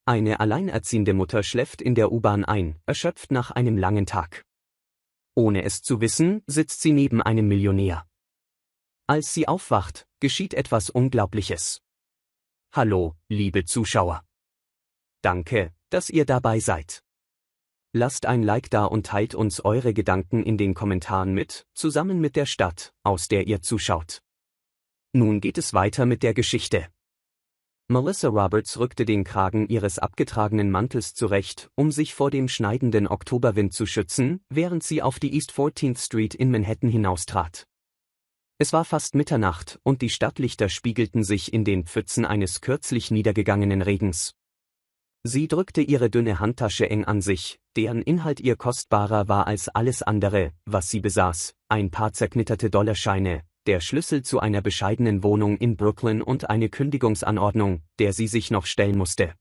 Eine alleinerziehende Mutter schläft in der U-Bahn ein, erschöpft nach einem langen Tag. Ohne es zu wissen, sitzt sie neben einem Millionär. Als sie aufwacht, geschieht etwas Unglaubliches. Hallo, liebe Zuschauer. Danke, dass ihr dabei seid. Lasst ein Like da und teilt uns eure Gedanken in den Kommentaren mit, zusammen mit der Stadt, aus der ihr zuschaut. Nun geht es weiter mit der Geschichte. Melissa Roberts rückte den Kragen ihres abgetragenen Mantels zurecht, um sich vor dem schneidenden Oktoberwind zu schützen, während sie auf die East 14th Street in Manhattan hinaustrat. Es war fast Mitternacht und die Stadtlichter spiegelten sich in den Pfützen eines kürzlich niedergegangenen Regens. Sie drückte ihre dünne Handtasche eng an sich, deren Inhalt ihr kostbarer war als alles andere, was sie besaß, ein paar zerknitterte Dollarscheine, der Schlüssel zu einer bescheidenen Wohnung in Brooklyn und eine Kündigungsanordnung, der sie sich noch stellen musste.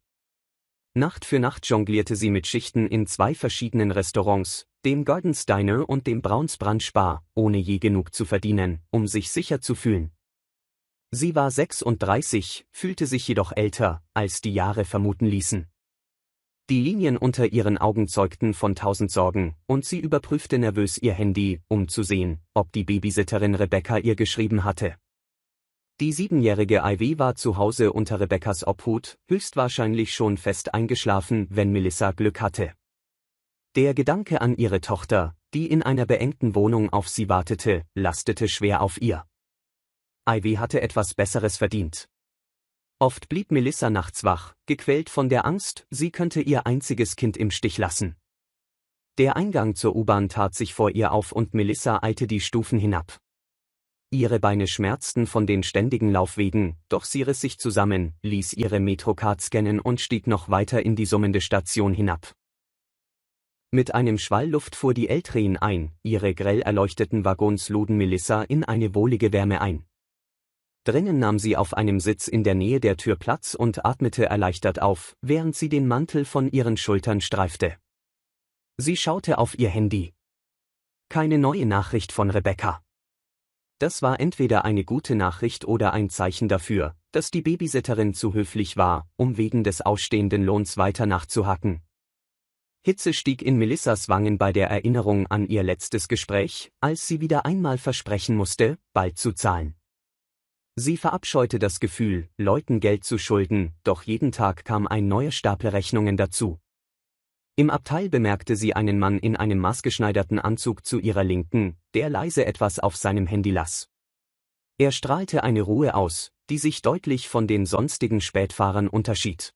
Nacht für Nacht jonglierte sie mit Schichten in 2 verschiedenen Restaurants, dem Gardens Diner und dem Browns Brunch Bar, ohne je genug zu verdienen, um sich sicher zu fühlen. Sie war 36, fühlte sich jedoch älter, als die Jahre vermuten ließen. Die Linien unter ihren Augen zeugten von 1000 Sorgen, und sie überprüfte nervös ihr Handy, um zu sehen, ob die Babysitterin Rebecca ihr geschrieben hatte. Die 7-jährige Ivy war zu Hause unter Rebeccas Obhut, höchstwahrscheinlich schon fest eingeschlafen, wenn Melissa Glück hatte. Der Gedanke an ihre Tochter, die in einer beengten Wohnung auf sie wartete, lastete schwer auf ihr. Ivy hatte etwas Besseres verdient. Oft blieb Melissa nachts wach, gequält von der Angst, sie könnte ihr einziges Kind im Stich lassen. Der Eingang zur U-Bahn tat sich vor ihr auf und Melissa eilte die Stufen hinab. Ihre Beine schmerzten von den ständigen Laufwegen, doch sie riss sich zusammen, ließ ihre Metrocard scannen und stieg noch weiter in die summende Station hinab. Mit einem Schwall Luft fuhr die L-Train ein, ihre grell erleuchteten Waggons luden Melissa in eine wohlige Wärme ein. Drinnen nahm sie auf einem Sitz in der Nähe der Tür Platz und atmete erleichtert auf, während sie den Mantel von ihren Schultern streifte. Sie schaute auf ihr Handy. Keine neue Nachricht von Rebecca. Das war entweder eine gute Nachricht oder ein Zeichen dafür, dass die Babysitterin zu höflich war, um wegen des ausstehenden Lohns weiter nachzuhaken. Hitze stieg in Melissas Wangen bei der Erinnerung an ihr letztes Gespräch, als sie wieder einmal versprechen musste, bald zu zahlen. Sie verabscheute das Gefühl, Leuten Geld zu schulden, doch jeden Tag kam ein neuer Stapel Rechnungen dazu. Im Abteil bemerkte sie einen Mann in einem maßgeschneiderten Anzug zu ihrer Linken, der leise etwas auf seinem Handy las. Er strahlte eine Ruhe aus, die sich deutlich von den sonstigen Spätfahrern unterschied.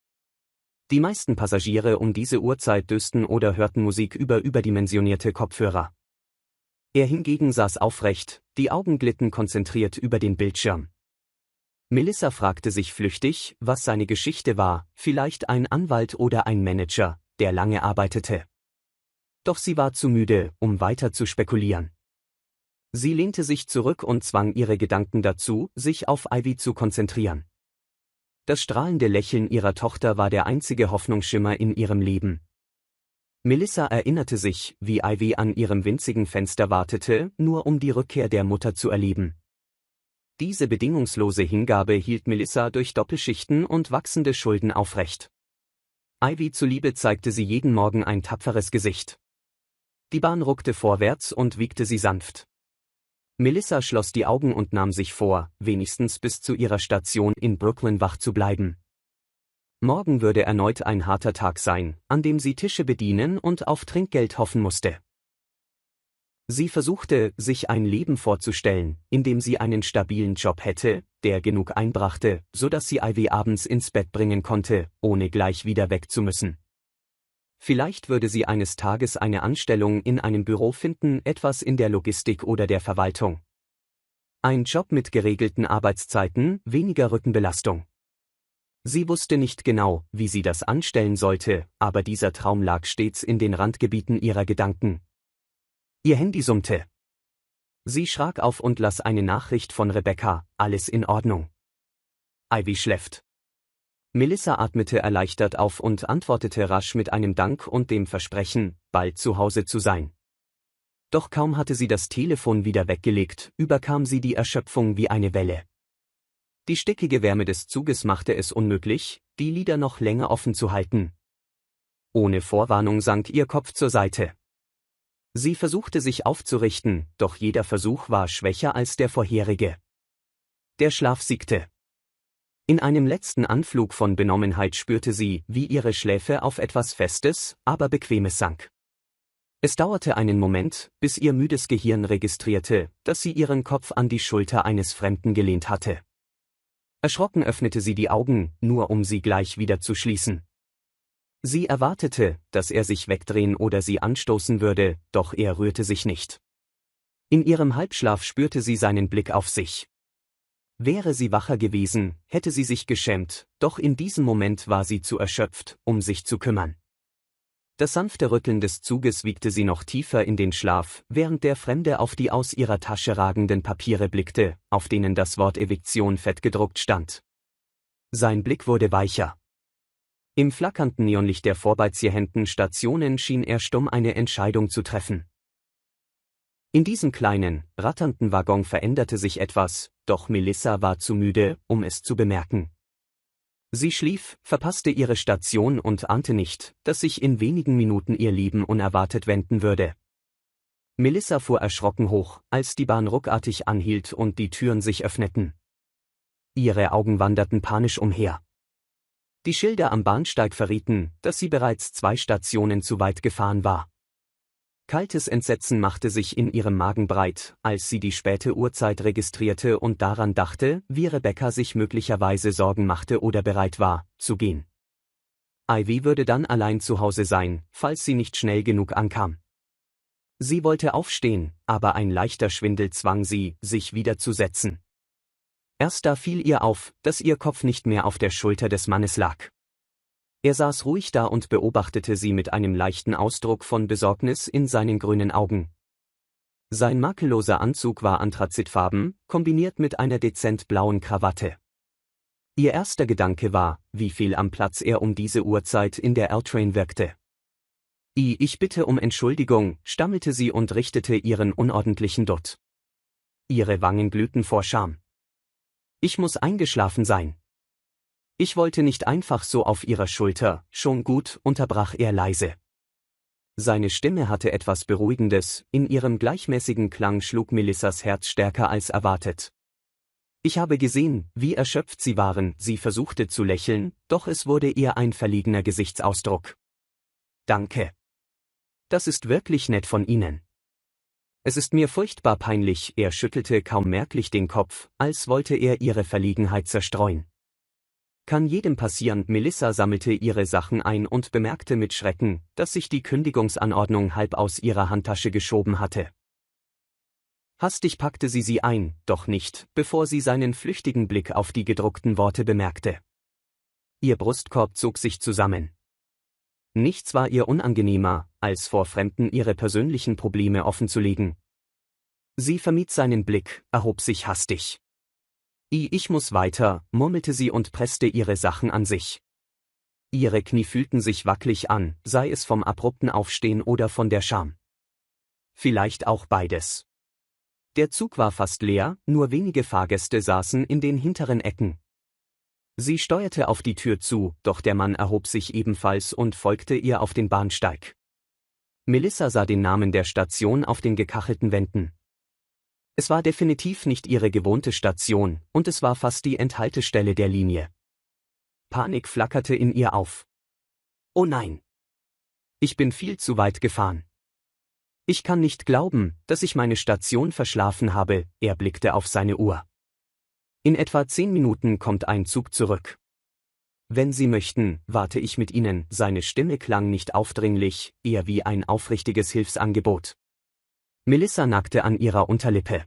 Die meisten Passagiere um diese Uhrzeit dösten oder hörten Musik über überdimensionierte Kopfhörer. Er hingegen saß aufrecht, die Augen glitten konzentriert über den Bildschirm. Melissa fragte sich flüchtig, was seine Geschichte war, vielleicht ein Anwalt oder ein Manager, der lange arbeitete. Doch sie war zu müde, um weiter zu spekulieren. Sie lehnte sich zurück und zwang ihre Gedanken dazu, sich auf Ivy zu konzentrieren. Das strahlende Lächeln ihrer Tochter war der einzige Hoffnungsschimmer in ihrem Leben. Melissa erinnerte sich, wie Ivy an ihrem winzigen Fenster wartete, nur um die Rückkehr der Mutter zu erleben. Diese bedingungslose Hingabe hielt Melissa durch Doppelschichten und wachsende Schulden aufrecht. Ivy zuliebe zeigte sie jeden Morgen ein tapferes Gesicht. Die Bahn ruckte vorwärts und wiegte sie sanft. Melissa schloss die Augen und nahm sich vor, wenigstens bis zu ihrer Station in Brooklyn wach zu bleiben. Morgen würde erneut ein harter Tag sein, an dem sie Tische bedienen und auf Trinkgeld hoffen musste. Sie versuchte, sich ein Leben vorzustellen, in dem sie einen stabilen Job hätte, der genug einbrachte, sodass sie Ivy abends ins Bett bringen konnte, ohne gleich wieder weg zu müssen. Vielleicht würde sie eines Tages eine Anstellung in einem Büro finden, etwas in der Logistik oder der Verwaltung. Ein Job mit geregelten Arbeitszeiten, weniger Rückenbelastung. Sie wusste nicht genau, wie sie das anstellen sollte, aber dieser Traum lag stets in den Randgebieten ihrer Gedanken. Ihr Handy summte. Sie schrak auf und las eine Nachricht von Rebecca, alles in Ordnung. Ivy schläft. Melissa atmete erleichtert auf und antwortete rasch mit einem Dank und dem Versprechen, bald zu Hause zu sein. Doch kaum hatte sie das Telefon wieder weggelegt, überkam sie die Erschöpfung wie eine Welle. Die stickige Wärme des Zuges machte es unmöglich, die Lider noch länger offen zu halten. Ohne Vorwarnung sank ihr Kopf zur Seite. Sie versuchte sich aufzurichten, doch jeder Versuch war schwächer als der vorherige. Der Schlaf siegte. In einem letzten Anflug von Benommenheit spürte sie, wie ihre Schläfe auf etwas Festes, aber Bequemes sank. Es dauerte einen Moment, bis ihr müdes Gehirn registrierte, dass sie ihren Kopf an die Schulter eines Fremden gelehnt hatte. Erschrocken öffnete sie die Augen, nur um sie gleich wieder zu schließen. Sie erwartete, dass er sich wegdrehen oder sie anstoßen würde, doch er rührte sich nicht. In ihrem Halbschlaf spürte sie seinen Blick auf sich. Wäre sie wacher gewesen, hätte sie sich geschämt, doch in diesem Moment war sie zu erschöpft, um sich zu kümmern. Das sanfte Rütteln des Zuges wiegte sie noch tiefer in den Schlaf, während der Fremde auf die aus ihrer Tasche ragenden Papiere blickte, auf denen das Wort Eviktion fettgedruckt stand. Sein Blick wurde weicher. Im flackernden Neonlicht der vorbeizierenden Stationen schien er stumm eine Entscheidung zu treffen. In diesem kleinen, ratternden Waggon veränderte sich etwas, doch Melissa war zu müde, um es zu bemerken. Sie schlief, verpasste ihre Station und ahnte nicht, dass sich in wenigen Minuten ihr Leben unerwartet wenden würde. Melissa fuhr erschrocken hoch, als die Bahn ruckartig anhielt und die Türen sich öffneten. Ihre Augen wanderten panisch umher. Die Schilder am Bahnsteig verrieten, dass sie bereits 2 Stationen zu weit gefahren war. Kaltes Entsetzen machte sich in ihrem Magen breit, als sie die späte Uhrzeit registrierte und daran dachte, wie Rebecca sich möglicherweise Sorgen machte oder bereit war, zu gehen. Ivy würde dann allein zu Hause sein, falls sie nicht schnell genug ankam. Sie wollte aufstehen, aber ein leichter Schwindel zwang sie, sich wieder zu setzen. Erst da fiel ihr auf, dass ihr Kopf nicht mehr auf der Schulter des Mannes lag. Er saß ruhig da und beobachtete sie mit einem leichten Ausdruck von Besorgnis in seinen grünen Augen. Sein makelloser Anzug war anthrazitfarben, kombiniert mit einer dezent blauen Krawatte. Ihr erster Gedanke war, wie fehl am Platz er um diese Uhrzeit in der L-Train wirkte. Ich bitte um Entschuldigung, stammelte sie und richtete ihren unordentlichen Dutt. Ihre Wangen glühten vor Scham. Ich muss eingeschlafen sein. Ich wollte nicht einfach so auf ihrer Schulter, schon gut, unterbrach er leise. Seine Stimme hatte etwas Beruhigendes, in ihrem gleichmäßigen Klang schlug Melissas Herz stärker als erwartet. Ich habe gesehen, wie erschöpft sie waren, sie versuchte zu lächeln, doch es wurde ihr ein verlegener Gesichtsausdruck. Danke. Das ist wirklich nett von Ihnen. Es ist mir furchtbar peinlich, er schüttelte kaum merklich den Kopf, als wollte er ihre Verlegenheit zerstreuen. Kann jedem passieren, Melissa sammelte ihre Sachen ein und bemerkte mit Schrecken, dass sich die Kündigungsanordnung halb aus ihrer Handtasche geschoben hatte. Hastig packte sie ein, doch nicht, bevor sie seinen flüchtigen Blick auf die gedruckten Worte bemerkte. Ihr Brustkorb zog sich zusammen. Nichts war ihr unangenehmer, als vor Fremden ihre persönlichen Probleme offenzulegen. Sie vermied seinen Blick, erhob sich hastig. Ich muss weiter, murmelte sie und presste ihre Sachen an sich. Ihre Knie fühlten sich wackelig an, sei es vom abrupten Aufstehen oder von der Scham. Vielleicht auch beides. Der Zug war fast leer, nur wenige Fahrgäste saßen in den hinteren Ecken. Sie steuerte auf die Tür zu, doch der Mann erhob sich ebenfalls und folgte ihr auf den Bahnsteig. Melissa sah den Namen der Station auf den gekachelten Wänden. Es war definitiv nicht ihre gewohnte Station, und es war fast die Endhaltestelle der Linie. Panik flackerte in ihr auf. Oh nein! Ich bin viel zu weit gefahren. Ich kann nicht glauben, dass ich meine Station verschlafen habe, er blickte auf seine Uhr. In etwa 10 Minuten kommt ein Zug zurück. Wenn Sie möchten, warte ich mit Ihnen, seine Stimme klang nicht aufdringlich, eher wie ein aufrichtiges Hilfsangebot. Melissa nackte an ihrer Unterlippe.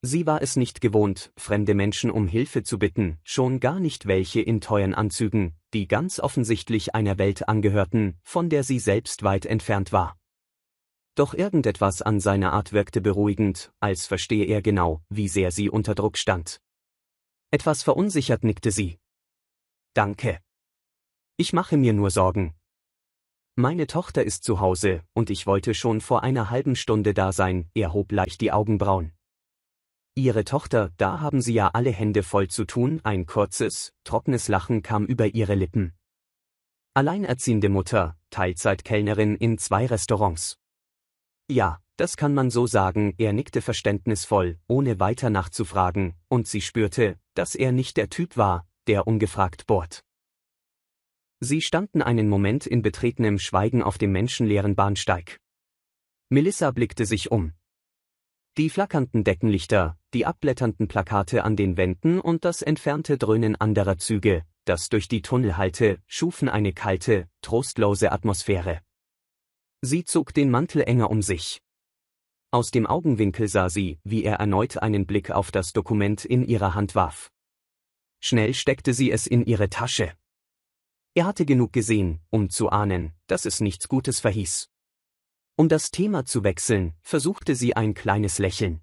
Sie war es nicht gewohnt, fremde Menschen um Hilfe zu bitten, schon gar nicht welche in teuren Anzügen, die ganz offensichtlich einer Welt angehörten, von der sie selbst weit entfernt war. Doch irgendetwas an seiner Art wirkte beruhigend, als verstehe er genau, wie sehr sie unter Druck stand. Etwas verunsichert nickte sie. Danke. Ich mache mir nur Sorgen. Meine Tochter ist zu Hause, und ich wollte schon vor einer halben Stunde da sein, er hob leicht die Augenbrauen. Ihre Tochter, da haben Sie ja alle Hände voll zu tun. Ein kurzes, trockenes Lachen kam über ihre Lippen. Alleinerziehende Mutter, Teilzeitkellnerin in 2 Restaurants. Ja, das kann man so sagen, er nickte verständnisvoll, ohne weiter nachzufragen, und sie spürte, dass er nicht der Typ war, der ungefragt bohrt. Sie standen einen Moment in betretenem Schweigen auf dem menschenleeren Bahnsteig. Melissa blickte sich um. Die flackernden Deckenlichter, die abblätternden Plakate an den Wänden und das entfernte Dröhnen anderer Züge, das durch die Tunnel hallte, schufen eine kalte, trostlose Atmosphäre. Sie zog den Mantel enger um sich. Aus dem Augenwinkel sah sie, wie er erneut einen Blick auf das Dokument in ihrer Hand warf. Schnell steckte sie es in ihre Tasche. Er hatte genug gesehen, um zu ahnen, dass es nichts Gutes verhieß. Um das Thema zu wechseln, versuchte sie ein kleines Lächeln.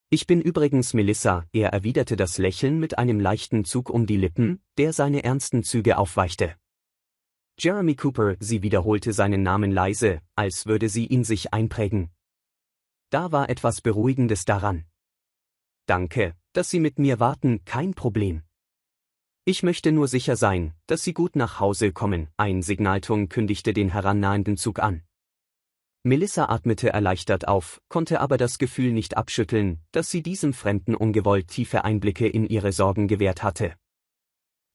Ich bin übrigens Melissa, er erwiderte das Lächeln mit einem leichten Zug um die Lippen, der seine ernsten Züge aufweichte. Jeremy Cooper, sie wiederholte seinen Namen leise, als würde sie ihn sich einprägen. Da war etwas Beruhigendes daran. Danke, dass Sie mit mir warten, kein Problem. Ich möchte nur sicher sein, dass Sie gut nach Hause kommen. Ein Signalton kündigte den herannahenden Zug an. Melissa atmete erleichtert auf, konnte aber das Gefühl nicht abschütteln, dass sie diesem Fremden ungewollt tiefe Einblicke in ihre Sorgen gewährt hatte.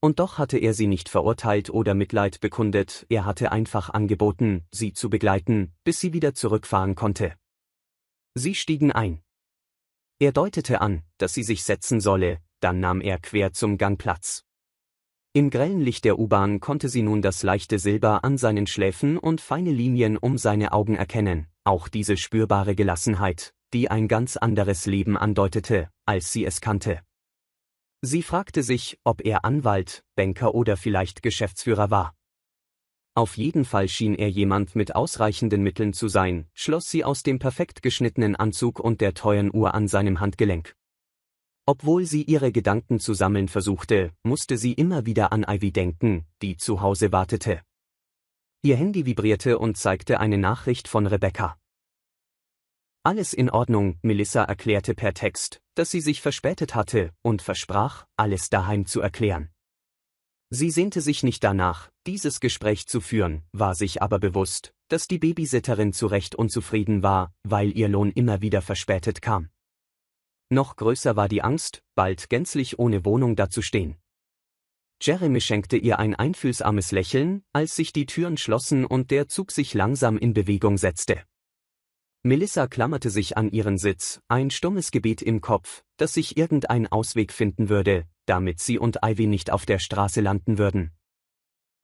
Und doch hatte er sie nicht verurteilt oder Mitleid bekundet, er hatte einfach angeboten, sie zu begleiten, bis sie wieder zurückfahren konnte. Sie stiegen ein. Er deutete an, dass sie sich setzen solle, dann nahm er quer zum Gang Platz. Im grellen Licht der U-Bahn konnte sie nun das leichte Silber an seinen Schläfen und feine Linien um seine Augen erkennen, auch diese spürbare Gelassenheit, die ein ganz anderes Leben andeutete, als sie es kannte. Sie fragte sich, ob er Anwalt, Banker oder vielleicht Geschäftsführer war. Auf jeden Fall schien er jemand mit ausreichenden Mitteln zu sein, schloss sie aus dem perfekt geschnittenen Anzug und der teuren Uhr an seinem Handgelenk. Obwohl sie ihre Gedanken zu sammeln versuchte, musste sie immer wieder an Ivy denken, die zu Hause wartete. Ihr Handy vibrierte und zeigte eine Nachricht von Rebecca. Alles in Ordnung, Melissa erklärte per Text, dass sie sich verspätet hatte und versprach, alles daheim zu erklären. Sie sehnte sich nicht danach, dieses Gespräch zu führen, war sich aber bewusst, dass die Babysitterin zu Recht unzufrieden war, weil ihr Lohn immer wieder verspätet kam. Noch größer war die Angst, bald gänzlich ohne Wohnung dazustehen. Jeremy schenkte ihr ein einfühlsames Lächeln, als sich die Türen schlossen und der Zug sich langsam in Bewegung setzte. Melissa klammerte sich an ihren Sitz, ein stummes Gebet im Kopf, dass sich irgendein Ausweg finden würde, damit sie und Ivy nicht auf der Straße landen würden.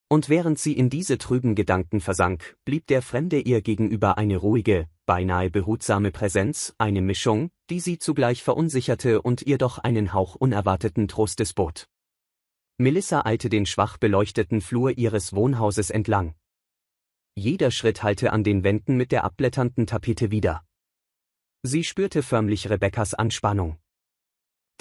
Und während sie in diese trüben Gedanken versank, blieb der Fremde ihr gegenüber eine ruhige, beinahe behutsame Präsenz, eine Mischung, die sie zugleich verunsicherte und ihr doch einen Hauch unerwarteten Trostes bot. Melissa eilte den schwach beleuchteten Flur ihres Wohnhauses entlang. Jeder Schritt hallte an den Wänden mit der abblätternden Tapete wider. Sie spürte förmlich Rebeccas Anspannung.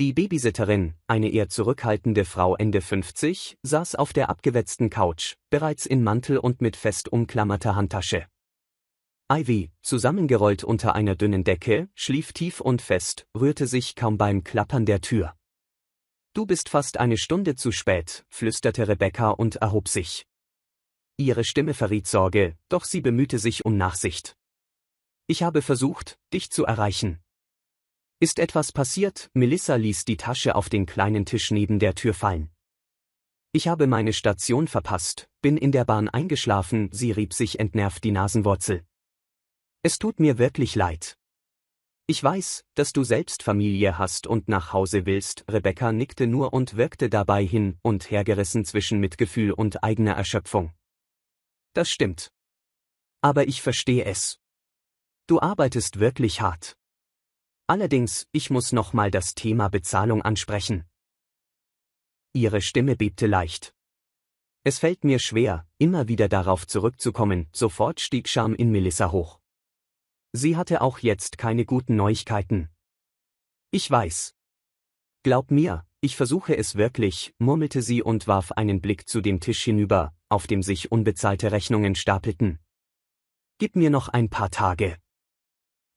Die Babysitterin, eine eher zurückhaltende Frau Ende 50, saß auf der abgewetzten Couch, bereits in Mantel und mit fest umklammerter Handtasche. Ivy, zusammengerollt unter einer dünnen Decke, schlief tief und fest, rührte sich kaum beim Klappern der Tür. »Du bist fast eine Stunde zu spät«, flüsterte Rebecca und erhob sich. Ihre Stimme verriet Sorge, doch sie bemühte sich um Nachsicht. »Ich habe versucht, dich zu erreichen.« »Ist etwas passiert?« Melissa ließ die Tasche auf den kleinen Tisch neben der Tür fallen. »Ich habe meine Station verpasst, bin in der Bahn eingeschlafen«, sie rieb sich entnervt die Nasenwurzel. »Es tut mir wirklich leid. Ich weiß, dass du selbst Familie hast und nach Hause willst.« Rebecca nickte nur und wirkte dabei hin und hergerissen zwischen Mitgefühl und eigener Erschöpfung. »Das stimmt. Aber ich verstehe es. Du arbeitest wirklich hart. Allerdings, ich muss nochmal das Thema Bezahlung ansprechen.« Ihre Stimme bebte leicht. »Es fällt mir schwer, immer wieder darauf zurückzukommen«, sofort stieg Scham in Melissa hoch. Sie hatte auch jetzt keine guten Neuigkeiten. »Ich weiß. Glaub mir, ich versuche es wirklich«, murmelte sie und warf einen Blick zu dem Tisch hinüber, auf dem sich unbezahlte Rechnungen stapelten. »Gib mir noch ein paar Tage.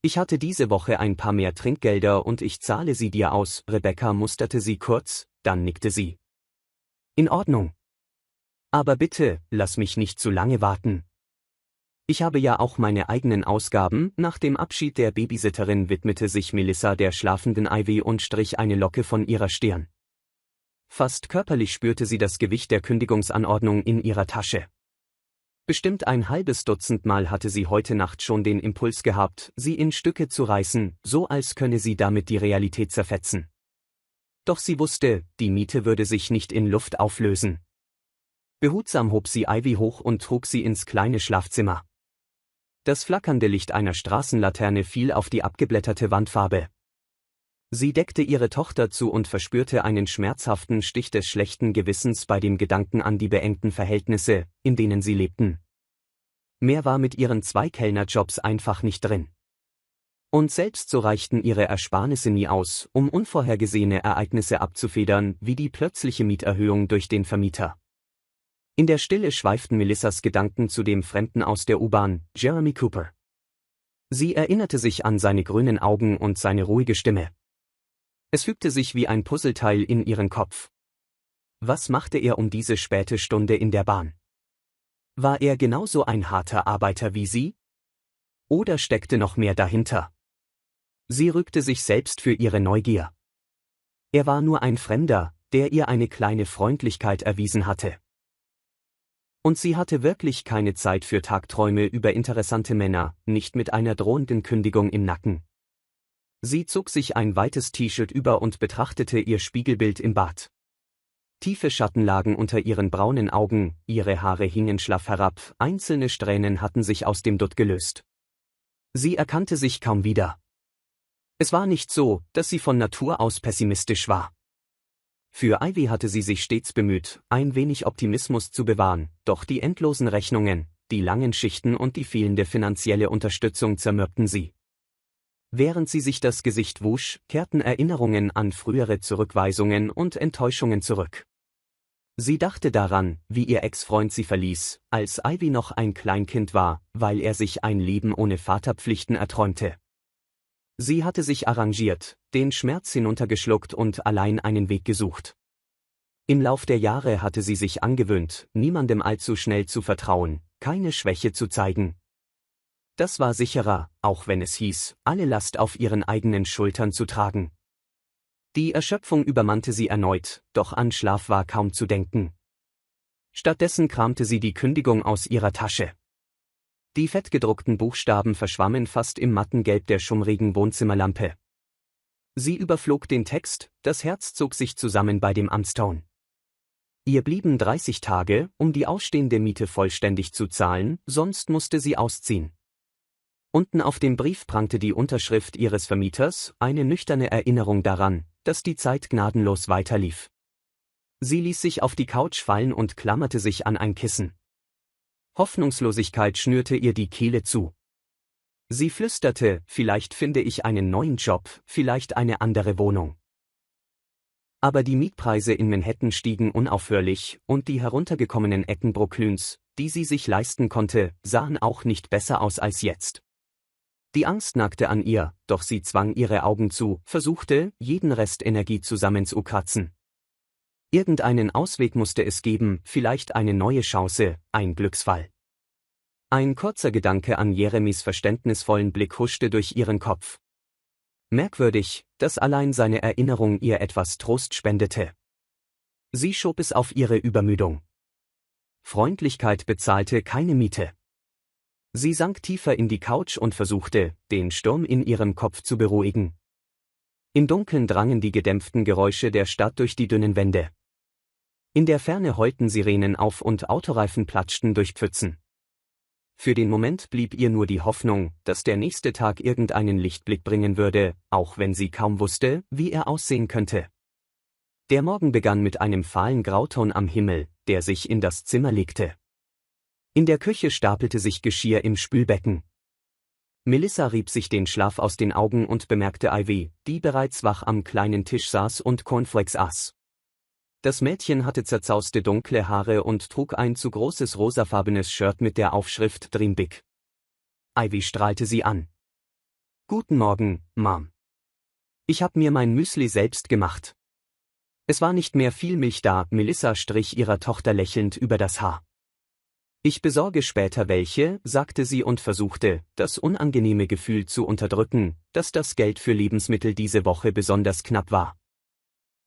Ich hatte diese Woche ein paar mehr Trinkgelder und ich zahle sie dir aus. Rebecca musterte sie kurz, dann nickte sie. In Ordnung. Aber bitte, lass mich nicht zu lange warten. Ich habe ja auch meine eigenen Ausgaben. Nach dem Abschied der Babysitterin widmete sich Melissa der schlafenden Ivy und strich eine Locke von ihrer Stirn. Fast körperlich spürte sie das Gewicht der Kündigungsanordnung in ihrer Tasche. Bestimmt ein halbes Dutzend Mal hatte sie heute Nacht schon den Impuls gehabt, sie in Stücke zu reißen, so als könne sie damit die Realität zerfetzen. Doch sie wusste, die Miete würde sich nicht in Luft auflösen. Behutsam hob sie Ivy hoch und trug sie ins kleine Schlafzimmer. Das flackernde Licht einer Straßenlaterne fiel auf die abgeblätterte Wandfarbe. Sie deckte ihre Tochter zu und verspürte einen schmerzhaften Stich des schlechten Gewissens bei dem Gedanken an die beengten Verhältnisse, in denen sie lebten. Mehr war mit ihren 2 Kellnerjobs einfach nicht drin. Und selbst so reichten ihre Ersparnisse nie aus, um unvorhergesehene Ereignisse abzufedern, wie die plötzliche Mieterhöhung durch den Vermieter. In der Stille schweiften Melissas Gedanken zu dem Fremden aus der U-Bahn, Jeremy Cooper. Sie erinnerte sich an seine grünen Augen und seine ruhige Stimme. Es fügte sich wie ein Puzzleteil in ihren Kopf. Was machte er um diese späte Stunde in der Bahn? War er genauso ein harter Arbeiter wie sie? Oder steckte noch mehr dahinter? Sie rügte sich selbst für ihre Neugier. Er war nur ein Fremder, der ihr eine kleine Freundlichkeit erwiesen hatte. Und sie hatte wirklich keine Zeit für Tagträume über interessante Männer, nicht mit einer drohenden Kündigung im Nacken. Sie zog sich ein weites T-Shirt über und betrachtete ihr Spiegelbild im Bad. Tiefe Schatten lagen unter ihren braunen Augen, ihre Haare hingen schlaff herab, einzelne Strähnen hatten sich aus dem Dutt gelöst. Sie erkannte sich kaum wieder. Es war nicht so, dass sie von Natur aus pessimistisch war. Für Ivy hatte sie sich stets bemüht, ein wenig Optimismus zu bewahren, doch die endlosen Rechnungen, die langen Schichten und die fehlende finanzielle Unterstützung zermürbten sie. Während sie sich das Gesicht wusch, kehrten Erinnerungen an frühere Zurückweisungen und Enttäuschungen zurück. Sie dachte daran, wie ihr Ex-Freund sie verließ, als Ivy noch ein Kleinkind war, weil er sich ein Leben ohne Vaterpflichten erträumte. Sie hatte sich arrangiert, den Schmerz hinuntergeschluckt und allein einen Weg gesucht. Im Lauf der Jahre hatte sie sich angewöhnt, niemandem allzu schnell zu vertrauen, keine Schwäche zu zeigen. Das war sicherer, auch wenn es hieß, alle Last auf ihren eigenen Schultern zu tragen. Die Erschöpfung übermannte sie erneut, doch an Schlaf war kaum zu denken. Stattdessen kramte sie die Kündigung aus ihrer Tasche. Die fettgedruckten Buchstaben verschwammen fast im matten Gelb der schummrigen Wohnzimmerlampe. Sie überflog den Text, das Herz zog sich zusammen bei dem Amtston. Ihr blieben 30 Tage, um die ausstehende Miete vollständig zu zahlen, sonst musste sie ausziehen. Unten auf dem Brief prangte die Unterschrift ihres Vermieters, eine nüchterne Erinnerung daran, dass die Zeit gnadenlos weiterlief. Sie ließ sich auf die Couch fallen und klammerte sich an ein Kissen. Hoffnungslosigkeit schnürte ihr die Kehle zu. Sie flüsterte, vielleicht finde ich einen neuen Job, vielleicht eine andere Wohnung. Aber die Mietpreise in Manhattan stiegen unaufhörlich, und die heruntergekommenen Ecken Brooklyns, die sie sich leisten konnte, sahen auch nicht besser aus als jetzt. Die Angst nagte an ihr, doch sie zwang ihre Augen zu, versuchte, jeden Rest Energie zusammenzukratzen. Irgendeinen Ausweg musste es geben, vielleicht eine neue Chance, ein Glücksfall. Ein kurzer Gedanke an Jeremys verständnisvollen Blick huschte durch ihren Kopf. Merkwürdig, dass allein seine Erinnerung ihr etwas Trost spendete. Sie schob es auf ihre Übermüdung. Freundlichkeit bezahlte keine Miete. Sie sank tiefer in die Couch und versuchte, den Sturm in ihrem Kopf zu beruhigen. Im Dunkeln drangen die gedämpften Geräusche der Stadt durch die dünnen Wände. In der Ferne heulten Sirenen auf und Autoreifen platschten durch Pfützen. Für den Moment blieb ihr nur die Hoffnung, dass der nächste Tag irgendeinen Lichtblick bringen würde, auch wenn sie kaum wusste, wie er aussehen könnte. Der Morgen begann mit einem fahlen Grauton am Himmel, der sich in das Zimmer legte. In der Küche stapelte sich Geschirr im Spülbecken. Melissa rieb sich den Schlaf aus den Augen und bemerkte Ivy, die bereits wach am kleinen Tisch saß und Cornflakes aß. Das Mädchen hatte zerzauste dunkle Haare und trug ein zu großes rosafarbenes Shirt mit der Aufschrift Dream Big. Ivy strahlte sie an. Guten Morgen, Mom. Ich hab mir mein Müsli selbst gemacht. Es war nicht mehr viel Milch da, Melissa strich ihrer Tochter lächelnd über das Haar. Ich besorge später welche, sagte sie und versuchte, das unangenehme Gefühl zu unterdrücken, dass das Geld für Lebensmittel diese Woche besonders knapp war.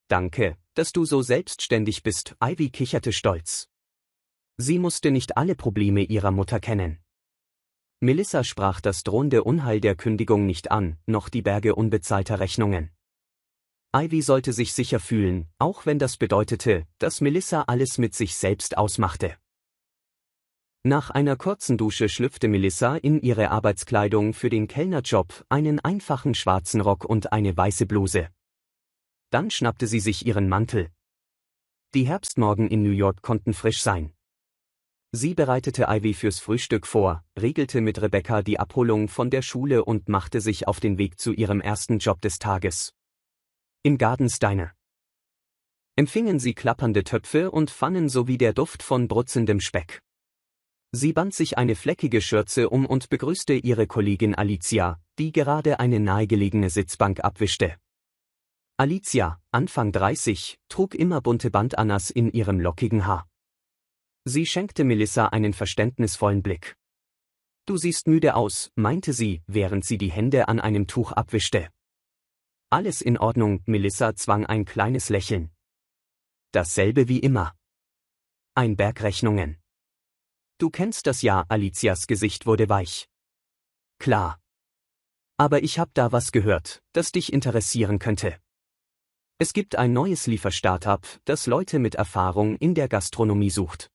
Danke, dass du so selbstständig bist, Ivy kicherte stolz. Sie musste nicht alle Probleme ihrer Mutter kennen. Melissa sprach das drohende Unheil der Kündigung nicht an, noch die Berge unbezahlter Rechnungen. Ivy sollte sich sicher fühlen, auch wenn das bedeutete, dass Melissa alles mit sich selbst ausmachte. Nach einer kurzen Dusche schlüpfte Melissa in ihre Arbeitskleidung für den Kellnerjob, einen einfachen schwarzen Rock und eine weiße Bluse. Dann schnappte sie sich ihren Mantel. Die Herbstmorgen in New York konnten frisch sein. Sie bereitete Ivy fürs Frühstück vor, regelte mit Rebecca die Abholung von der Schule und machte sich auf den Weg zu ihrem ersten Job des Tages. Im Gardens Diner empfingen sie klappernde Töpfe und Pfannen sowie der Duft von brutzelndem Speck. Sie band sich eine fleckige Schürze um und begrüßte ihre Kollegin Alicia, die gerade eine nahegelegene Sitzbank abwischte. Alicia, Anfang 30, trug immer bunte Bandanas in ihrem lockigen Haar. Sie schenkte Melissa einen verständnisvollen Blick. Du siehst müde aus, meinte sie, während sie die Hände an einem Tuch abwischte. Alles in Ordnung, Melissa zwang ein kleines Lächeln. Dasselbe wie immer. Ein Berg Rechnungen. Du kennst das ja, Alicias Gesicht wurde weich. Klar. Aber ich hab da was gehört, das dich interessieren könnte. Es gibt ein neues Liefer-Startup, das Leute mit Erfahrung in der Gastronomie sucht.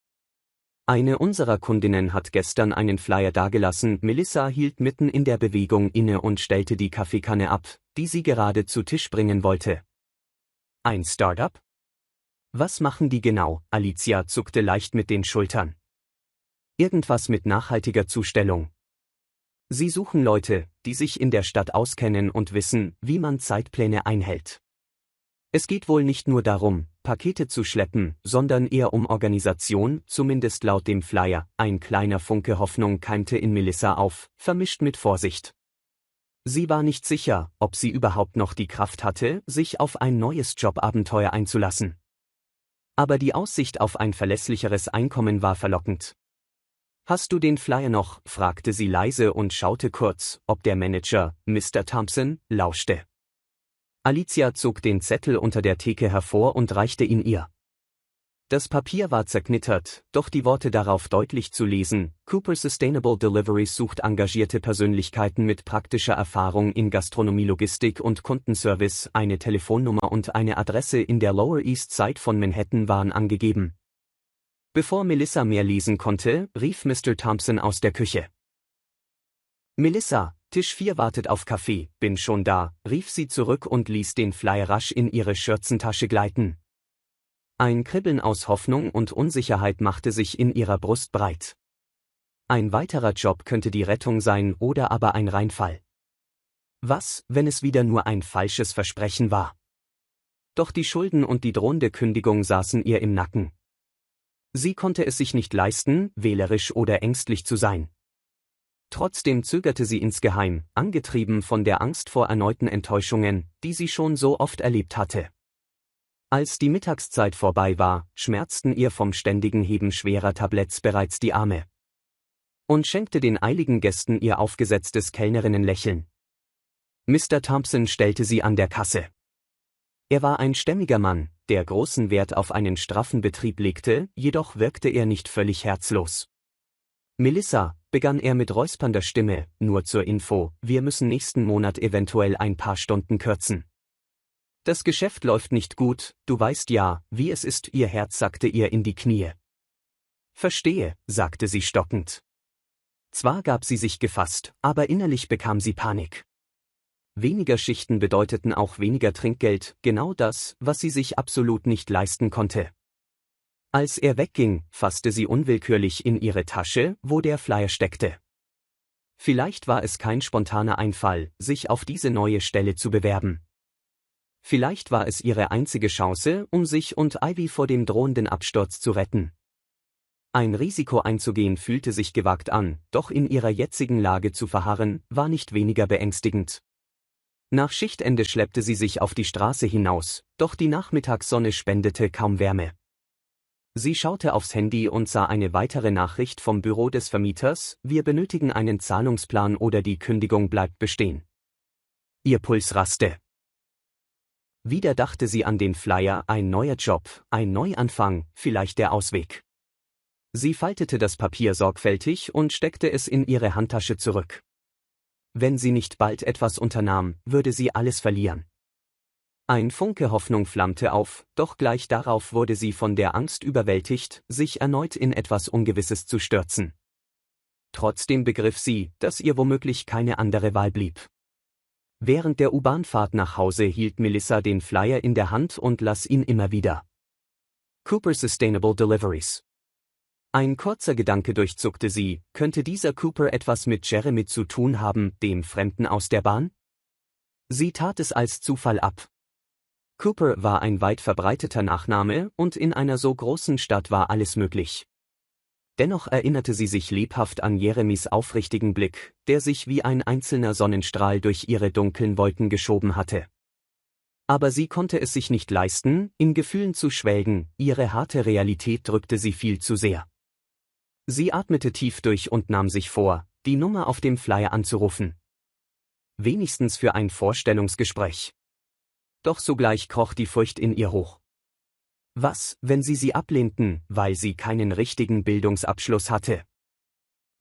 Eine unserer Kundinnen hat gestern einen Flyer dagelassen, Melissa hielt mitten in der Bewegung inne und stellte die Kaffeekanne ab, die sie gerade zu Tisch bringen wollte. Ein Startup? Was machen die genau? Alicia zuckte leicht mit den Schultern. Irgendwas mit nachhaltiger Zustellung. Sie suchen Leute, die sich in der Stadt auskennen und wissen, wie man Zeitpläne einhält. Es geht wohl nicht nur darum, Pakete zu schleppen, sondern eher um Organisation, zumindest laut dem Flyer. Ein kleiner Funke Hoffnung keimte in Melissa auf, vermischt mit Vorsicht. Sie war nicht sicher, ob sie überhaupt noch die Kraft hatte, sich auf ein neues Jobabenteuer einzulassen. Aber die Aussicht auf ein verlässlicheres Einkommen war verlockend. Hast du den Flyer noch? Fragte sie leise und schaute kurz, ob der Manager, Mr. Thompson, lauschte. Alicia zog den Zettel unter der Theke hervor und reichte ihn ihr. Das Papier war zerknittert, doch die Worte darauf deutlich zu lesen: Cooper Sustainable Deliveries sucht engagierte Persönlichkeiten mit praktischer Erfahrung in Gastronomie, Logistik und Kundenservice. Eine Telefonnummer und eine Adresse in der Lower East Side von Manhattan waren angegeben. Bevor Melissa mehr lesen konnte, rief Mr. Thompson aus der Küche. Melissa, Tisch 4 wartet auf Kaffee, bin schon da, rief sie zurück und ließ den Flyer rasch in ihre Schürzentasche gleiten. Ein Kribbeln aus Hoffnung und Unsicherheit machte sich in ihrer Brust breit. Ein weiterer Job könnte die Rettung sein oder aber ein Reinfall. Was, wenn es wieder nur ein falsches Versprechen war? Doch die Schulden und die drohende Kündigung saßen ihr im Nacken. Sie konnte es sich nicht leisten, wählerisch oder ängstlich zu sein. Trotzdem zögerte sie insgeheim, angetrieben von der Angst vor erneuten Enttäuschungen, die sie schon so oft erlebt hatte. Als die Mittagszeit vorbei war, schmerzten ihr vom ständigen Heben schwerer Tabletts bereits die Arme. Und schenkte den eiligen Gästen ihr aufgesetztes Kellnerinnenlächeln. Mr. Thompson stellte sie an der Kasse. Er war ein stämmiger Mann, der großen Wert auf einen straffen Betrieb legte, jedoch wirkte er nicht völlig herzlos. Melissa, begann er mit räuspernder Stimme, nur zur Info, wir müssen nächsten Monat eventuell ein paar Stunden kürzen. Das Geschäft läuft nicht gut, du weißt ja, wie es ist, ihr Herz sackte ihr in die Knie. Verstehe, sagte sie stockend. Zwar gab sie sich gefasst, aber innerlich bekam sie Panik. Weniger Schichten bedeuteten auch weniger Trinkgeld, genau das, was sie sich absolut nicht leisten konnte. Als er wegging, fasste sie unwillkürlich in ihre Tasche, wo der Flyer steckte. Vielleicht war es kein spontaner Einfall, sich auf diese neue Stelle zu bewerben. Vielleicht war es ihre einzige Chance, um sich und Ivy vor dem drohenden Absturz zu retten. Ein Risiko einzugehen fühlte sich gewagt an, doch in ihrer jetzigen Lage zu verharren, war nicht weniger beängstigend. Nach Schichtende schleppte sie sich auf die Straße hinaus, doch die Nachmittagssonne spendete kaum Wärme. Sie schaute aufs Handy und sah eine weitere Nachricht vom Büro des Vermieters: Wir benötigen einen Zahlungsplan oder die Kündigung bleibt bestehen. Ihr Puls raste. Wieder dachte sie an den Flyer: ein neuer Job, ein Neuanfang, vielleicht der Ausweg. Sie faltete das Papier sorgfältig und steckte es in ihre Handtasche zurück. Wenn sie nicht bald etwas unternahm, würde sie alles verlieren. Ein Funke Hoffnung flammte auf, doch gleich darauf wurde sie von der Angst überwältigt, sich erneut in etwas Ungewisses zu stürzen. Trotzdem begriff sie, dass ihr womöglich keine andere Wahl blieb. Während der U-Bahn-Fahrt nach Hause hielt Melissa den Flyer in der Hand und las ihn immer wieder. Cooper Sustainable Deliveries. Ein kurzer Gedanke durchzuckte sie: Könnte dieser Cooper etwas mit Jeremy zu tun haben, dem Fremden aus der Bahn? Sie tat es als Zufall ab. Cooper war ein weit verbreiteter Nachname und in einer so großen Stadt war alles möglich. Dennoch erinnerte sie sich lebhaft an Jeremys aufrichtigen Blick, der sich wie ein einzelner Sonnenstrahl durch ihre dunklen Wolken geschoben hatte. Aber sie konnte es sich nicht leisten, in Gefühlen zu schwelgen, ihre harte Realität drückte sie viel zu sehr. Sie atmete tief durch und nahm sich vor, die Nummer auf dem Flyer anzurufen. Wenigstens für ein Vorstellungsgespräch. Doch sogleich kroch die Furcht in ihr hoch. Was, wenn sie ablehnten, weil sie keinen richtigen Bildungsabschluss hatte?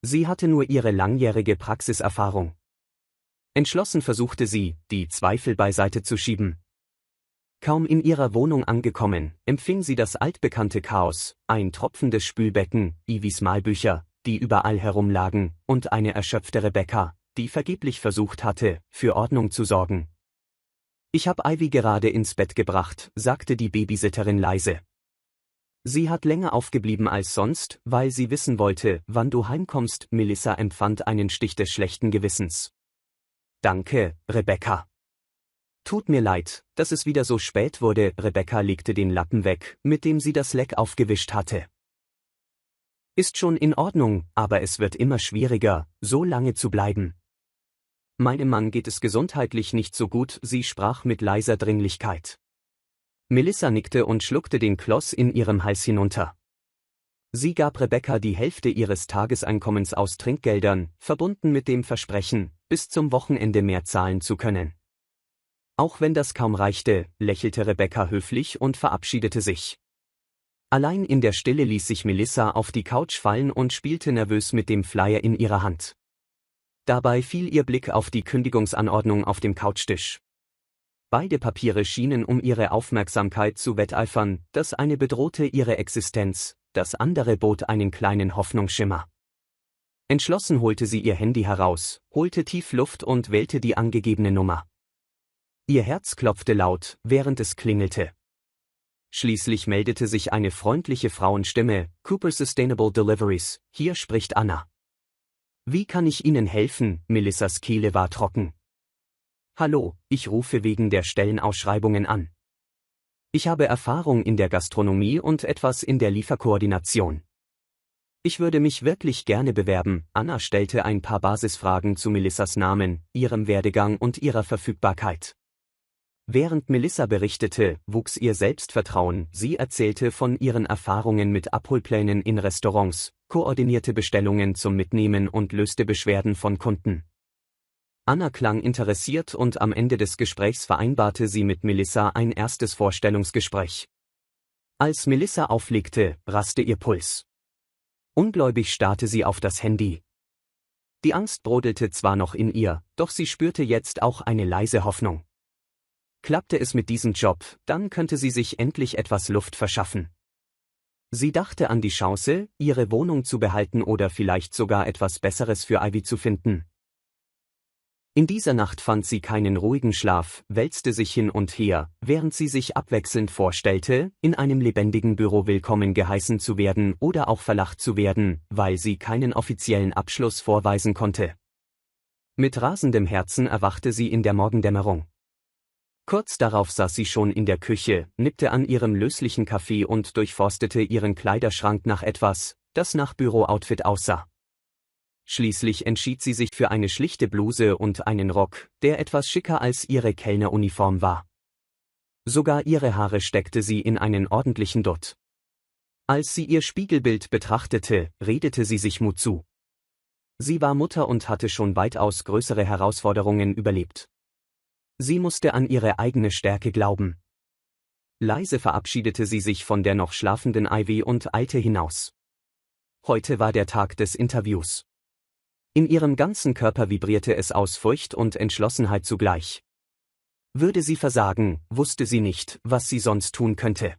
Sie hatte nur ihre langjährige Praxiserfahrung. Entschlossen versuchte sie, die Zweifel beiseite zu schieben. Kaum in ihrer Wohnung angekommen, empfing sie das altbekannte Chaos: ein tropfendes Spülbecken, Ivys Malbücher, die überall herumlagen, und eine erschöpfte Rebecca, die vergeblich versucht hatte, für Ordnung zu sorgen. Ich hab Ivy gerade ins Bett gebracht, sagte die Babysitterin leise. Sie hat länger aufgeblieben als sonst, weil sie wissen wollte, wann du heimkommst. Melissa empfand einen Stich des schlechten Gewissens. Danke, Rebecca. Tut mir leid, dass es wieder so spät wurde. Rebecca legte den Lappen weg, mit dem sie das Leck aufgewischt hatte. Ist schon in Ordnung, aber es wird immer schwieriger, so lange zu bleiben. Meinem Mann geht es gesundheitlich nicht so gut, sie sprach mit leiser Dringlichkeit. Melissa nickte und schluckte den Kloß in ihrem Hals hinunter. Sie gab Rebecca die Hälfte ihres Tageseinkommens aus Trinkgeldern, verbunden mit dem Versprechen, bis zum Wochenende mehr zahlen zu können. Auch wenn das kaum reichte, lächelte Rebecca höflich und verabschiedete sich. Allein in der Stille ließ sich Melissa auf die Couch fallen und spielte nervös mit dem Flyer in ihrer Hand. Dabei fiel ihr Blick auf die Kündigungsanordnung auf dem Couchtisch. Beide Papiere schienen um ihre Aufmerksamkeit zu wetteifern: das eine bedrohte ihre Existenz, das andere bot einen kleinen Hoffnungsschimmer. Entschlossen holte sie ihr Handy heraus, holte tief Luft und wählte die angegebene Nummer. Ihr Herz klopfte laut, während es klingelte. Schließlich meldete sich eine freundliche Frauenstimme: Cooper Sustainable Deliveries, hier spricht Anna. Wie kann ich Ihnen helfen? Melissas Kehle war trocken. Hallo, ich rufe wegen der Stellenausschreibungen an. Ich habe Erfahrung in der Gastronomie und etwas in der Lieferkoordination. Ich würde mich wirklich gerne bewerben. Anna stellte ein paar Basisfragen zu Melissas Namen, ihrem Werdegang und ihrer Verfügbarkeit. Während Melissa berichtete, wuchs ihr Selbstvertrauen. Sie erzählte von ihren Erfahrungen mit Abholplänen in Restaurants, koordinierte Bestellungen zum Mitnehmen und löste Beschwerden von Kunden. Anna klang interessiert und am Ende des Gesprächs vereinbarte sie mit Melissa ein erstes Vorstellungsgespräch. Als Melissa auflegte, raste ihr Puls. Ungläubig starrte sie auf das Handy. Die Angst brodelte zwar noch in ihr, doch sie spürte jetzt auch eine leise Hoffnung. Klappte es mit diesem Job, dann könnte sie sich endlich etwas Luft verschaffen. Sie dachte an die Chance, ihre Wohnung zu behalten oder vielleicht sogar etwas Besseres für Ivy zu finden. In dieser Nacht fand sie keinen ruhigen Schlaf, wälzte sich hin und her, während sie sich abwechselnd vorstellte, in einem lebendigen Büro willkommen geheißen zu werden oder auch verlacht zu werden, weil sie keinen offiziellen Abschluss vorweisen konnte. Mit rasendem Herzen erwachte sie in der Morgendämmerung. Kurz darauf saß sie schon in der Küche, nippte an ihrem löslichen Kaffee und durchforstete ihren Kleiderschrank nach etwas, das nach Bürooutfit aussah. Schließlich entschied sie sich für eine schlichte Bluse und einen Rock, der etwas schicker als ihre Kellneruniform war. Sogar ihre Haare steckte sie in einen ordentlichen Dutt. Als sie ihr Spiegelbild betrachtete, redete sie sich Mut zu. Sie war Mutter und hatte schon weitaus größere Herausforderungen überlebt. Sie musste an ihre eigene Stärke glauben. Leise verabschiedete sie sich von der noch schlafenden Ivy und eilte hinaus. Heute war der Tag des Interviews. In ihrem ganzen Körper vibrierte es aus Furcht und Entschlossenheit zugleich. Würde sie versagen, wusste sie nicht, was sie sonst tun könnte.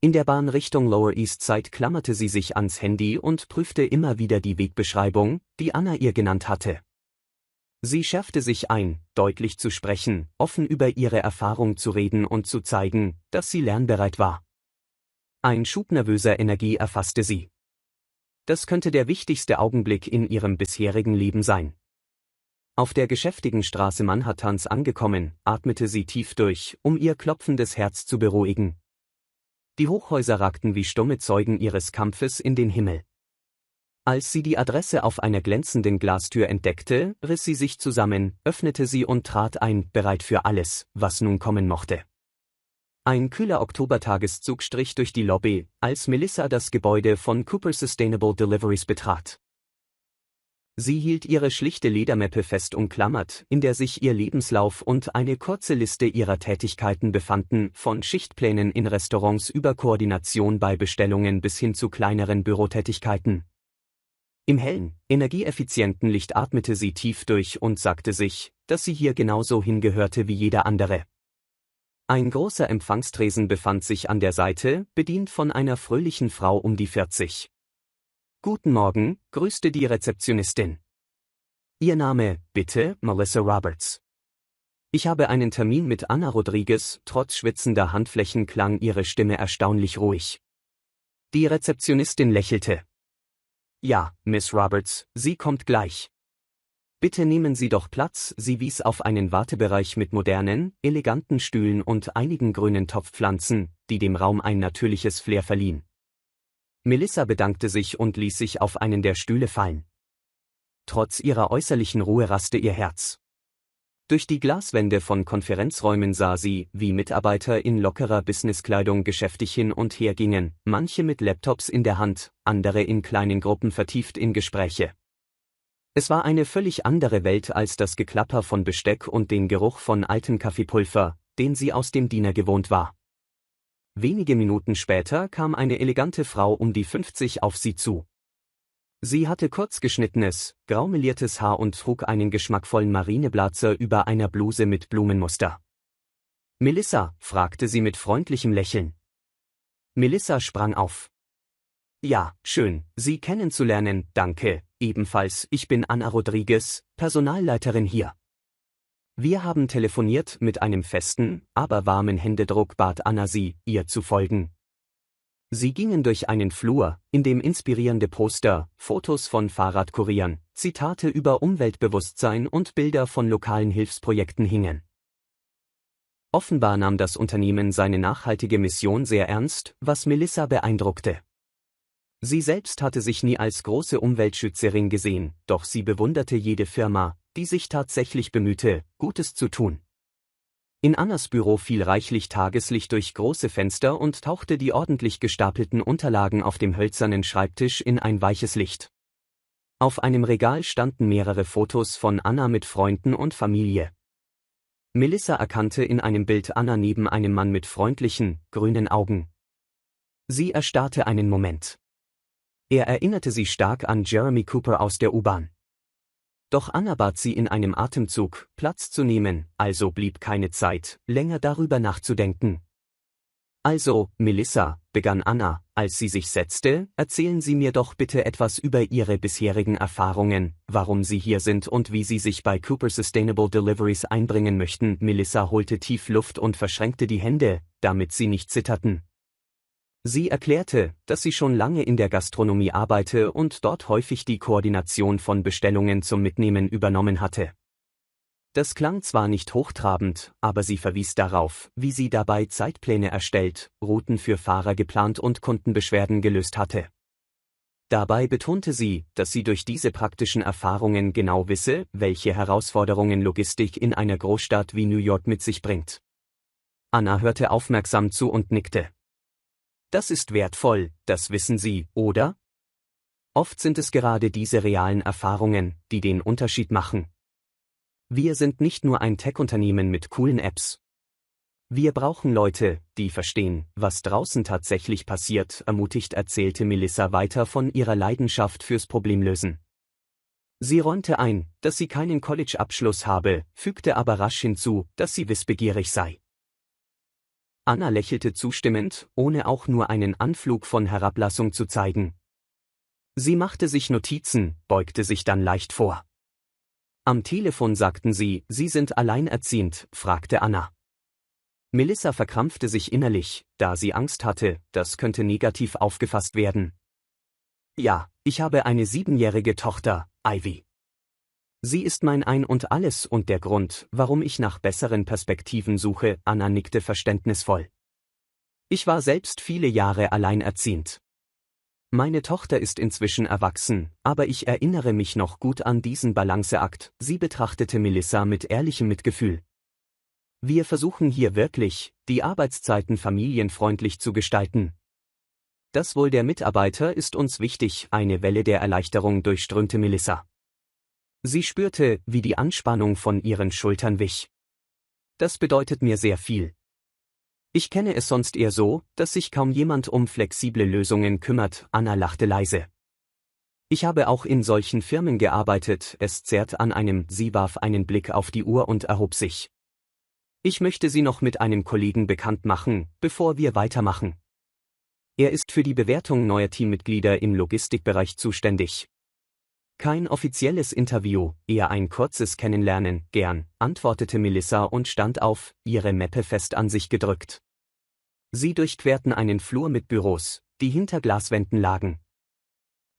In der Bahn Richtung Lower East Side klammerte sie sich ans Handy und prüfte immer wieder die Wegbeschreibung, die Anna ihr genannt hatte. Sie schärfte sich ein, deutlich zu sprechen, offen über ihre Erfahrung zu reden und zu zeigen, dass sie lernbereit war. Ein Schub nervöser Energie erfasste sie. Das könnte der wichtigste Augenblick in ihrem bisherigen Leben sein. Auf der geschäftigen Straße Manhattans angekommen, atmete sie tief durch, um ihr klopfendes Herz zu beruhigen. Die Hochhäuser ragten wie stumme Zeugen ihres Kampfes in den Himmel. Als sie die Adresse auf einer glänzenden Glastür entdeckte, riss sie sich zusammen, öffnete sie und trat ein, bereit für alles, was nun kommen mochte. Ein kühler Oktobertageszug strich durch die Lobby, als Melissa das Gebäude von Cooper Sustainable Deliveries betrat. Sie hielt ihre schlichte Ledermappe fest umklammert, in der sich ihr Lebenslauf und eine kurze Liste ihrer Tätigkeiten befanden, von Schichtplänen in Restaurants über Koordination bei Bestellungen bis hin zu kleineren Bürotätigkeiten. Im hellen, energieeffizienten Licht atmete sie tief durch und sagte sich, dass sie hier genauso hingehörte wie jeder andere. Ein großer Empfangstresen befand sich an der Seite, bedient von einer fröhlichen Frau um die 40. »Guten Morgen«, grüßte die Rezeptionistin. »Ihr Name, bitte, Melissa Roberts.« »Ich habe einen Termin mit Anna Rodriguez«, trotz schwitzender Handflächen klang ihre Stimme erstaunlich ruhig. Die Rezeptionistin lächelte. »Ja, Miss Roberts, sie kommt gleich.« »Bitte nehmen Sie doch Platz«, sie wies auf einen Wartebereich mit modernen, eleganten Stühlen und einigen grünen Topfpflanzen, die dem Raum ein natürliches Flair verliehen. Melissa bedankte sich und ließ sich auf einen der Stühle fallen. Trotz ihrer äußerlichen Ruhe raste ihr Herz. Durch die Glaswände von Konferenzräumen sah sie, wie Mitarbeiter in lockerer Businesskleidung geschäftig hin und her gingen, manche mit Laptops in der Hand, andere in kleinen Gruppen vertieft in Gespräche. Es war eine völlig andere Welt als das Geklapper von Besteck und den Geruch von altem Kaffeepulver, den sie aus dem Diener gewohnt war. Wenige Minuten später kam eine elegante Frau um die 50 auf sie zu. Sie hatte kurz geschnittenes, graumeliertes Haar und trug einen geschmackvollen Marineblazer über einer Bluse mit Blumenmuster. »Melissa?« fragte sie mit freundlichem Lächeln. Melissa sprang auf. »Ja, schön, Sie kennenzulernen, danke, ebenfalls, ich bin Anna Rodriguez, Personalleiterin hier.« Wir haben telefoniert, mit einem festen, aber warmen Händedruck bat Anna sie, ihr zu folgen. Sie gingen durch einen Flur, in dem inspirierende Poster, Fotos von Fahrradkurieren, Zitate über Umweltbewusstsein und Bilder von lokalen Hilfsprojekten hingen. Offenbar nahm das Unternehmen seine nachhaltige Mission sehr ernst, was Melissa beeindruckte. Sie selbst hatte sich nie als große Umweltschützerin gesehen, doch sie bewunderte jede Firma, die sich tatsächlich bemühte, Gutes zu tun. In Annas Büro fiel reichlich Tageslicht durch große Fenster und tauchte die ordentlich gestapelten Unterlagen auf dem hölzernen Schreibtisch in ein weiches Licht. Auf einem Regal standen mehrere Fotos von Anna mit Freunden und Familie. Melissa erkannte in einem Bild Anna neben einem Mann mit freundlichen, grünen Augen. Sie erstarrte einen Moment. Er erinnerte sie stark an Jeremy Cooper aus der U-Bahn. Doch Anna bat sie in einem Atemzug, Platz zu nehmen, also blieb keine Zeit, länger darüber nachzudenken. »Also, Melissa«, begann Anna, als sie sich setzte, »erzählen Sie mir doch bitte etwas über Ihre bisherigen Erfahrungen, warum Sie hier sind und wie Sie sich bei Cooper Sustainable Deliveries einbringen möchten.« Melissa holte tief Luft und verschränkte die Hände, damit sie nicht zitterten. Sie erklärte, dass sie schon lange in der Gastronomie arbeite und dort häufig die Koordination von Bestellungen zum Mitnehmen übernommen hatte. Das klang zwar nicht hochtrabend, aber sie verwies darauf, wie sie dabei Zeitpläne erstellt, Routen für Fahrer geplant und Kundenbeschwerden gelöst hatte. Dabei betonte sie, dass sie durch diese praktischen Erfahrungen genau wisse, welche Herausforderungen Logistik in einer Großstadt wie New York mit sich bringt. Anna hörte aufmerksam zu und nickte. Das ist wertvoll, das wissen Sie, oder? Oft sind es gerade diese realen Erfahrungen, die den Unterschied machen. Wir sind nicht nur ein Tech-Unternehmen mit coolen Apps. Wir brauchen Leute, die verstehen, was draußen tatsächlich passiert, ermutigt erzählte Melissa weiter von ihrer Leidenschaft fürs Problemlösen. Sie räumte ein, dass sie keinen College-Abschluss habe, fügte aber rasch hinzu, dass sie wissbegierig sei. Anna lächelte zustimmend, ohne auch nur einen Anflug von Herablassung zu zeigen. Sie machte sich Notizen, beugte sich dann leicht vor. Am Telefon sagten sie, Sie sind alleinerziehend, fragte Anna. Melissa verkrampfte sich innerlich, da sie Angst hatte, das könnte negativ aufgefasst werden. Ja, ich habe eine 7-jährige Tochter, Ivy. Sie ist mein Ein und Alles und der Grund, warum ich nach besseren Perspektiven suche, Anna nickte verständnisvoll. Ich war selbst viele Jahre alleinerziehend. Meine Tochter ist inzwischen erwachsen, aber ich erinnere mich noch gut an diesen Balanceakt, sie betrachtete Melissa mit ehrlichem Mitgefühl. Wir versuchen hier wirklich, die Arbeitszeiten familienfreundlich zu gestalten. Das Wohl der Mitarbeiter ist uns wichtig, eine Welle der Erleichterung durchströmte Melissa. Sie spürte, wie die Anspannung von ihren Schultern wich. Das bedeutet mir sehr viel. Ich kenne es sonst eher so, dass sich kaum jemand um flexible Lösungen kümmert, Anna lachte leise. Ich habe auch in solchen Firmen gearbeitet, es zerrt an einem, sie warf einen Blick auf die Uhr und erhob sich. Ich möchte Sie noch mit einem Kollegen bekannt machen, bevor wir weitermachen. Er ist für die Bewertung neuer Teammitglieder im Logistikbereich zuständig. Kein offizielles Interview, eher ein kurzes Kennenlernen, gern, antwortete Melissa und stand auf, ihre Mappe fest an sich gedrückt. Sie durchquerten einen Flur mit Büros, die hinter Glaswänden lagen.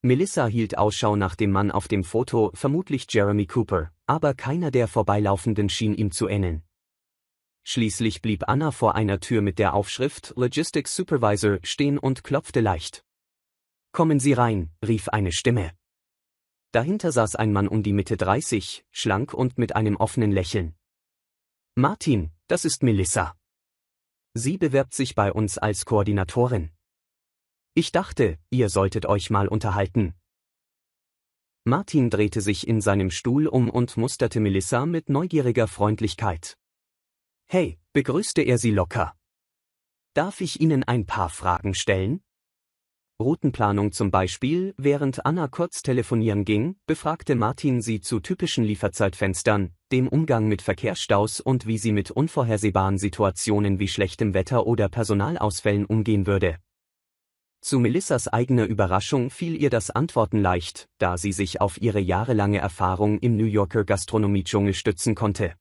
Melissa hielt Ausschau nach dem Mann auf dem Foto, vermutlich Jeremy Cooper, aber keiner der Vorbeilaufenden schien ihm zu ähneln. Schließlich blieb Anna vor einer Tür mit der Aufschrift Logistics Supervisor stehen und klopfte leicht. Kommen Sie rein, rief eine Stimme. Dahinter saß ein Mann um die Mitte 30, schlank und mit einem offenen Lächeln. Martin, das ist Melissa. Sie bewirbt sich bei uns als Koordinatorin. Ich dachte, ihr solltet euch mal unterhalten. Martin drehte sich in seinem Stuhl um und musterte Melissa mit neugieriger Freundlichkeit. Hey, begrüßte er sie locker. Darf ich Ihnen ein paar Fragen stellen? Routenplanung zum Beispiel, während Anna kurz telefonieren ging, befragte Martin sie zu typischen Lieferzeitfenstern, dem Umgang mit Verkehrsstaus und wie sie mit unvorhersehbaren Situationen wie schlechtem Wetter oder Personalausfällen umgehen würde. Zu Melissas eigener Überraschung fiel ihr das Antworten leicht, da sie sich auf ihre jahrelange Erfahrung im New Yorker Gastronomie-Dschungel stützen konnte.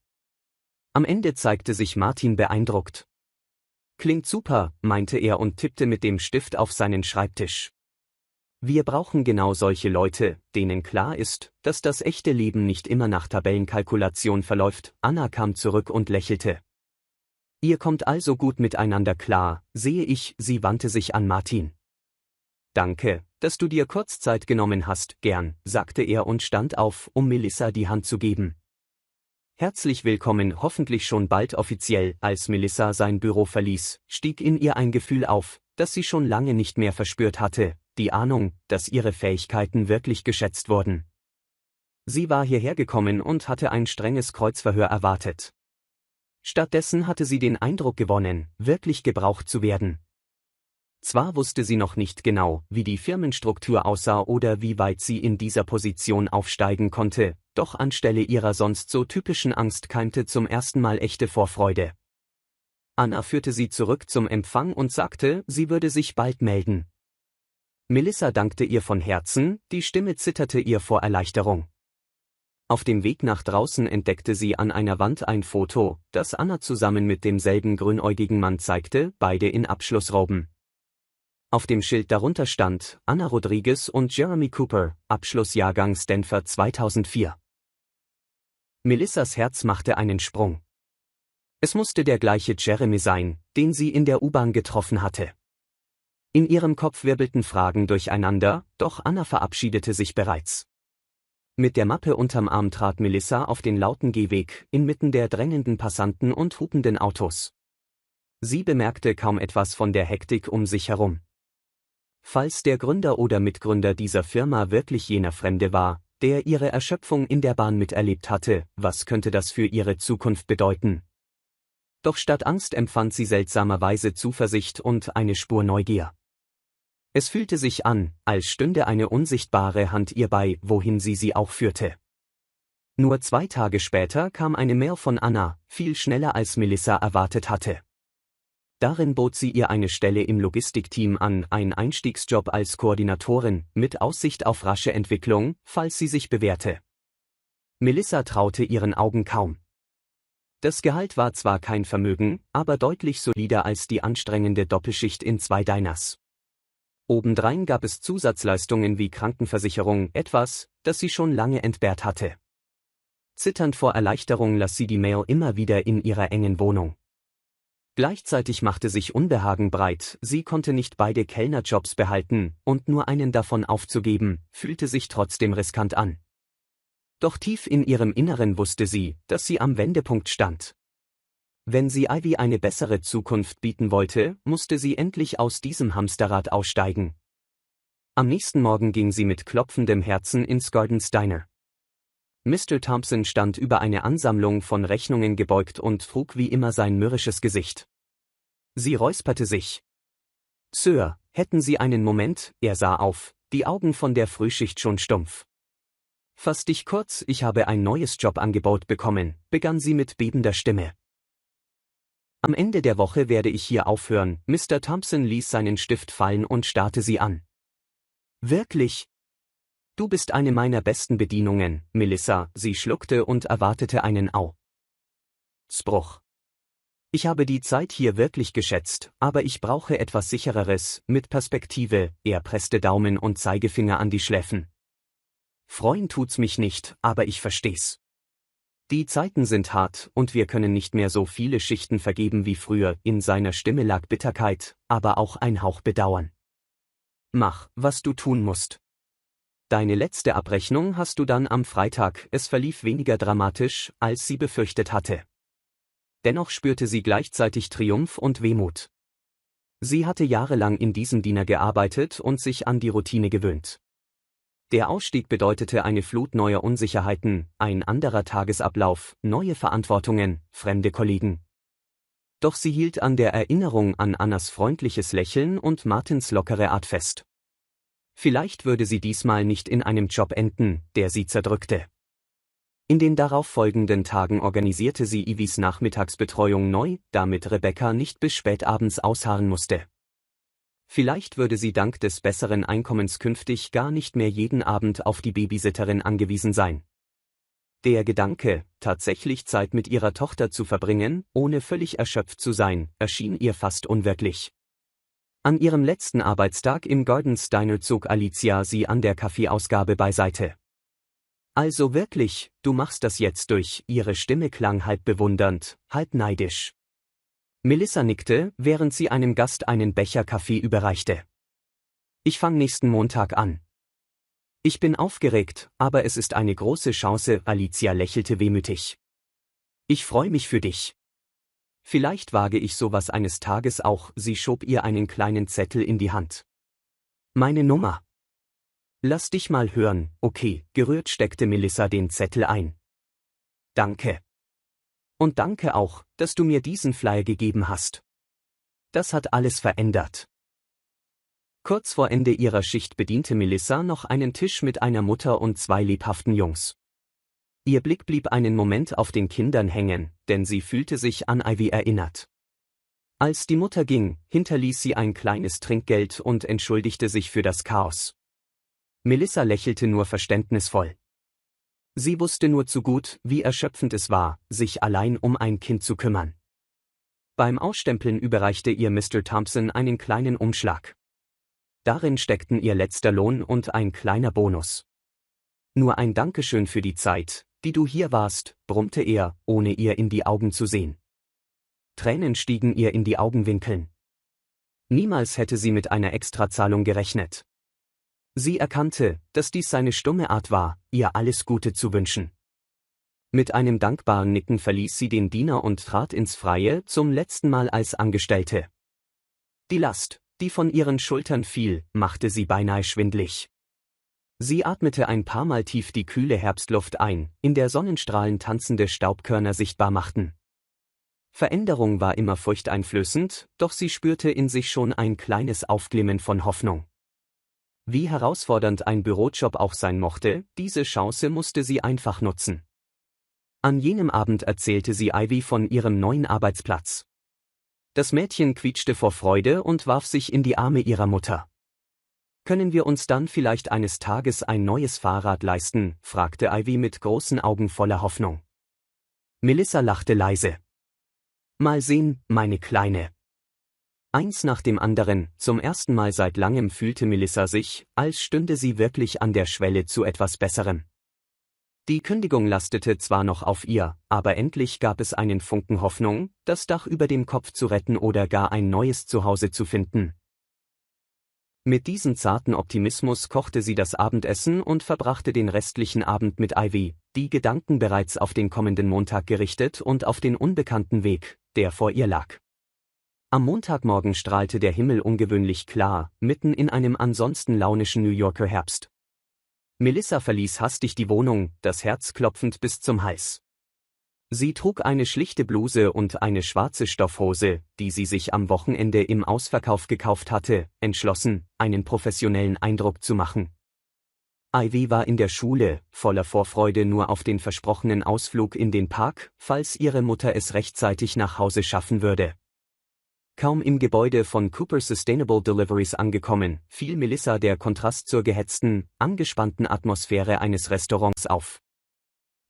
Am Ende zeigte sich Martin beeindruckt. Klingt super, meinte er und tippte mit dem Stift auf seinen Schreibtisch. Wir brauchen genau solche Leute, denen klar ist, dass das echte Leben nicht immer nach Tabellenkalkulation verläuft. Anna kam zurück und lächelte. Ihr kommt also gut miteinander klar, sehe ich, sie wandte sich an Martin. Danke, dass du dir kurz Zeit genommen hast, gern, sagte er und stand auf, um Melissa die Hand zu geben. Herzlich willkommen, hoffentlich schon bald offiziell. Als Melissa sein Büro verließ, stieg in ihr ein Gefühl auf, das sie schon lange nicht mehr verspürt hatte, die Ahnung, dass ihre Fähigkeiten wirklich geschätzt wurden. Sie war hierher gekommen und hatte ein strenges Kreuzverhör erwartet. Stattdessen hatte sie den Eindruck gewonnen, wirklich gebraucht zu werden. Zwar wusste sie noch nicht genau, wie die Firmenstruktur aussah oder wie weit sie in dieser Position aufsteigen konnte, doch anstelle ihrer sonst so typischen Angst keimte zum ersten Mal echte Vorfreude. Anna führte sie zurück zum Empfang und sagte, sie würde sich bald melden. Melissa dankte ihr von Herzen, die Stimme zitterte ihr vor Erleichterung. Auf dem Weg nach draußen entdeckte sie an einer Wand ein Foto, das Anna zusammen mit demselben grünäugigen Mann zeigte, beide in Abschlussroben. Auf dem Schild darunter stand, Anna Rodriguez und Jeremy Cooper, Abschlussjahrgang Stanford 2004. Melissas Herz machte einen Sprung. Es musste der gleiche Jeremy sein, den sie in der U-Bahn getroffen hatte. In ihrem Kopf wirbelten Fragen durcheinander, doch Anna verabschiedete sich bereits. Mit der Mappe unterm Arm trat Melissa auf den lauten Gehweg, inmitten der drängenden Passanten und hupenden Autos. Sie bemerkte kaum etwas von der Hektik um sich herum. Falls der Gründer oder Mitgründer dieser Firma wirklich jener Fremde war, der ihre Erschöpfung in der Bahn miterlebt hatte, was könnte das für ihre Zukunft bedeuten? Doch statt Angst empfand sie seltsamerweise Zuversicht und eine Spur Neugier. Es fühlte sich an, als stünde eine unsichtbare Hand ihr bei, wohin sie auch führte. Nur 2 Tage später kam eine Mail von Anna, viel schneller als Melissa erwartet hatte. Darin bot sie ihr eine Stelle im Logistikteam an, ein Einstiegsjob als Koordinatorin, mit Aussicht auf rasche Entwicklung, falls sie sich bewährte. Melissa traute ihren Augen kaum. Das Gehalt war zwar kein Vermögen, aber deutlich solider als die anstrengende Doppelschicht in 2 Diners. Obendrein gab es Zusatzleistungen wie Krankenversicherung, etwas, das sie schon lange entbehrt hatte. Zitternd vor Erleichterung las sie die Mail immer wieder in ihrer engen Wohnung. Gleichzeitig machte sich Unbehagen breit, sie konnte nicht beide Kellnerjobs behalten, und nur einen davon aufzugeben, fühlte sich trotzdem riskant an. Doch tief in ihrem Inneren wusste sie, dass sie am Wendepunkt stand. Wenn sie Ivy eine bessere Zukunft bieten wollte, musste sie endlich aus diesem Hamsterrad aussteigen. Am nächsten Morgen ging sie mit klopfendem Herzen ins Gordon's Diner. Mr. Thompson stand über eine Ansammlung von Rechnungen gebeugt und trug wie immer sein mürrisches Gesicht. Sie räusperte sich. »Sir, hätten Sie einen Moment?« Er sah auf, die Augen von der Frühschicht schon stumpf. »Fass dich kurz, ich habe ein neues Jobangebot bekommen«, begann sie mit bebender Stimme. »Am Ende der Woche werde ich hier aufhören.« Mr. Thompson ließ seinen Stift fallen und starrte sie an. »Wirklich? Du bist eine meiner besten Bedienungen, Melissa«, sie schluckte und erwartete einen Ausbruch. »Ich habe die Zeit hier wirklich geschätzt, aber ich brauche etwas Sichereres, mit Perspektive«, er presste Daumen und Zeigefinger an die Schläfen. »Freuen tut's mich nicht, aber ich versteh's. Die Zeiten sind hart und wir können nicht mehr so viele Schichten vergeben wie früher«, in seiner Stimme lag Bitterkeit, aber auch ein Hauch Bedauern. »Mach, was du tun musst. Deine letzte Abrechnung hast du dann am Freitag«, es verlief weniger dramatisch, als sie befürchtet hatte. Dennoch spürte sie gleichzeitig Triumph und Wehmut. Sie hatte jahrelang in diesem Diner gearbeitet und sich an die Routine gewöhnt. Der Ausstieg bedeutete eine Flut neuer Unsicherheiten, ein anderer Tagesablauf, neue Verantwortungen, fremde Kollegen. Doch sie hielt an der Erinnerung an Annas freundliches Lächeln und Martins lockere Art fest. Vielleicht würde sie diesmal nicht in einem Job enden, der sie zerdrückte. In den darauffolgenden Tagen organisierte sie Ivys Nachmittagsbetreuung neu, damit Rebecca nicht bis spät abends ausharren musste. Vielleicht würde sie dank des besseren Einkommens künftig gar nicht mehr jeden Abend auf die Babysitterin angewiesen sein. Der Gedanke, tatsächlich Zeit mit ihrer Tochter zu verbringen, ohne völlig erschöpft zu sein, erschien ihr fast unwirklich. An ihrem letzten Arbeitstag im Gordon's Diner zog Alicia sie an der Kaffeeausgabe beiseite. »Also wirklich, du machst das jetzt durch«, ihre Stimme klang halb bewundernd, halb neidisch. Melissa nickte, während sie einem Gast einen Becher Kaffee überreichte. »Ich fange nächsten Montag an. Ich bin aufgeregt, aber es ist eine große Chance«, Alicia lächelte wehmütig. »Ich freue mich für dich. Vielleicht wage ich sowas eines Tages auch«, sie schob ihr einen kleinen Zettel in die Hand. »Meine Nummer. Lass dich mal hören, okay«, gerührt steckte Melissa den Zettel ein. »Danke. Und danke auch, dass du mir diesen Flyer gegeben hast. Das hat alles verändert.« Kurz vor Ende ihrer Schicht bediente Melissa noch einen Tisch mit einer Mutter und 2 lebhaften Jungs. Ihr Blick blieb einen Moment auf den Kindern hängen, denn sie fühlte sich an Ivy erinnert. Als die Mutter ging, hinterließ sie ein kleines Trinkgeld und entschuldigte sich für das Chaos. Melissa lächelte nur verständnisvoll. Sie wusste nur zu gut, wie erschöpfend es war, sich allein um ein Kind zu kümmern. Beim Ausstempeln überreichte ihr Mr. Thompson einen kleinen Umschlag. Darin steckten ihr letzter Lohn und ein kleiner Bonus. »Nur ein Dankeschön für die Zeit, die du hier warst«, brummte er, ohne ihr in die Augen zu sehen. Tränen stiegen ihr in die Augenwinkeln. Niemals hätte sie mit einer Extrazahlung gerechnet. Sie erkannte, dass dies seine stumme Art war, ihr alles Gute zu wünschen. Mit einem dankbaren Nicken verließ sie den Diener und trat ins Freie, zum letzten Mal als Angestellte. Die Last, die von ihren Schultern fiel, machte sie beinahe schwindlig. Sie atmete ein paar Mal tief die kühle Herbstluft ein, in der Sonnenstrahlen tanzende Staubkörner sichtbar machten. Veränderung war immer furchteinflößend, doch sie spürte in sich schon ein kleines Aufglimmen von Hoffnung. Wie herausfordernd ein Bürojob auch sein mochte, diese Chance musste sie einfach nutzen. An jenem Abend erzählte sie Ivy von ihrem neuen Arbeitsplatz. Das Mädchen quietschte vor Freude und warf sich in die Arme ihrer Mutter. »Können wir uns dann vielleicht eines Tages ein neues Fahrrad leisten?« fragte Ivy mit großen Augen voller Hoffnung. Melissa lachte leise. »Mal sehen, meine Kleine.« Eins nach dem anderen, zum ersten Mal seit langem fühlte Melissa sich, als stünde sie wirklich an der Schwelle zu etwas Besserem. Die Kündigung lastete zwar noch auf ihr, aber endlich gab es einen Funken Hoffnung, das Dach über dem Kopf zu retten oder gar ein neues Zuhause zu finden. Mit diesem zarten Optimismus kochte sie das Abendessen und verbrachte den restlichen Abend mit Ivy, die Gedanken bereits auf den kommenden Montag gerichtet und auf den unbekannten Weg, der vor ihr lag. Am Montagmorgen strahlte der Himmel ungewöhnlich klar, mitten in einem ansonsten launischen New Yorker Herbst. Melissa verließ hastig die Wohnung, das Herz klopfend bis zum Hals. Sie trug eine schlichte Bluse und eine schwarze Stoffhose, die sie sich am Wochenende im Ausverkauf gekauft hatte, entschlossen, einen professionellen Eindruck zu machen. Ivy war in der Schule, voller Vorfreude nur auf den versprochenen Ausflug in den Park, falls ihre Mutter es rechtzeitig nach Hause schaffen würde. Kaum im Gebäude von Cooper Sustainable Deliveries angekommen, fiel Melissa der Kontrast zur gehetzten, angespannten Atmosphäre eines Restaurants auf.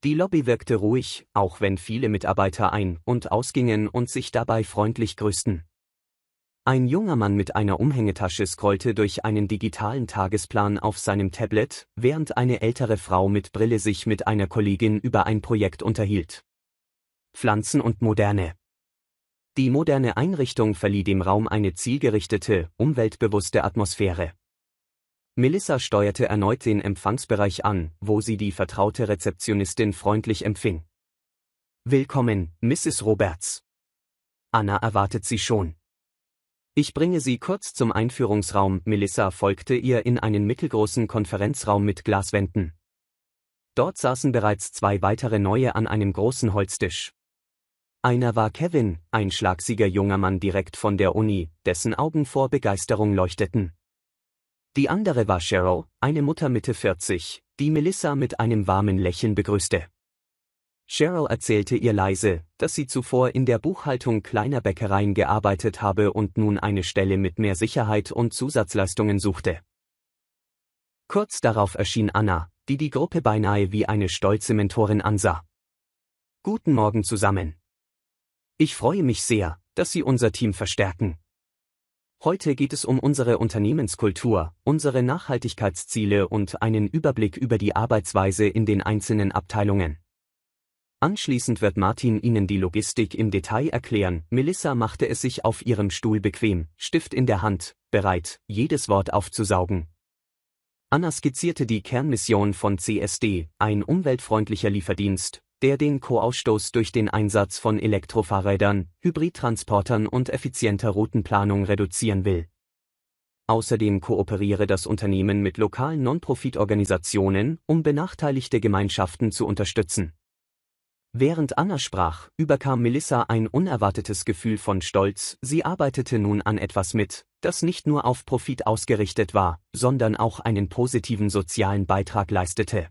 Die Lobby wirkte ruhig, auch wenn viele Mitarbeiter ein- und ausgingen und sich dabei freundlich grüßten. Ein junger Mann mit einer Umhängetasche scrollte durch einen digitalen Tagesplan auf seinem Tablet, während eine ältere Frau mit Brille sich mit einer Kollegin über ein Projekt unterhielt. Pflanzen und Moderne. Die moderne Einrichtung verlieh dem Raum eine zielgerichtete, umweltbewusste Atmosphäre. Melissa steuerte erneut den Empfangsbereich an, wo sie die vertraute Rezeptionistin freundlich empfing. »Willkommen, Mrs. Roberts. Anna erwartet Sie schon. Ich bringe Sie kurz zum Einführungsraum.« Melissa folgte ihr in einen mittelgroßen Konferenzraum mit Glaswänden. Dort saßen bereits 2 weitere Neue an einem großen Holztisch. Einer war Kevin, ein schlagsiger junger Mann direkt von der Uni, dessen Augen vor Begeisterung leuchteten. Die andere war Cheryl, eine Mutter Mitte 40, die Melissa mit einem warmen Lächeln begrüßte. Cheryl erzählte ihr leise, dass sie zuvor in der Buchhaltung kleiner Bäckereien gearbeitet habe und nun eine Stelle mit mehr Sicherheit und Zusatzleistungen suchte. Kurz darauf erschien Anna, die die Gruppe beinahe wie eine stolze Mentorin ansah. »Guten Morgen zusammen. Ich freue mich sehr, dass Sie unser Team verstärken. Heute geht es um unsere Unternehmenskultur, unsere Nachhaltigkeitsziele und einen Überblick über die Arbeitsweise in den einzelnen Abteilungen. Anschließend wird Martin Ihnen die Logistik im Detail erklären.« Melissa machte es sich auf ihrem Stuhl bequem, Stift in der Hand, bereit, jedes Wort aufzusaugen. Anna skizzierte die Kernmission von CSD, ein umweltfreundlicher Lieferdienst, der den Co-Ausstoß durch den Einsatz von Elektrofahrrädern, Hybridtransportern und effizienter Routenplanung reduzieren will. Außerdem kooperiere das Unternehmen mit lokalen Non-Profit-Organisationen, um benachteiligte Gemeinschaften zu unterstützen. Während Anna sprach, überkam Melissa ein unerwartetes Gefühl von Stolz. Sie arbeitete nun an etwas mit, das nicht nur auf Profit ausgerichtet war, sondern auch einen positiven sozialen Beitrag leistete.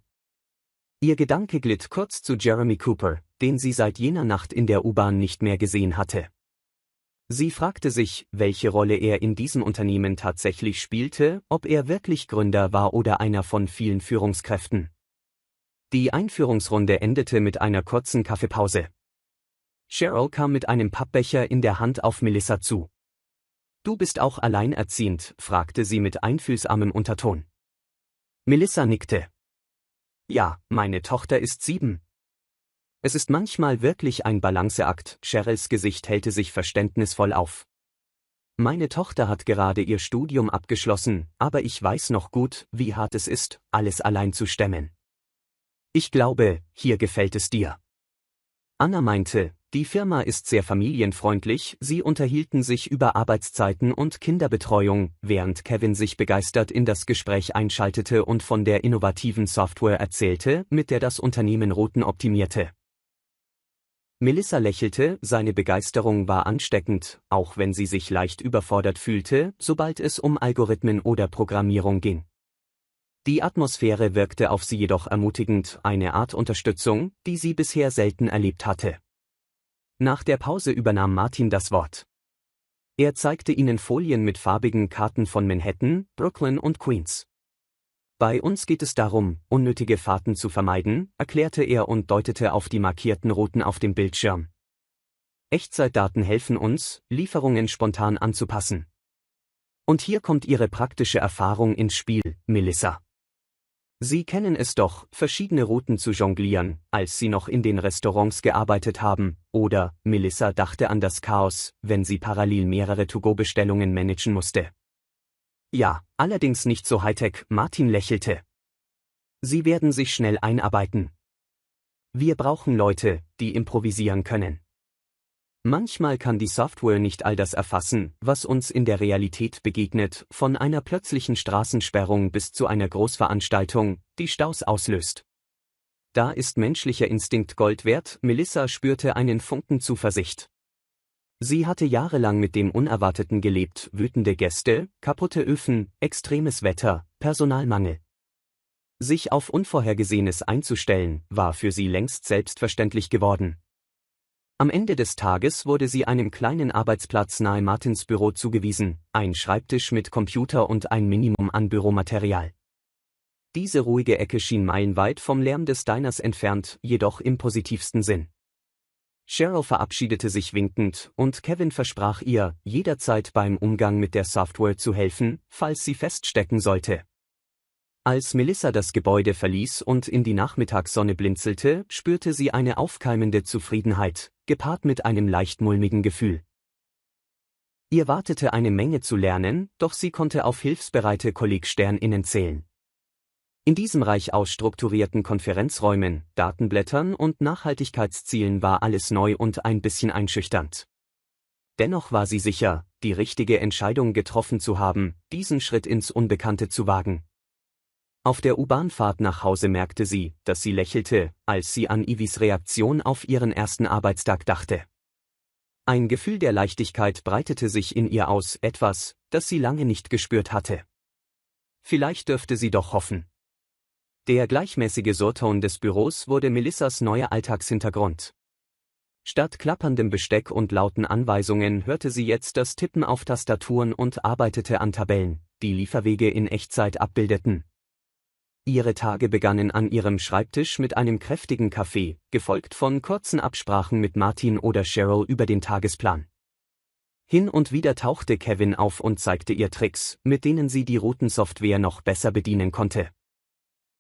Ihr Gedanke glitt kurz zu Jeremy Cooper, den sie seit jener Nacht in der U-Bahn nicht mehr gesehen hatte. Sie fragte sich, welche Rolle er in diesem Unternehmen tatsächlich spielte, ob er wirklich Gründer war oder einer von vielen Führungskräften. Die Einführungsrunde endete mit einer kurzen Kaffeepause. Cheryl kam mit einem Pappbecher in der Hand auf Melissa zu. »Du bist auch alleinerziehend?« fragte sie mit einfühlsamem Unterton. Melissa nickte. »Ja, meine Tochter ist 7. Es ist manchmal wirklich ein Balanceakt.« Cheryls Gesicht hellte sich verständnisvoll auf. Meine Tochter hat gerade ihr Studium abgeschlossen, aber ich weiß noch gut, wie hart es ist, alles allein zu stemmen. Ich glaube, hier gefällt es dir. Anna meinte, die Firma ist sehr familienfreundlich, sie unterhielten sich über Arbeitszeiten und Kinderbetreuung, während Kevin sich begeistert in das Gespräch einschaltete und von der innovativen Software erzählte, mit der das Unternehmen Routen optimierte. Melissa lächelte, seine Begeisterung war ansteckend, auch wenn sie sich leicht überfordert fühlte, sobald es um Algorithmen oder Programmierung ging. Die Atmosphäre wirkte auf sie jedoch ermutigend, eine Art Unterstützung, die sie bisher selten erlebt hatte. Nach der Pause übernahm Martin das Wort. Er zeigte ihnen Folien mit farbigen Karten von Manhattan, Brooklyn und Queens. Bei uns geht es darum, unnötige Fahrten zu vermeiden, erklärte er und deutete auf die markierten Routen auf dem Bildschirm. Echtzeitdaten helfen uns, Lieferungen spontan anzupassen. Und hier kommt Ihre praktische Erfahrung ins Spiel, Melissa. Sie kennen es doch, verschiedene Routen zu jonglieren, als Sie noch in den Restaurants gearbeitet haben, oder, Melissa dachte an das Chaos, wenn sie parallel mehrere To-Go-Bestellungen managen musste. Ja, allerdings nicht so Hightech, Martin lächelte. Sie werden sich schnell einarbeiten. Wir brauchen Leute, die improvisieren können. Manchmal kann die Software nicht all das erfassen, was uns in der Realität begegnet, von einer plötzlichen Straßensperrung bis zu einer Großveranstaltung, die Staus auslöst. Da ist menschlicher Instinkt Gold wert, Melissa spürte einen Funken Zuversicht. Sie hatte jahrelang mit dem Unerwarteten gelebt, wütende Gäste, kaputte Öfen, extremes Wetter, Personalmangel. Sich auf Unvorhergesehenes einzustellen, war für sie längst selbstverständlich geworden. Am Ende des Tages wurde sie einem kleinen Arbeitsplatz nahe Martins Büro zugewiesen, ein Schreibtisch mit Computer und ein Minimum an Büromaterial. Diese ruhige Ecke schien meilenweit vom Lärm des Diners entfernt, jedoch im positivsten Sinn. Cheryl verabschiedete sich winkend, und Kevin versprach ihr, jederzeit beim Umgang mit der Software zu helfen, falls sie feststecken sollte. Als Melissa das Gebäude verließ und in die Nachmittagssonne blinzelte, spürte sie eine aufkeimende Zufriedenheit, gepaart mit einem leicht mulmigen Gefühl. Ihr wartete eine Menge zu lernen, doch sie konnte auf hilfsbereite KollegsternInnen zählen. In diesem reich ausstrukturierten Konferenzräumen, Datenblättern und Nachhaltigkeitszielen war alles neu und ein bisschen einschüchternd. Dennoch war sie sicher, die richtige Entscheidung getroffen zu haben, diesen Schritt ins Unbekannte zu wagen. Auf der U-Bahn-Fahrt nach Hause merkte sie, dass sie lächelte, als sie an Ivis Reaktion auf ihren ersten Arbeitstag dachte. Ein Gefühl der Leichtigkeit breitete sich in ihr aus, etwas, das sie lange nicht gespürt hatte. Vielleicht dürfte sie doch hoffen. Der gleichmäßige Surton des Büros wurde Melissas neuer Alltagshintergrund. Statt klapperndem Besteck und lauten Anweisungen hörte sie jetzt das Tippen auf Tastaturen und arbeitete an Tabellen, die Lieferwege in Echtzeit abbildeten. Ihre Tage begannen an ihrem Schreibtisch mit einem kräftigen Kaffee, gefolgt von kurzen Absprachen mit Martin oder Cheryl über den Tagesplan. Hin und wieder tauchte Kevin auf und zeigte ihr Tricks, mit denen sie die Routensoftware noch besser bedienen konnte.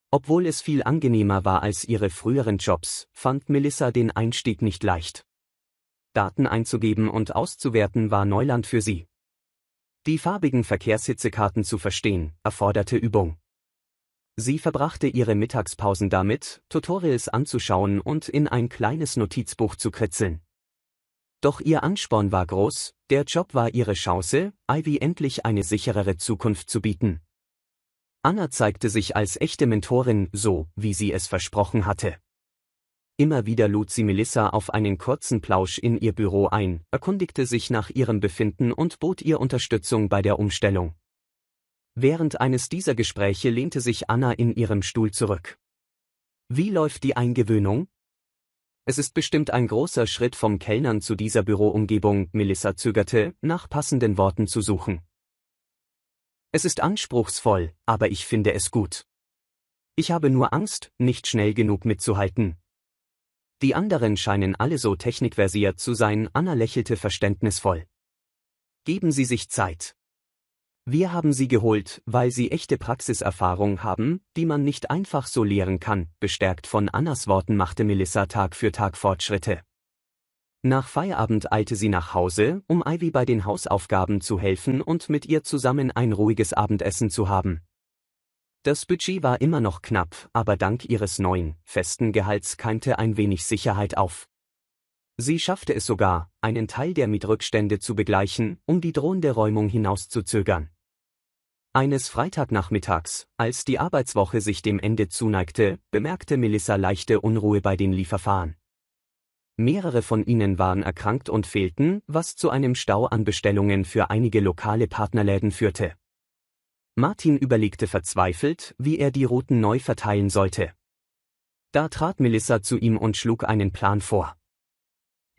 Obwohl es viel angenehmer war als ihre früheren Jobs, fand Melissa den Einstieg nicht leicht. Daten einzugeben und auszuwerten war Neuland für sie. Die farbigen Verkehrshitzekarten zu verstehen, erforderte Übung. Sie verbrachte ihre Mittagspausen damit, Tutorials anzuschauen und in ein kleines Notizbuch zu kritzeln. Doch ihr Ansporn war groß, der Job war ihre Chance, Ivy endlich eine sicherere Zukunft zu bieten. Anna zeigte sich als echte Mentorin, so wie sie es versprochen hatte. Immer wieder lud sie Melissa auf einen kurzen Plausch in ihr Büro ein, erkundigte sich nach ihrem Befinden und bot ihr Unterstützung bei der Umstellung. Während eines dieser Gespräche lehnte sich Anna in ihrem Stuhl zurück. Wie läuft die Eingewöhnung? Es ist bestimmt ein großer Schritt vom Kellnern zu dieser Büroumgebung, Melissa zögerte, nach passenden Worten zu suchen. Es ist anspruchsvoll, aber ich finde es gut. Ich habe nur Angst, nicht schnell genug mitzuhalten. Die anderen scheinen alle so technikversiert zu sein, Anna lächelte verständnisvoll. Geben Sie sich Zeit. Wir haben Sie geholt, weil Sie echte Praxiserfahrung haben, die man nicht einfach so lehren kann, bestärkt von Annas Worten machte Melissa Tag für Tag Fortschritte. Nach Feierabend eilte sie nach Hause, um Ivy bei den Hausaufgaben zu helfen und mit ihr zusammen ein ruhiges Abendessen zu haben. Das Budget war immer noch knapp, aber dank ihres neuen, festen Gehalts keimte ein wenig Sicherheit auf. Sie schaffte es sogar, einen Teil der Mietrückstände zu begleichen, um die drohende Räumung hinauszuzögern. Eines Freitagnachmittags, als die Arbeitswoche sich dem Ende zuneigte, bemerkte Melissa leichte Unruhe bei den Lieferfahrern. Mehrere von ihnen waren erkrankt und fehlten, was zu einem Stau an Bestellungen für einige lokale Partnerläden führte. Martin überlegte verzweifelt, wie er die Routen neu verteilen sollte. Da trat Melissa zu ihm und schlug einen Plan vor.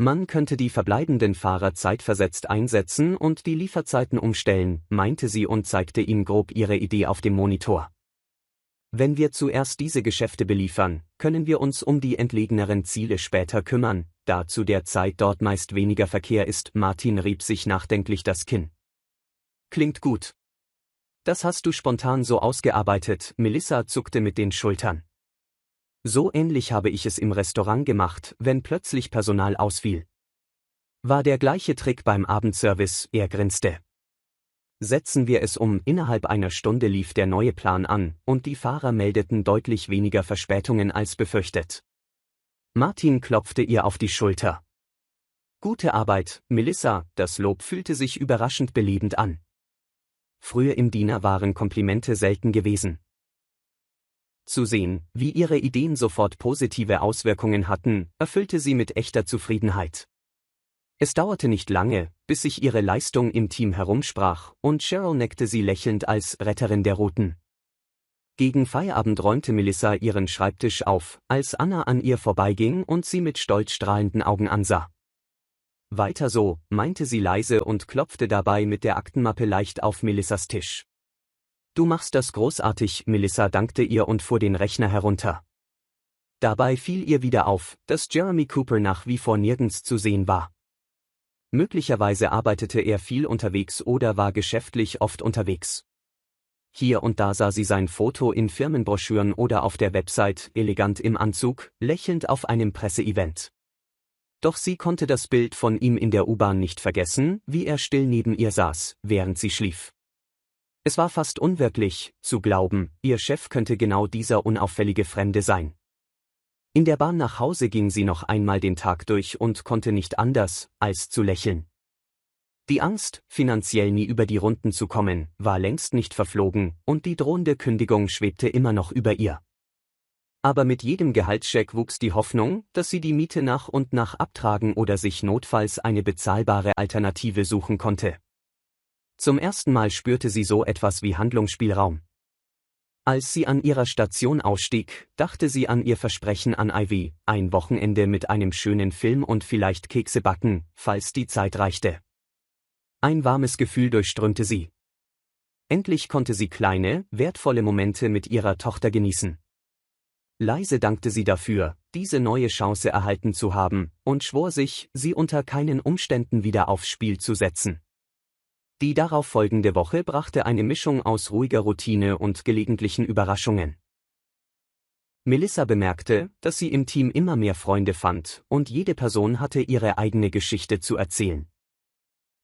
Man könnte die verbleibenden Fahrer zeitversetzt einsetzen und die Lieferzeiten umstellen, meinte sie und zeigte ihm grob ihre Idee auf dem Monitor. Wenn wir zuerst diese Geschäfte beliefern, können wir uns um die entlegeneren Ziele später kümmern, da zu der Zeit dort meist weniger Verkehr ist. Martin rieb sich nachdenklich das Kinn. Klingt gut. Das hast du spontan so ausgearbeitet, Melissa zuckte mit den Schultern. So ähnlich habe ich es im Restaurant gemacht, wenn plötzlich Personal ausfiel. War der gleiche Trick beim Abendservice, er grinste. Setzen wir es um, innerhalb einer Stunde lief der neue Plan an, und die Fahrer meldeten deutlich weniger Verspätungen als befürchtet. Martin klopfte ihr auf die Schulter. Gute Arbeit, Melissa, das Lob fühlte sich überraschend belebend an. Früher im Diener waren Komplimente selten gewesen. Zu sehen, wie ihre Ideen sofort positive Auswirkungen hatten, erfüllte sie mit echter Zufriedenheit. Es dauerte nicht lange, bis sich ihre Leistung im Team herumsprach, und Cheryl neckte sie lächelnd als Retterin der Routen. Gegen Feierabend räumte Melissa ihren Schreibtisch auf, als Anna an ihr vorbeiging und sie mit stolz strahlenden Augen ansah. Weiter so, meinte sie leise und klopfte dabei mit der Aktenmappe leicht auf Melissas Tisch. Du machst das großartig, Melissa dankte ihr und fuhr den Rechner herunter. Dabei fiel ihr wieder auf, dass Jeremy Cooper nach wie vor nirgends zu sehen war. Möglicherweise arbeitete er viel unterwegs oder war geschäftlich oft unterwegs. Hier und da sah sie sein Foto in Firmenbroschüren oder auf der Website, elegant im Anzug, lächelnd auf einem Presseevent. Doch sie konnte das Bild von ihm in der U-Bahn nicht vergessen, wie er still neben ihr saß, während sie schlief. Es war fast unwirklich, zu glauben, ihr Chef könnte genau dieser unauffällige Fremde sein. In der Bahn nach Hause ging sie noch einmal den Tag durch und konnte nicht anders, als zu lächeln. Die Angst, finanziell nie über die Runden zu kommen, war längst nicht verflogen, und die drohende Kündigung schwebte immer noch über ihr. Aber mit jedem Gehaltscheck wuchs die Hoffnung, dass sie die Miete nach und nach abtragen oder sich notfalls eine bezahlbare Alternative suchen konnte. Zum ersten Mal spürte sie so etwas wie Handlungsspielraum. Als sie an ihrer Station ausstieg, dachte sie an ihr Versprechen an Ivy, ein Wochenende mit einem schönen Film und vielleicht Kekse backen, falls die Zeit reichte. Ein warmes Gefühl durchströmte sie. Endlich konnte sie kleine, wertvolle Momente mit ihrer Tochter genießen. Leise dankte sie dafür, diese neue Chance erhalten zu haben, und schwor sich, sie unter keinen Umständen wieder aufs Spiel zu setzen. Die darauf folgende Woche brachte eine Mischung aus ruhiger Routine und gelegentlichen Überraschungen. Melissa bemerkte, dass sie im Team immer mehr Freunde fand, und jede Person hatte ihre eigene Geschichte zu erzählen.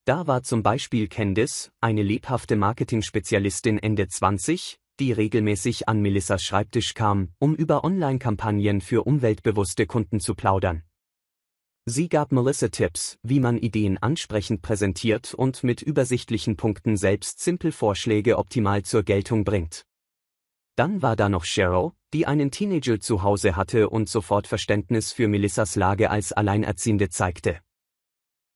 Da war zum Beispiel Candice, eine lebhafte Marketing-Spezialistin Ende 20, die regelmäßig an Melissas Schreibtisch kam, um über Online-Kampagnen für umweltbewusste Kunden zu plaudern. Sie gab Melissa Tipps, wie man Ideen ansprechend präsentiert und mit übersichtlichen Punkten selbst simple Vorschläge optimal zur Geltung bringt. Dann war da noch Cheryl, die einen Teenager zu Hause hatte und sofort Verständnis für Melissas Lage als Alleinerziehende zeigte.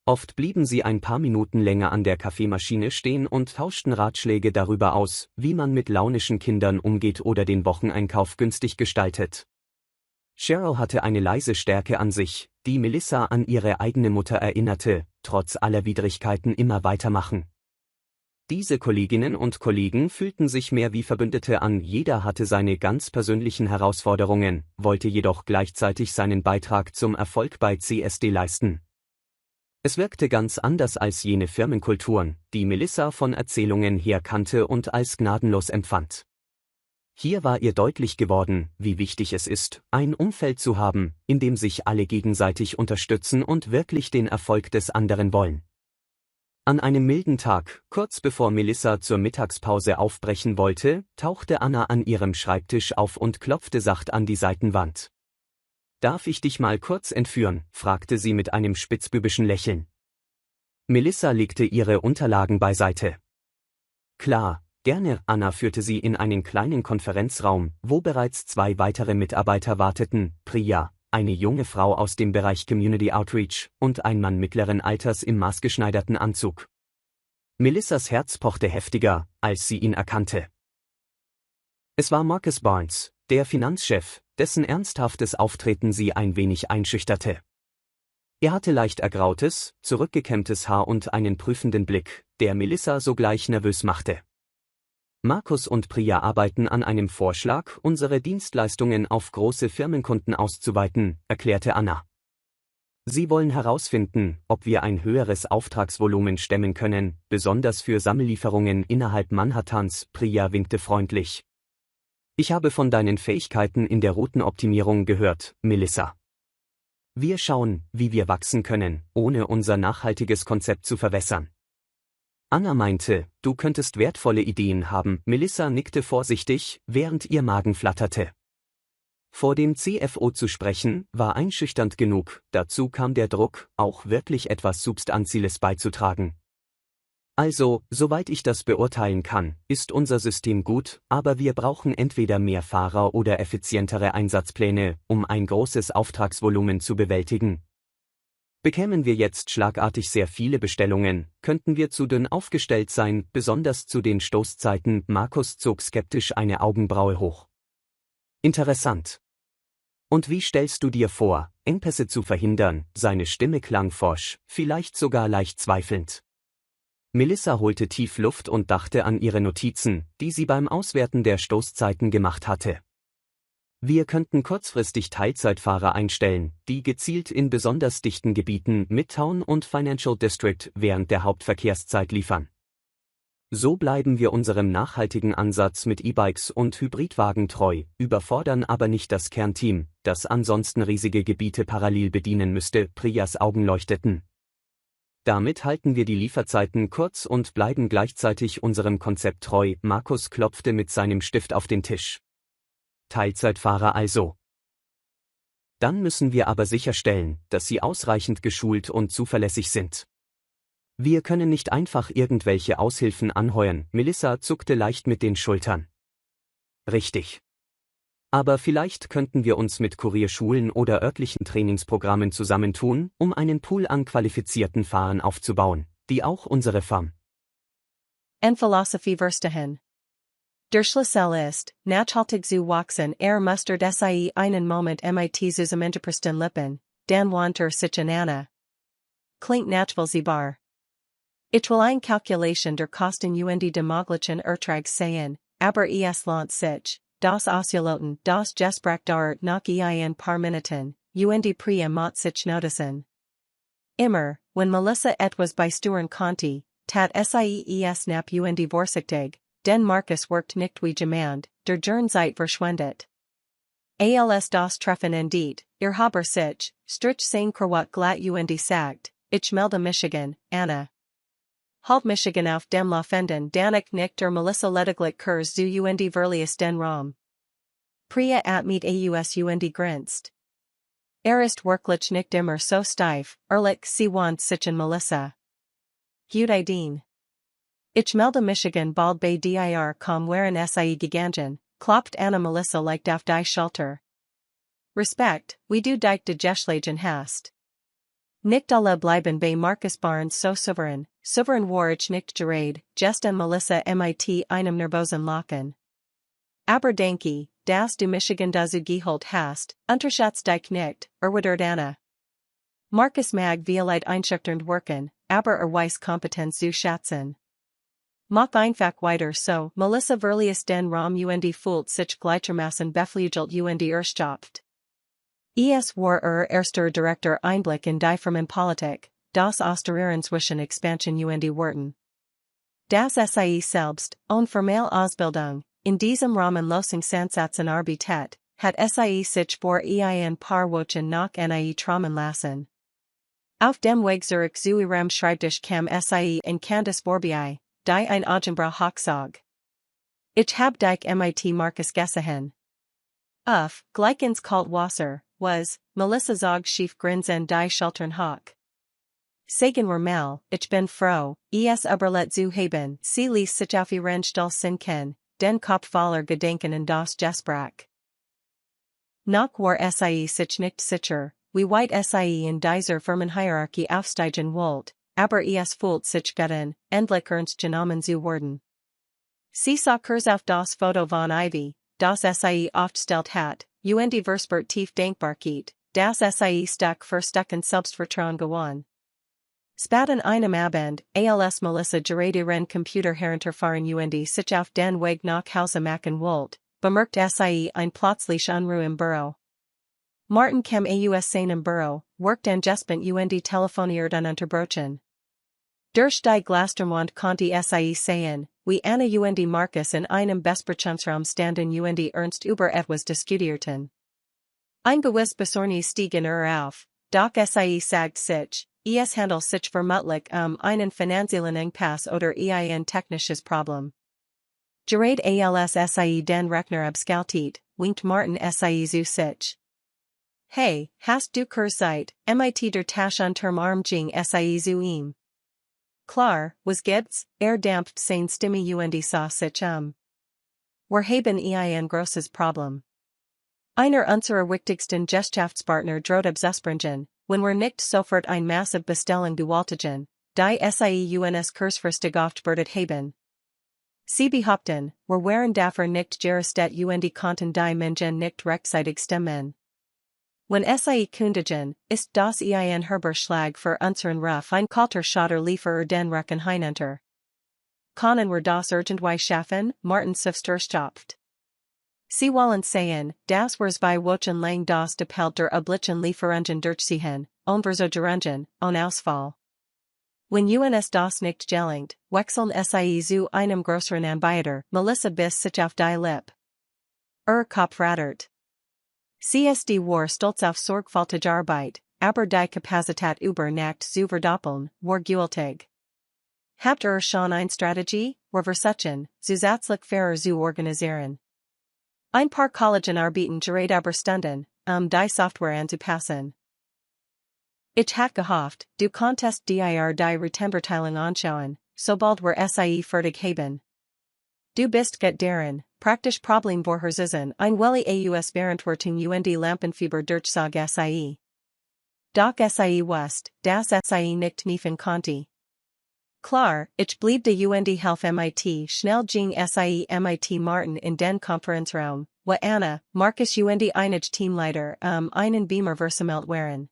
Oft blieben sie ein paar Minuten länger an der Kaffeemaschine stehen und tauschten Ratschläge darüber aus, wie man mit launischen Kindern umgeht oder den Wocheneinkauf günstig gestaltet. Cheryl hatte eine leise Stärke an sich, die Melissa an ihre eigene Mutter erinnerte, trotz aller Widrigkeiten immer weitermachen. Diese Kolleginnen und Kollegen fühlten sich mehr wie Verbündete an, jeder hatte seine ganz persönlichen Herausforderungen, wollte jedoch gleichzeitig seinen Beitrag zum Erfolg bei CSD leisten. Es wirkte ganz anders als jene Firmenkulturen, die Melissa von Erzählungen her kannte und als gnadenlos empfand. Hier war ihr deutlich geworden, wie wichtig es ist, ein Umfeld zu haben, in dem sich alle gegenseitig unterstützen und wirklich den Erfolg des anderen wollen. An einem milden Tag, kurz bevor Melissa zur Mittagspause aufbrechen wollte, tauchte Anna an ihrem Schreibtisch auf und klopfte sacht an die Seitenwand. »Darf ich dich mal kurz entführen?« fragte sie mit einem spitzbübischen Lächeln. Melissa legte ihre Unterlagen beiseite. »Klar, gerne.« Anna führte sie in einen kleinen Konferenzraum, wo bereits 2 weitere Mitarbeiter warteten, Priya, eine junge Frau aus dem Bereich Community Outreach, und ein Mann mittleren Alters im maßgeschneiderten Anzug. Melissas Herz pochte heftiger, als sie ihn erkannte. Es war Marcus Barnes, der Finanzchef, dessen ernsthaftes Auftreten sie ein wenig einschüchterte. Er hatte leicht ergrautes, zurückgekämmtes Haar und einen prüfenden Blick, der Melissa sogleich nervös machte. Marcus und Priya arbeiten an einem Vorschlag, unsere Dienstleistungen auf große Firmenkunden auszuweiten, erklärte Anna. Sie wollen herausfinden, ob wir ein höheres Auftragsvolumen stemmen können, besonders für Sammellieferungen innerhalb Manhattans. Priya winkte freundlich. Ich habe von deinen Fähigkeiten in der Routenoptimierung gehört, Melissa. Wir schauen, wie wir wachsen können, ohne unser nachhaltiges Konzept zu verwässern. Anna meinte, du könntest wertvolle Ideen haben. Melissa nickte vorsichtig, während ihr Magen flatterte. Vor dem CFO zu sprechen, war einschüchternd genug, dazu kam der Druck, auch wirklich etwas Substanzielles beizutragen. Also, soweit ich das beurteilen kann, ist unser System gut, aber wir brauchen entweder mehr Fahrer oder effizientere Einsatzpläne, um ein großes Auftragsvolumen zu bewältigen. Bekämen wir jetzt schlagartig sehr viele Bestellungen, könnten wir zu dünn aufgestellt sein, besonders zu den Stoßzeiten. Markus zog skeptisch eine Augenbraue hoch. Interessant. Und wie stellst du dir vor, Engpässe zu verhindern? Seine Stimme klang forsch, vielleicht sogar leicht zweifelnd. Melissa holte tief Luft und dachte an ihre Notizen, die sie beim Auswerten der Stoßzeiten gemacht hatte. Wir könnten kurzfristig Teilzeitfahrer einstellen, die gezielt in besonders dichten Gebieten Midtown und Financial District während der Hauptverkehrszeit liefern. So bleiben wir unserem nachhaltigen Ansatz mit E-Bikes und Hybridwagen treu, überfordern aber nicht das Kernteam, das ansonsten riesige Gebiete parallel bedienen müsste. Priyas Augen leuchteten. Damit halten wir die Lieferzeiten kurz und bleiben gleichzeitig unserem Konzept treu. Markus klopfte mit seinem Stift auf den Tisch. Teilzeitfahrer also. Dann müssen wir aber sicherstellen, dass sie ausreichend geschult und zuverlässig sind. Wir können nicht einfach irgendwelche Aushilfen anheuern. Melissa zuckte leicht mit den Schultern. Richtig. Aber vielleicht könnten wir uns mit Kurierschulen oder örtlichen Trainingsprogrammen zusammentun, um einen Pool an qualifizierten Fahrern aufzubauen, die auch unsere Firma. En Philosophy verstehen. Der Schlüssel ist, nachhaltig zu wachsen. Mustert sie einen Moment mit zusammengepressten Lippen, dann wanter sich an Anna. Klingt nachvollziehbar. Ich will eine Kalkulation der Kosten und de möglichen Ertrags sehen, aber es lohnt sich, das auszuloten, das Gespräch dauert nach ein paar Minuten, und Priya macht sich notizen. Immer, wenn Melissa etwas beisteuern konnte, tat sie snap und vorsichtig, denn Marcus worked nicht wie jemand, der Zeit verschwendet. Als das Treffen endet, haber sich, strich sein Krawat glatt und sagt, ich melde Michigan, Anna. Halb Michigan auf dem Laufenden Danik nicht der Melissa lediglich Kurs zu und verlies den Raum. Priya mit aus und grinst. Ist wirklich nicht immer so steif, ehrlich sie want sich an Melissa. Gut Ideen. Ich melde Michigan bald bei dir waren sie gegangen, klopft Anna Melissa leicht auf die Schulter. Respekt, wie du dich de Geschlagen hast. Nicht alle bleiben bei Marcus Barnes so souverän war ich nicht gerade, just an Melissa mit einem nervosen Lachen. Aber denke, dass du Michigan dazu geholt hast, unterschätzt dich nicht, erwidert Anna. Marcus mag vielleicht einschüchternd wirken, aber weiß Kompetenz zu schätzen. Mach einfach weiter so, Melissa verlies den Raum und fühlt sich gleichermaßen beflügelt und erschöpft. Es war erster direkter Einblick in die Firmenpolitik, das Austerieren zwischen Expansion und Worten. Das sie selbst, ohne formelle Ausbildung, in diesem Rahmen Losing Sandsätzen arbeitet, hat sie sich vor ein paar Wochen nach nie Traumen lassen. Auf dem Weg zurück zu ihrem Schreibtisch kam sie in Candice vorbei, die ein Augenbraue hochzog. Ich hab dich mit Markus gesehen. Gleich ins Kaltwasser, was, Melissa zog schief grinsen die Schultern hoch. Sagen wir mal, ich bin froh, es überlet zu haben, sie ließ sich auf ihren Stuhl sinken, den Kopf voller Gedanken in das Gespräch. Noch war sie sich nicht sicher, wie weit sie in dieser Firmenhierarchie aufsteigen wollte, aber es fühlt sich gut endlich ernst genommen zu werden. Sie sah kurz auf das Foto von Ivy, das sie aufgestellt hat, und Verspert tief Dankbarkeit, das sie Stück für Stück in Selbstvertrauen gewann. Spaten einem Abend, als Melissa gerade ihren Computer herunterfahren und sich auf den Weg nach Hause machen wollte, bemerkt sie ein plötzlich Unruhe im Büro. Martin kam aus seinem Büro, worked angespent und telefoniert ununterbrochen. Durch die Glasturmwand konnte sie sehen, wie Anna und Markus in einem Besprechungsraum standen und ernst über etwas diskutierten. Ein gewiss Besorgnis stieg in auf, doch sie sagt sich, es handelt sich vermutlich einen finanziellen Engpass oder ein technisches Problem. Gerade als sie den Rechner abschaltet, winkt Martin sie zu sich. Hey, hast du Zeit, mit der Tasche unterm Arm ging sie zu ihm. Klar, was gibt's, dampft seine Stimme und sah sich Wir haben ein großes Problem. Einer unserer wichtigsten Geschäftspartner droht abzuspringen, wenn wir nicht sofort ein massive Bestellung bewältigen, die sie uns kurzfristig aufgebracht haben. Sie behaupten, wir wären dafür nicht gerüstet und konnten die Menschen nicht rechtzeitig stemmen. Wenn sie kündigen, ist das ein herber Schlag für unseren Ruf ein kalter Schotter Lieferer den Recken hinunter. Können wir das irgendwie schaffen, Martin stopft. Sie wollen sehen, dass wir's bei Wochen lang das Depelt der üblichen Lieferungen durchziehen, unversuchungen, ohne Ausfall. Wenn uns das nicht gelingt, wechseln sie zu einem größeren Anbieter, Melissa biss sich auf die Lippe. Kopf rattert. CSD war stolz auf sorgfältige Arbeit, aber die Kapazität über Nacht zu verdoppeln, war gültig. Habt schon eine Strategie, wir versuchen, zusätzlich Fahrer zu organisieren. Ein paar Kollegen arbeiten gerade Überstunden, die Software anzupassen. Ich hatte gehofft, du konntest dir die Retemberteilung anschauen, sobald wir sie fertig haben. Du bist gut darin, praktisch Problem vorherzusagen, ein Welli aus Verantwortung und Lampenfieber durchzog sie. Doch sie wusste, dass sie nicht kneifen konnte. Klar, ich bliebte und helf mit, schnell ging sie mit Martin in den Konferenzraum, wo Anna, Markus und einige Teamleiter, einen Beamer versammelt waren.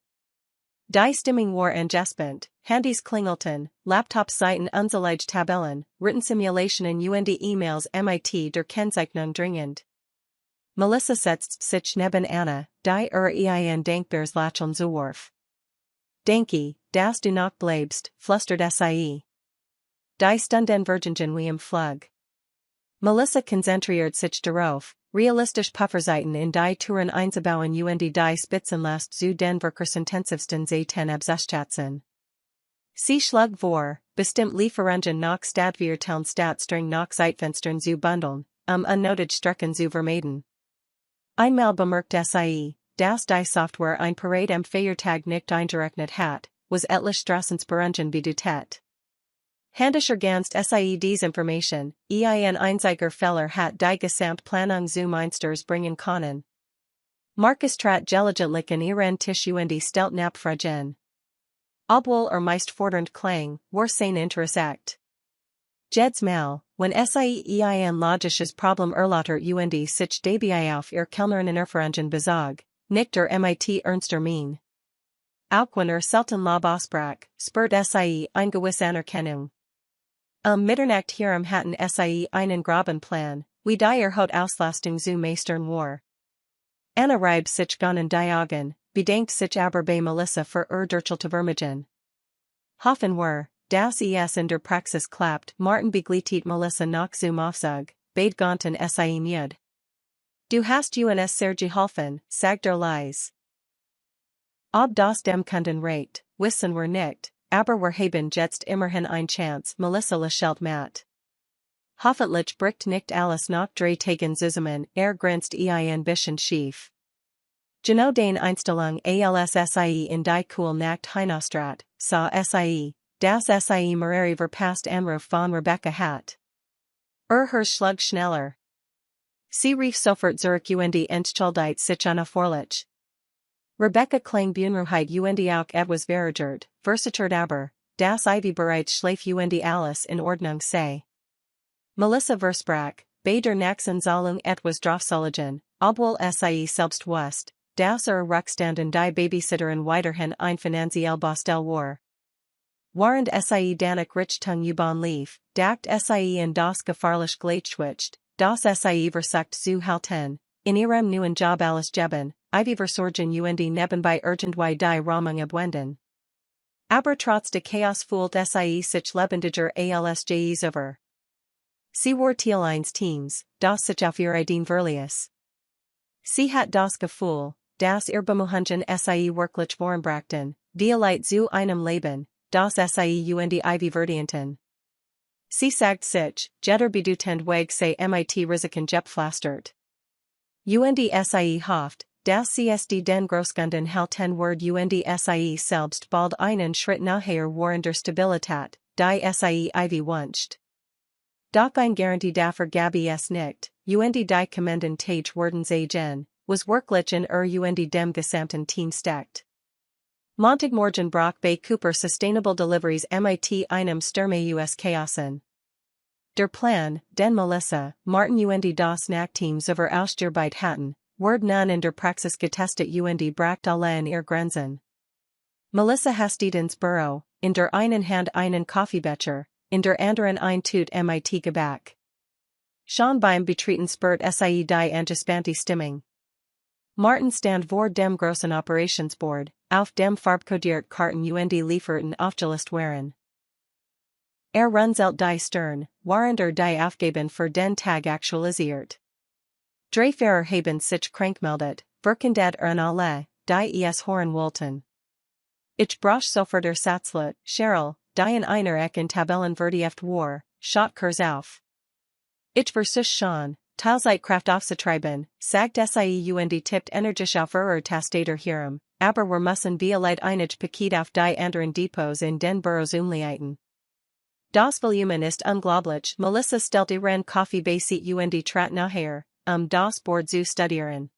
Die Stimmung war angespent, Handys klingelten, Laptops zeigten unzählige Tabellen, Simulationen und E-Mails mit der Kennzeichnung dringend. Melissa setzt sich neben Anna, die ein dankbares Lächeln zuwarf. Danke, dass du noch bleibst, flüstert sie. Die Stunden vergingen wie im Flug. Melissa konzentriert sich darauf, realistisch Pufferzeiten in die Touren einzubauen und die Spitzenlast zu den intensivsten Zeiten abzuschätzen. Sie schlug vor, bestimmt Lieferungen nach Stadtvierteln Stadtstring nach Zeitfenstern zu bundeln, unnötige Strecken zu vermeiden. Einmal bemerkt sie, dass die Software ein Parade am Feiertag nicht eingerechnet hat, was etliche Straßensperrungen bedeutet. Handischer ganzt sie Desinformation, ein einziger Fehler hat die Gesamtplanung zu Meinsters bringen können. Markus trat gelegentlich in ihren Tisch und stellt Abfragen. Obwohl meist fordernd klang, war sein Interesse. Jedes Mal, wenn sie ein logisches Problem erläutert und sich dabei auf ihr Kellnerin Erfahrungen bezog, nickte mit ernster Mien. Auch wenn selten Lob ausbrach, spürt sie eine gewisse Anerkennung. Mitternacht hierum hatten sie einen groben Plan, wie die Haut Auslastung zu meistern war. Anna reibt sich gonnen die Augen, bedankt sich aber bei Melissa für durchelte Vermigen. Hoffen wir, dass es in der Praxis klappt, Martin begleitet Melissa nach zum Aufzug, beid gonten sie mjud. Du hast uns sehr geholfen, sagt der Leis. Ob das dem Kunden reicht, wissen wir nicht, aber wir haben jetzt immerhin ein Chance, Melissa lächelt matt. Hoffentlich bricht nicht alles nach 3 Tagen zusammen, grinst ein bisschen schief. Genau den Einstellung ALSSIE in die Cool Nacht Hinaustrat, sa SIE, das SIE Mareri verpasst Anruf von Rebecca hat. Herr Schlug schneller. Sie rief sofort Zurück und entschuldigt sich unaufforderlich. Rebecca klang Bunruheit und auch etwas verärgert, versichert aber, das Ivy bereits schläft und alles in Ordnung sei. Melissa versprach, bei der nächsten Zahlung etwas draufzulegen, obwohl sie selbst wusste, dass Rückstanden die Babysitterin weiterhin ein finanziell Bostel war. Während sie danach Richtung U-Bahn lief, dacht sie in das gefahrlich Gleichgewicht, das sie versucht zu halten, in ihrem neuen Job alles geben, Ivy versorgen und nebenbei irgendwie die Rahmung abwenden. Aber trotz de Chaos fühlt sie sich lebendiger als je zuvor. Sie war Teil eines Teams, das sich auf ihre Ideen verließ. Sie hat das Gefühl, dass ihr Bemühungen sie wirklich voranbrachten, Leid zu einem Leben, das sie und Ivy verdienten. Sie sagt sich, jeder bedeutend Weg sei mit Risiken gepflastert. Und sie hofft, dass sie den Großkunden halten wird und sie selbst bald einen Schritt nachher waren der Stabilität, die sie Ivy wünscht. Doch ein Garantie dafür gabi es nicht, und die kommenden Tage werden sehen, was wirklich in und dem gesamten Team steckt. Montagmorgen brach bei Cooper Sustainable Deliveries mit einem Stürme us Chaosen. Der Plan, den Melissa, Martin und das Nachteam über Ausstarbeit hatten, wird nun in der Praxis getestet und bracht alle in ihr Grenzen. Melissa hastet ins Büro, in der einen Hand einen Kaffeebecher, in der anderen ein Tut mit Gebäck. Schon beim Betreten spürt sie die angespannte Stimmung. Martin stand vor dem großen Operationsboard, auf dem farbkodiert Karten und Lieferten aufgelist waren. Runzelt die Stern, während die Aufgaben für den Tag aktualisiert. Drei Fahrer haben sich krankmeldet, verkündet alle, die es hören wollten. Ich brauch sofort Ersatzle, Cheryl, die in einer Eck in Tabellen vertieft war, schott Kurs auf. Ich versuch schon, Teilzeitkraft aufzutreiben, sagt sie und tippt energisch auf ihrer Tastatur herum, aber wir müssen vielleicht einig Paket auf die anderen Depots in den Büros umleiten. Das Volumen ist unglaublich, Melissa stellt ihren Kaffee bei sich und trat nachher, das Board zu studieren.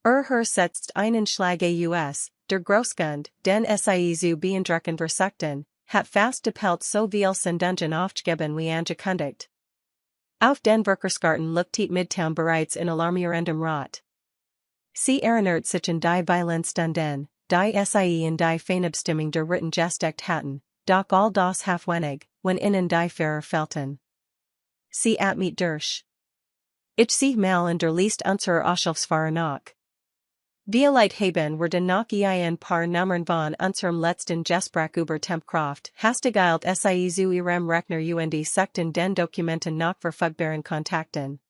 Herr setzt einen Schlag aus, der Großkund, den sie zu beeindrucken versuchten, hat fast depelt so viel Sendungen aufgegeben wie angekündigt. Auf den Verkehrskarten liegt Midtown bereits in alarmierendem Rot. Sie erinnert sich an die Violenzstunden, die sie in die Feinabstimmung der Ritten gesteckt hatten, doch all das halbwenig, wenn innen die Fahrer fehlten. Sie mit durch. Ich sehe mal in der List unserer Aushilfsfahrer nach. Vielleicht haben wir den noch ein paar Nummern von unserem letzten Gespräch über Tempkraft hastigeilt sie zu ihrem Rechner und suchten den Dokumenten nach verfügbaren Kontakten.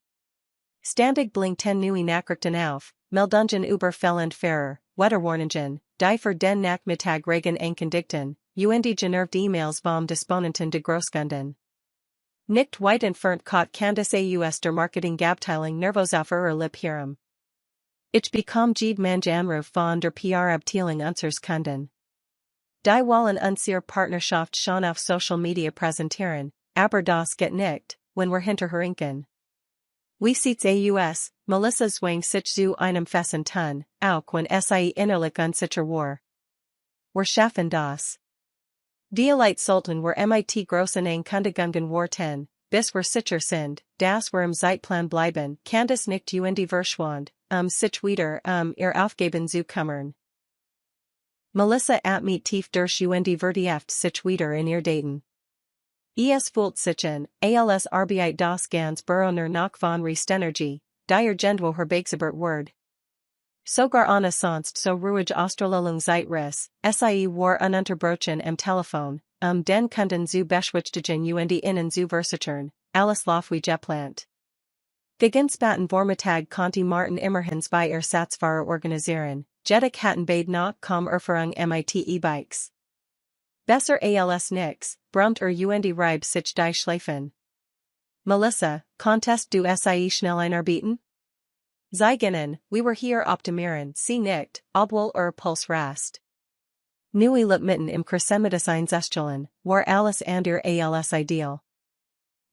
Ständig blinkten neue Nachrichten auf, Meldungen über Fehlandfahrer, Wetterwarnungen, die für den Nachmittag Regen ankündigten, und genervt E-Mails vom Disponenten de Großkunden. Nicht weit entfernt caught Candace aus der Marketingabteilung nervös auf ihrer Lippe. Ich bekomme jede Menge Anruf von der PR-Abteilung unseres Kunden. Die wollen unsere Partnerschaft schon auf Social Media präsentieren, aber das geht nicht, wenn wir hinterherhinken. Wie sieht's aus, Melissa zwang sich zu einem festen Ton, auch wenn sie innerlich unsicher war. Wir schaffen das. Die Leute sollten wir mit großen Ankündigungen warten, bis wir sicher sind, dass wir im Zeitplan bleiben, Candace nickt und verschwand, sich wieder, ihr Aufgaben zu kümmern. Melissa mit tief durch und vertieft sich wieder in ihr Daten. Es fühlt sich an, als Arbeit das ganz Büroner nach von Restenergie, die irgendwo herbeigzebert wird. Sogar ohne sonst so ruhig Australung Zeitriss, sie war ununterbrochen am Telefon, den Kunden zu beschwichtigen und innen zu versichern, alles lauf wie geplant. Gegenspatten Vormittag konnte Martin immerhin zwei Ersatzfahrer organisieren, Jedik hatten beide noch kaum Erfahrung mit E-Bikes. Besser als nix, brummt und Reib sich die Schleifen. Melissa, konntest du sie schnell einarbeiten? Sie gingen, we were hier optimieren, sie nicht, obwohl Puls rast. Nui lip mitten im Crescemitis einzustellen, war alles andere als ideal.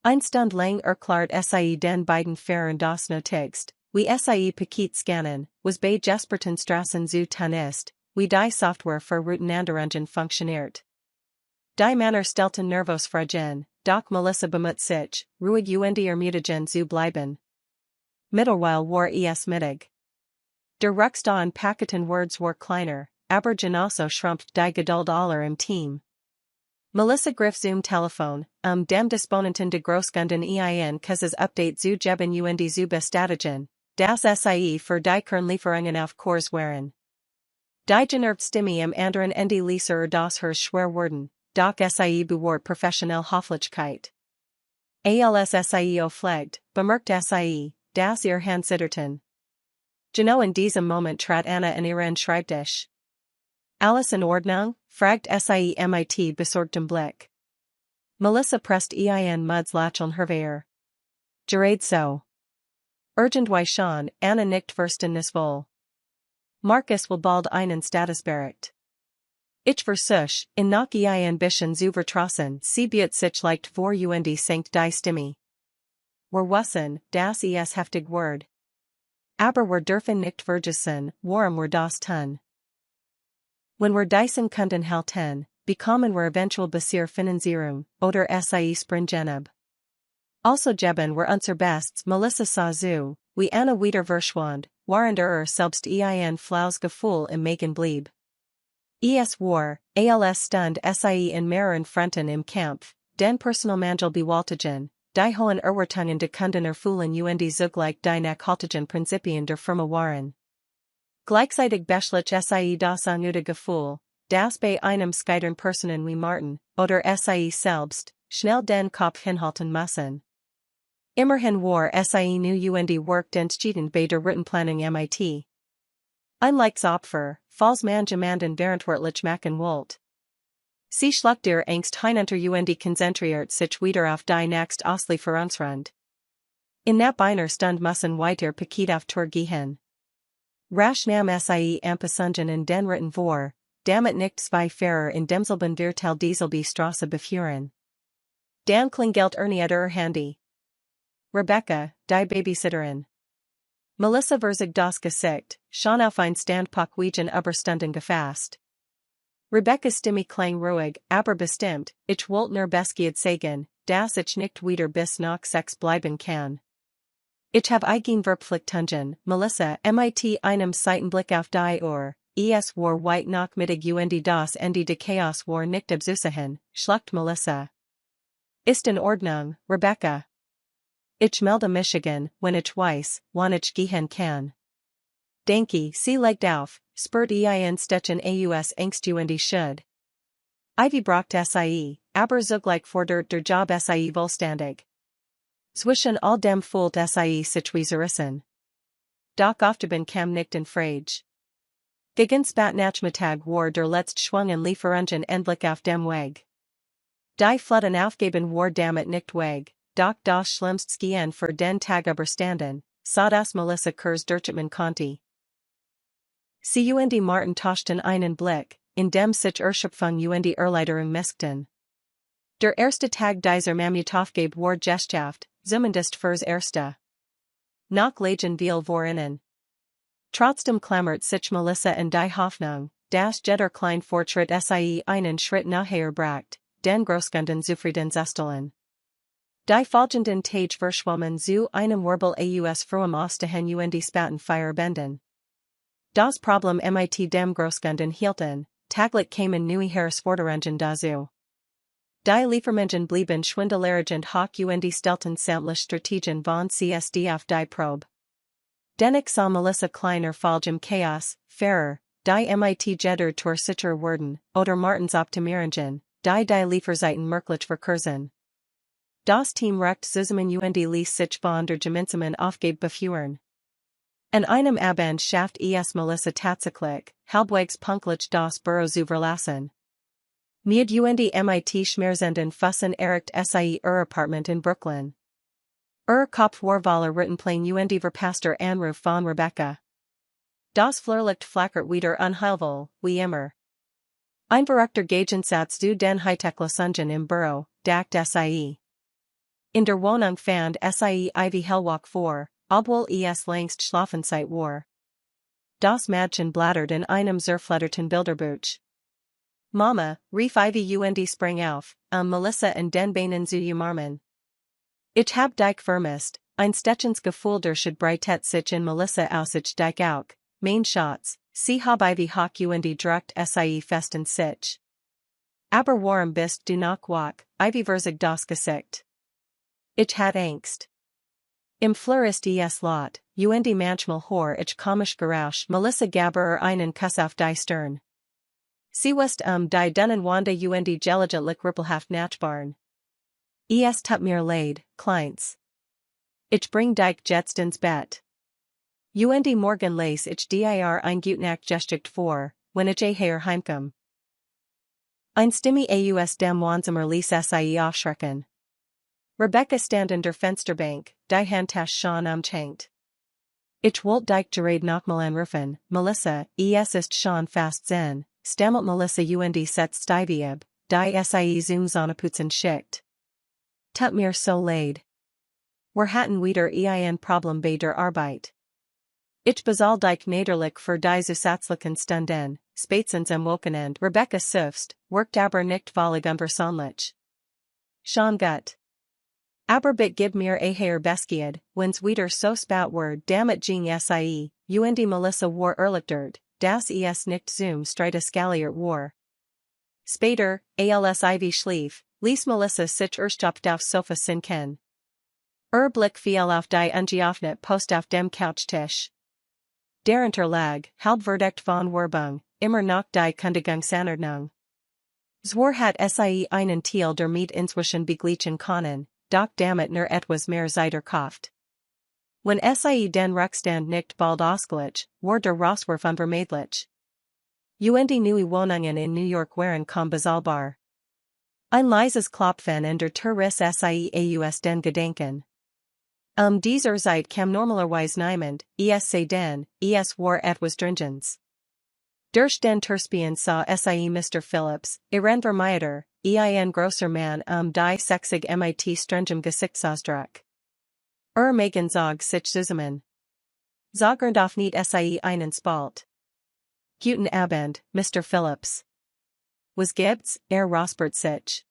Eine Stunde lang erklärt sie den beiden Fahrern das Notigst, wie sie Paket scannen, was bei Jesperten Strassen zu tun ist, wie die Software für Routenänderungen funktioniert. Die Männer stellten nervos fragen, doch Melissa bemüht sich, ruhig und ermutigen zu bleiben. Mittelweil war es Mittag. Der Ruckstau an Paketen Words war kleiner, aber genauso schrumpft die Geduld aller im Team. Melissa griff zum Telefon, dem Disponenten de Großkunden ein kurzes Update zu geben und zu bestätigen, das sie für die Kernlieferungen auf Kurs waren. Die genervt Stimme im anderen Ende ließer das Hers schwer wurden, doch sie bewahrt professionell Höflichkeit. Als sie pflegt, bemerkt sie, dass ihr Hand zitterten. Genau in diesem Moment trat Anna an ihren Schreibtisch. Alles in Ordnung? Fragt sie mit besorgtem Blick. Melissa presst ein Muds Lacheln hervor. Gerade so. Urgent wie schon, Anna nickt verständnis wohl. Marcus will bald einen Status bereit. Ich versuch, in noch ein bisschen zu vertrassen, sie bietet sich leicht vor und senkt die Stimme. Wir wissen, das ist heftig Word. Aber wir dürfen nicht vergessen, warum wir das tun. Wenn wir diesen Kunden halten, bekommen wir eventuell bessere Finanzierung, oder sie springen ab. Also geben wir unser Bestes, Melissa sah zu, wie Anna wieder verschwand, während selbst ein flaues Gefühl im Magen blieb. Es war, als stund sie in mehreren Fronten im Kampf, den Personalmangel bewältigen, die hohen Erwartungen de Kunden erfüllen und zugleich die nachhaltigen Prinzipien der Firma waren. Gleichzeitig beschlich sie das unnötige Gefühl, dass bei einem scheitern Personen wie Martin, oder sie selbst, schnell den Kopf hinhalten müssen. Immerhin war sie nu und worked entschieden bei der Routenplanung mit. Ein Opfer, falls man jemanden verantwortlich machen wollt. Sie schluckt ihr Angst hinunter und konzentriert sich wieder auf die nächst Auslieferungsrunde. In that einer Stund müssen weiter Paket auf Tour gehen. Rasch nahm sie Ampasungen in den Ritten vor, damit nicht zwei Fahrer in demselben Viertel dieselbe Straße beführen. Dan klingelt ihr Handy. Rebecca, die Babysitterin. Melissa verzig das Gesicht, schon auf ein Standpunkt Überstunden gefasst. Rebecca's Stimme klang ruhig, aber bestimmt, ich wollte nur bescheid sagen, dass ich nicht wieder bis nach 6 bleiben kann. Ich habe eigen Verpflichtungen, Melissa, mit einem Seitenblick auf die Uhr, es war weit nachmittag und das Ende de Chaos war nicht abzusehen, schluckt Melissa. Ist in Ordnung, Rebecca. Ich melde Michigan, wenn ich weiß, wann ich gehen kann. Danke, sie legt auf, spurt ein Stechen aus Angst und schuld. Ivy braucht sie, aber zugleich fordert der Job sie vollständig. Zwischen all dem fühlt sie sich zerrissen. Doch ofteben kam nicht in Frage. Gegen Spatnachmittag war der letzte Schwung in Lieferungen endlich auf dem Weg. Die Flotten aufgeben war damit nicht weg, doch das Schlimmste für den Tag überstanden, so dass Melissa Kurz durchman konnte. Sie und Martin tauschten einen Blick, in dem sich Erschöpfung und Erleiderung miskten. Der erste Tag dieser Mammutaufgabe war geschafft, zumindest fürs Erste. Nach Legion viel vorinnen. Trotzdem klammert sich Melissa in die Hoffnung, dass jeder klein Fortschritt sie einen Schritt nachher bracht, den Großkunden zufrieden zustellen. Die folgenden Tage verschwommen zu einem Wirbel aus frohem Ausstehen und Spaten Feierbenden. Das Problem mit dem Großkunden hielten, täglich kamen neue Herausforderungen dazu. Die Liefermengen blieben schwindelerregend hoch und stellten sämtliche Strategien von CSD auf die Probe. Dennoch sah Melissa kleiner Fall im Chaos, fairer, die mit jeder Tour sicher wurden, oder Martins Optimierungen, die Lieferzeiten merklich verkürzen. Das Team recht zusammen und ließ sich von der gemeinsamen Aufgabe beführen. An einem Abend schafft es Melissa tatsächlich, halbwegs pünktlich das Büro zu verlassen. Mit und mit Schmerzenden Fussen erreicht sie ihr Apartment in Brooklyn. Kopf war Rittenplan und verpasster Anruf von Rebecca. Das Flirlicht flackert wieder unheilvoll, wie immer. Ein verrückter Gegensatz zu den Hightech-Lösungen im Büro, dacht sie. In der Wohnung fand sie Ivy hellwach vor, obwohl es längst Schlafenszeit war. Das Mädchen blattert in einem zerfledderten Bilderbuch. Mama, rief Ivy und sprang auf, Melissa in den Beinen zu umarmen. Ich hab dich vermisst, ein stechens Gefühl der Schiedbreitet sich in Melissa aus ich dich auch, mein Schatz, sie hab Ivy hoch und druckt sie fest in sich. Aber warum bist du noch wach, Ivy verzig das Gesicht. Ich hat Angst. Im Fleur ist es laut, und manchmal hör ich komisch Geräusch Melissa gaber einen Kuss auf die Stirn. Sie west die dunnen Wanda und gelegentlich rippelhaft nachbarn. Es tut mir leid, Kleins. Ich bring dich jetzt ins Bett. Und morgen lees ich dir ein Gutnacht gesticht vor, wenn ich heimkomme. Ein Stimme aus dem Wohnzimmer ließ sie aufschrecken. Rebecca stand in der Fensterbank, die Handtasche schon umhängt. Ich wollte dich gerade nochmal anrufen, Melissa, es ist schon fast 10, stammelt Melissa und setzt Ivy ab, die sie Zoom-Sonneputzen schickt. Tut mir so leid. Wir hatten wieder ein Problem bei der Arbeit. Ich bezahl dich naderlich für die zusätzlichen Stunden, spätestens am Wochenende. Rebecca suffst, workt aber nicht völlig unversöhnlich. Schon gut. Aber bit gib mir her beskied, wenn's wieder so spout word damit ging sie, und Melissa war erlichtert, das es nicht zum Streit eskaliert war. Später, als Ivy schlief, ließ Melissa sich erstopft auf Sofa sinken. Blick fiel auf die ungeöffnet Post auf dem Couchtisch. Darunter lag, halbverdicht von Werbung, immer noch die Kündigungsannonung. Zwar hat sie einen Teil der Miet inzwischen begleichen können, doch damit nur etwas mehr Zeit kauft. Wenn sie den Rückstand nicht bald ausglich, war der Rauswurf unvermeidlich. Und neue Wohnungen in New York waren kaum bezahlbar. Ein leises Klopfen in der Tür riss sie aus den Gedanken. Dieser Zeit kam normalerweise niemand, es sei denn, es war etwas Dringens. Durch den Türspion sah sie Mr. Phillips, ihren Vermieter, ein grosser Mann die sexig mit strengem Gesichtsausdruck. Megan zog sich zusammen. Zagend auf nicht sie einen Spalt. Guten Abend, Mr. Phillips. Was gibt's, Rospert sich.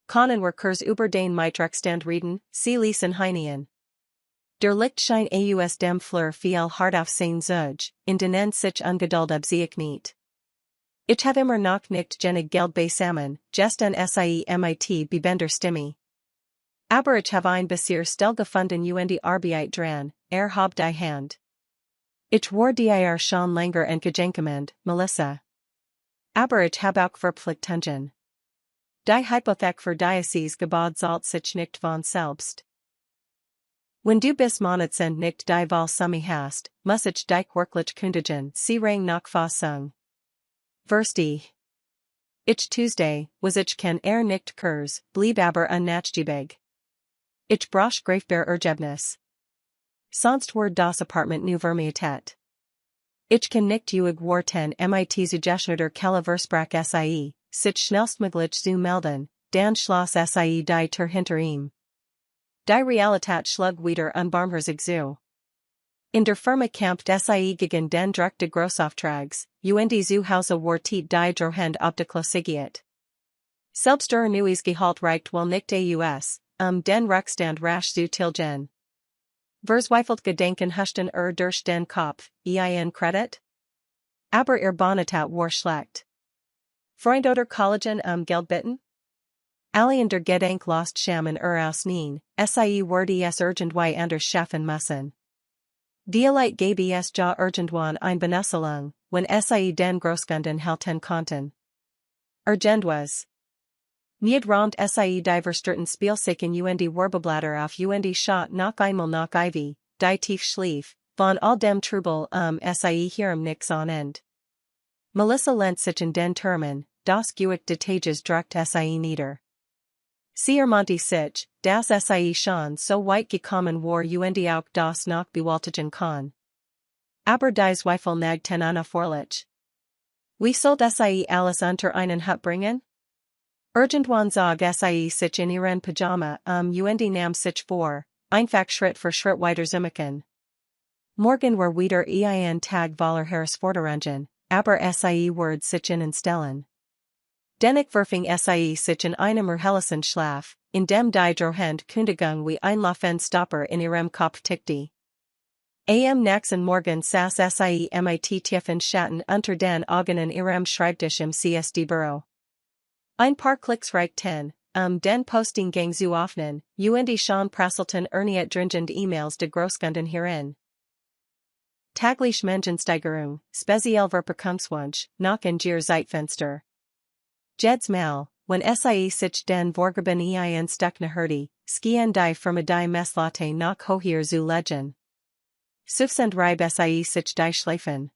Können wir kurz über den Mietruckstand reden, Sie ließen hinein. Der Lichtschein aus dem Fleur fiel hart auf sein Zug, in denen sich Ungeduld abzeichnet. Ich habe immer noch nicht genug Geld beisammen, just an sie mit bebender Stimme. Aber ich habe ein bisschen still gefunden und Arbeit dran, hab die Hand. Ich war dir schon länger entgegenkommend, Melissa. Aber ich habe auch Verpflichtungen. Die Hypothek für Diocese Gebod zahlt sich nicht von selbst. Wenn du bis Monatsend nicht die Wahl hast, muss ich dich wirklich kündigen, sie rang nach Fassung. Versti. Ich Tuesday, was ich kann nicht kurs, blieb aber unnachgiebig. Ich brauch greifbar Ergebnis. Sonst war das Apartment nu vermietet. Ich kann nicht warten mit zugeschnittener Kelle Versprach sie, sich schnellstmöglich zu melden, dann schloss sie die Tür hinter ihm. Die Realität schlug wieder unbarmherzig zu. In der Firma kämpft sie gegen den Druck de Grossauftrags, und zu Hause war die Drohend obdachlosigkeit. Selbst der neues Gehalt reicht wohl nicht aus, den Rückstand rasch zu tilgen. Verzweifelt Gedanken huschten durch den Kopf, ein Kredit? Aber Bonnetat war schlecht. Freund oder Kollegen Geld bitten? Allen der Gedank lost Shaman ausnien, sie wurde es irgendwann anders schaffen müssen. Dielite gebe es ja irgendwann ein Benesselung, wenn sie den Großkunden halten konnten. Irgendwas. Niederrand sie diverstritten Spielsachen und Werbeblätter auf und Schott nach einmal nach Ivy, die tief schlief, von all dem Trubel sie hierem nix on end. Melissa lent sich in den Termen, das Gewich Detages druckt sie nieder. Sie Monty sich, das sie schon so weit gekommen war und auch das noch bewältigen kann. Aber die Zweifel nagten Anna Vorlich. Wie soll sie alles unter einen Hut bringen? Irgendwann zog sie sich in ihren Pyjama und nam sich vor, einfach Schritt für Schritt weiter zimmerken. Morgen war wieder ein Tag voller Herausforderungen, aber sie wird sich stellen. Dennoch verfing sie sich in einem erhelllichen Schlaf, in dem die drohende Kündigung wie ein laufender Stopper in ihrem Kopf tickte. Am nächsten Morgen saß sie mit tiefen Schatten unter den Augen in ihrem Schreibtisch im CSD-Büro. Ein paar Klicks reichten, den Posting zu öffnen, und schon prasselten erneut dringend E-Mails de Großkunden hierin. Täglich Mengensteigerung, speziell Verpackungswunsch, nach in Gier Zeitfenster. Jedes Mal, wenn sie sich den Vorgaben ein Stückne hörte, skien die Firma die Messlatte nach hoher zu legen. Suffsend reib sie sich die Schläfen.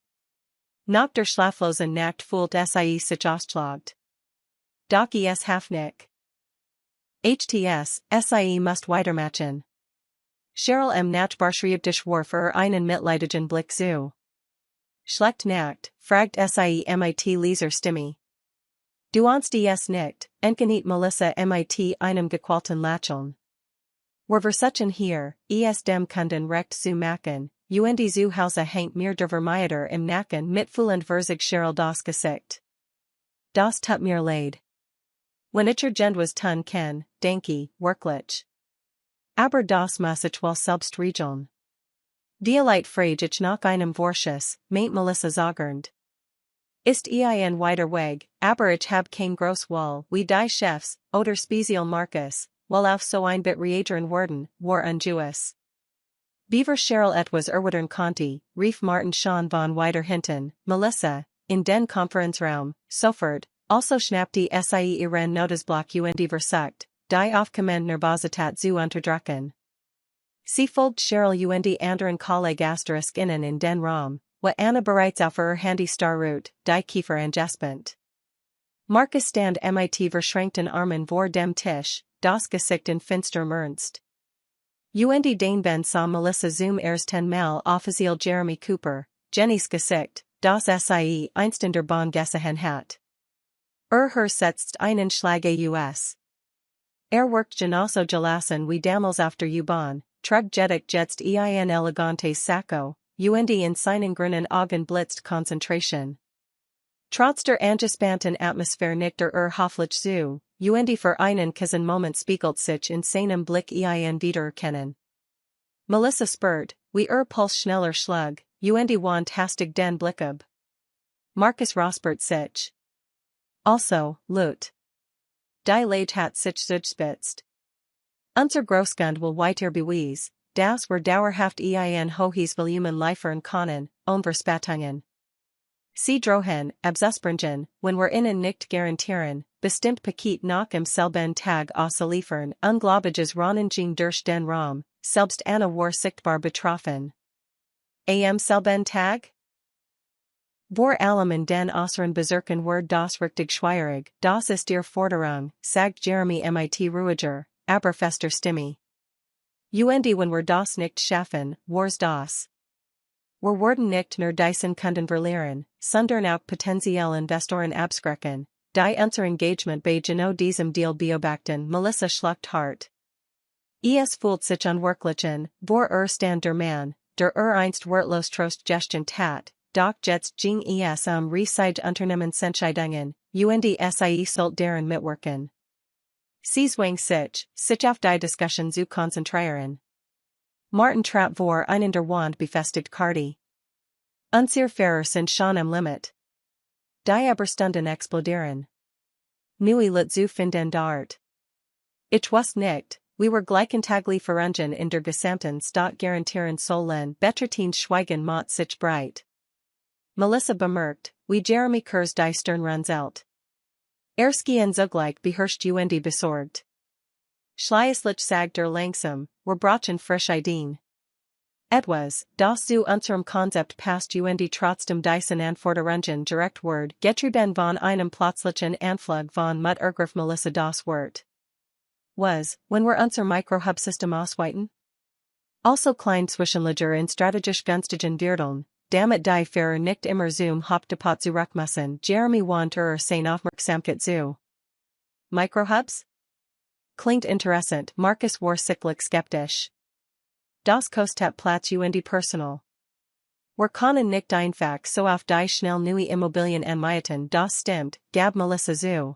Nach der schlaflosen Nacht fühlt sie sich ausgeschlagen. Doch es Hafnick. HTS, sie must weitermachen. Cheryl Nachbarschriebtisch für einen mitleidigen Blick zu. Schlecht Nacht, fragt sie mit Leser Stimme. Du ahnst es nicht, enkenit Melissa mit einem gequälten Lächeln. Wir versuchen hier, es dem Kunden recht zu machen, und zu Hause hängt mir der Vermieter im Nacken mitfühlend verzig Cheryl das Gesicht. Das tut mir leid. Wenn ich was tun kann, denke, wirklich. Aber das muss ich wohl selbst regeln. Dieleit frage ich nach einem Vorschuss, meint Melissa zögernd. Ist ein weiter Weg, aber ich hab kein groß Wohl, wie die Chefs, oder speziell Marcus, wohl auf so ein bit reagieren worden, war ungewiss. Beaver Cheryl etwas erwidern konnte, rief Martin schon von weiter hinten, Melissa, in den Konferenzraum, sofort, also schnappte sie ihren Notizblock und versucht, die Aufkommende Nervosität zu unterdrücken. Sie folgt Cheryl und anderen Kolleg innen in den Raum, wo Anna bereits auf ihr Handy starrut, die Kiefer angespent. Marcus stand mit verschränkten Armen vor dem Tisch, das Gesicht in finsterem Ernst. Und den Ben sah Melissa zum ersten Mal offiziell Jeremy Cooper, Jennys Gesicht, das sie einst in der Bahn gesehen hat. Setzt einen Schlag aus. Workt genauso gelassen wie damals auf der U-Bahn, trug jedigt jetzt ein elegantes Sacco, und in seinen grünen Augen blitzt Konzentration. Trotz der angespannten Atmosphäre nickt höflich zu, und für einen kurzen Moment spiegelt sich in seinem Blick ein Wiedererkennen. Melissa spürt, wie Puls schneller schlug, und wand hastig den Blick ab. Marcus räuspert sich. Also, Lut. Die Leid hat sich zugespitzt. Unser Großkund will weiter beweis, das wir dauerhaft ein hohes Volumen liefern können, Verspätungen. Sie drohen, abzuspringen, wenn wir ihnen nicht garantieren, bestimmt Paket nach im selben Tag auszuliefern, unglaubliches Rahmenjing durch den Raum, selbst Anna war sichtbar betroffen. Am selben Tag? Vor allem in den äußeren Bezirken wird das richtig schwierig, das ist ihr Forderung, sagt Jeremy mit ruhiger, aber fester Stimme. Und wenn wir das nicht schaffen, war's das. Wir werden nicht nur diesen Kunden verlieren, sondern auch potenziell Investoren abschrecken, die unser Engagement bei genau diesem Deal beobachten. Melissa schluckt hart. Es fühlt sich unwirklich an, vor stand der Mann, der einst wortlos Trost gestient hat, doch jetzt ging es riesige Unternehmensentscheidungen, und sie sollt deren mitwirken. Sie zwang sich auf die Diskussion zu konzentrieren. Martin trat vor einen der Wand befestigt Karte. Unsere Fahrer sind schon am Limit. Die Überstunden explodieren. Neue Lut zu finden dort. Ich wusste nicht, wie wir gleichentaglich verungen in der gesamten Stadt garantieren sollen, Bettertins Schweigen macht sich breit. Melissa bemerkt, wie Jeremy Kurz die Stirn runzelt. Erskien zugleich beherrscht und besorgt. Schleislich sagt langsam, wir brauchen frisch Ideen. Etwas, das zu unserem Konzept passt und trotzdem diesen Anforderungen gerecht wird, getrieben von einem plötzlichen Anflug von Mut Ergriff Melissa das Wort. Was, wenn wir unser Mikrohubsystem ausweiten? Also klein zwischenlager in strategisch günstigen Vierteln, damit die Fahrer nicht immer zum Hauptdepot zurück müssen, Jeremy want sein Aufmerksamkeit zu. Microhubs? Klingt interessant, Markus war sichtlich skeptisch. Das kostet Platz und personal. Wir können nicht einfach so auf die schnell neue Immobilien anmieten, das stimmt, gab Melissa zu.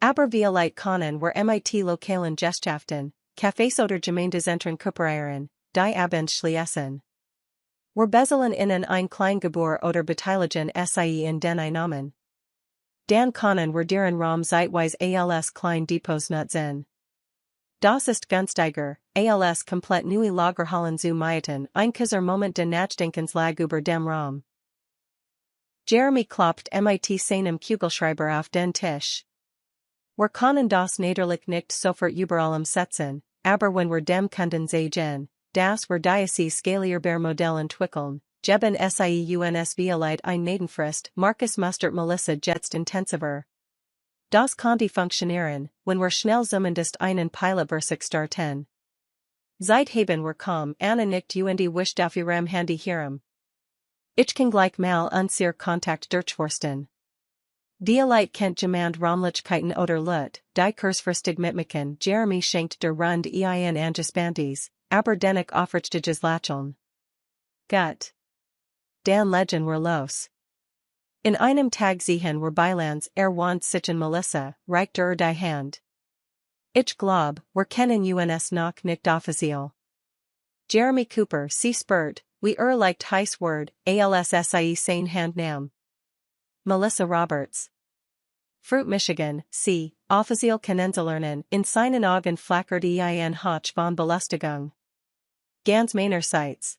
Aber vielleicht können wir mit lokalen Gesellschaften, Cafés oder Gemeindezentren kooperieren, die Abend schließen. Wir bezahlen ihnen ein Kleingebühr oder beteiligen sie in den Einnahmen. Dann können wir deren Raum zeitweise als Kleindepots nutzen. Das ist günstiger, als komplett neue Lagerhallen zu mieten, ein kurzer Moment den Nachdenkens lag über dem Raum. Jeremy klopft mit seinem Kugelschreiber auf den Tisch. Wir können das natürlich nicht sofort überall umsetzen, aber wenn wir dem Kunden sagen, dass wir dieses skalierbar Modell entwickeln, geben sie uns vielleicht ein Nebenfrist, Markus mustert Melissa jetzt intensiver. Das könnte funktionieren, wenn wir schnell zumindest einen Pilotversuch starten. Seitdem wir kaum nicht und wischt auf ihrem Handy hirem. Ich kann gleich mal unser Kontakt durchforsten. Dialeit kennt jemand Raumlichkeiten oder Lut, die kurzfristig mitmachen, Jeremy schenkt der Rund ein angespantes, aber dennoch aufrichtiges Lächeln. Gut. Dan legen wir los. In einem Tag sehen wir Bilanz want sich Melissa, reicht die Hand. Ich glaub, wir kennen uns noch nicht offiziell. Jeremy Cooper, sie spurt, wie leicht heiß word, alssie sein Handnam. Melissa Roberts. Fruit Michigan, sie, offiziell kennenzulernen, in seinen Augen flackert ein Hoch von Belustigung. Ganz meinerseits.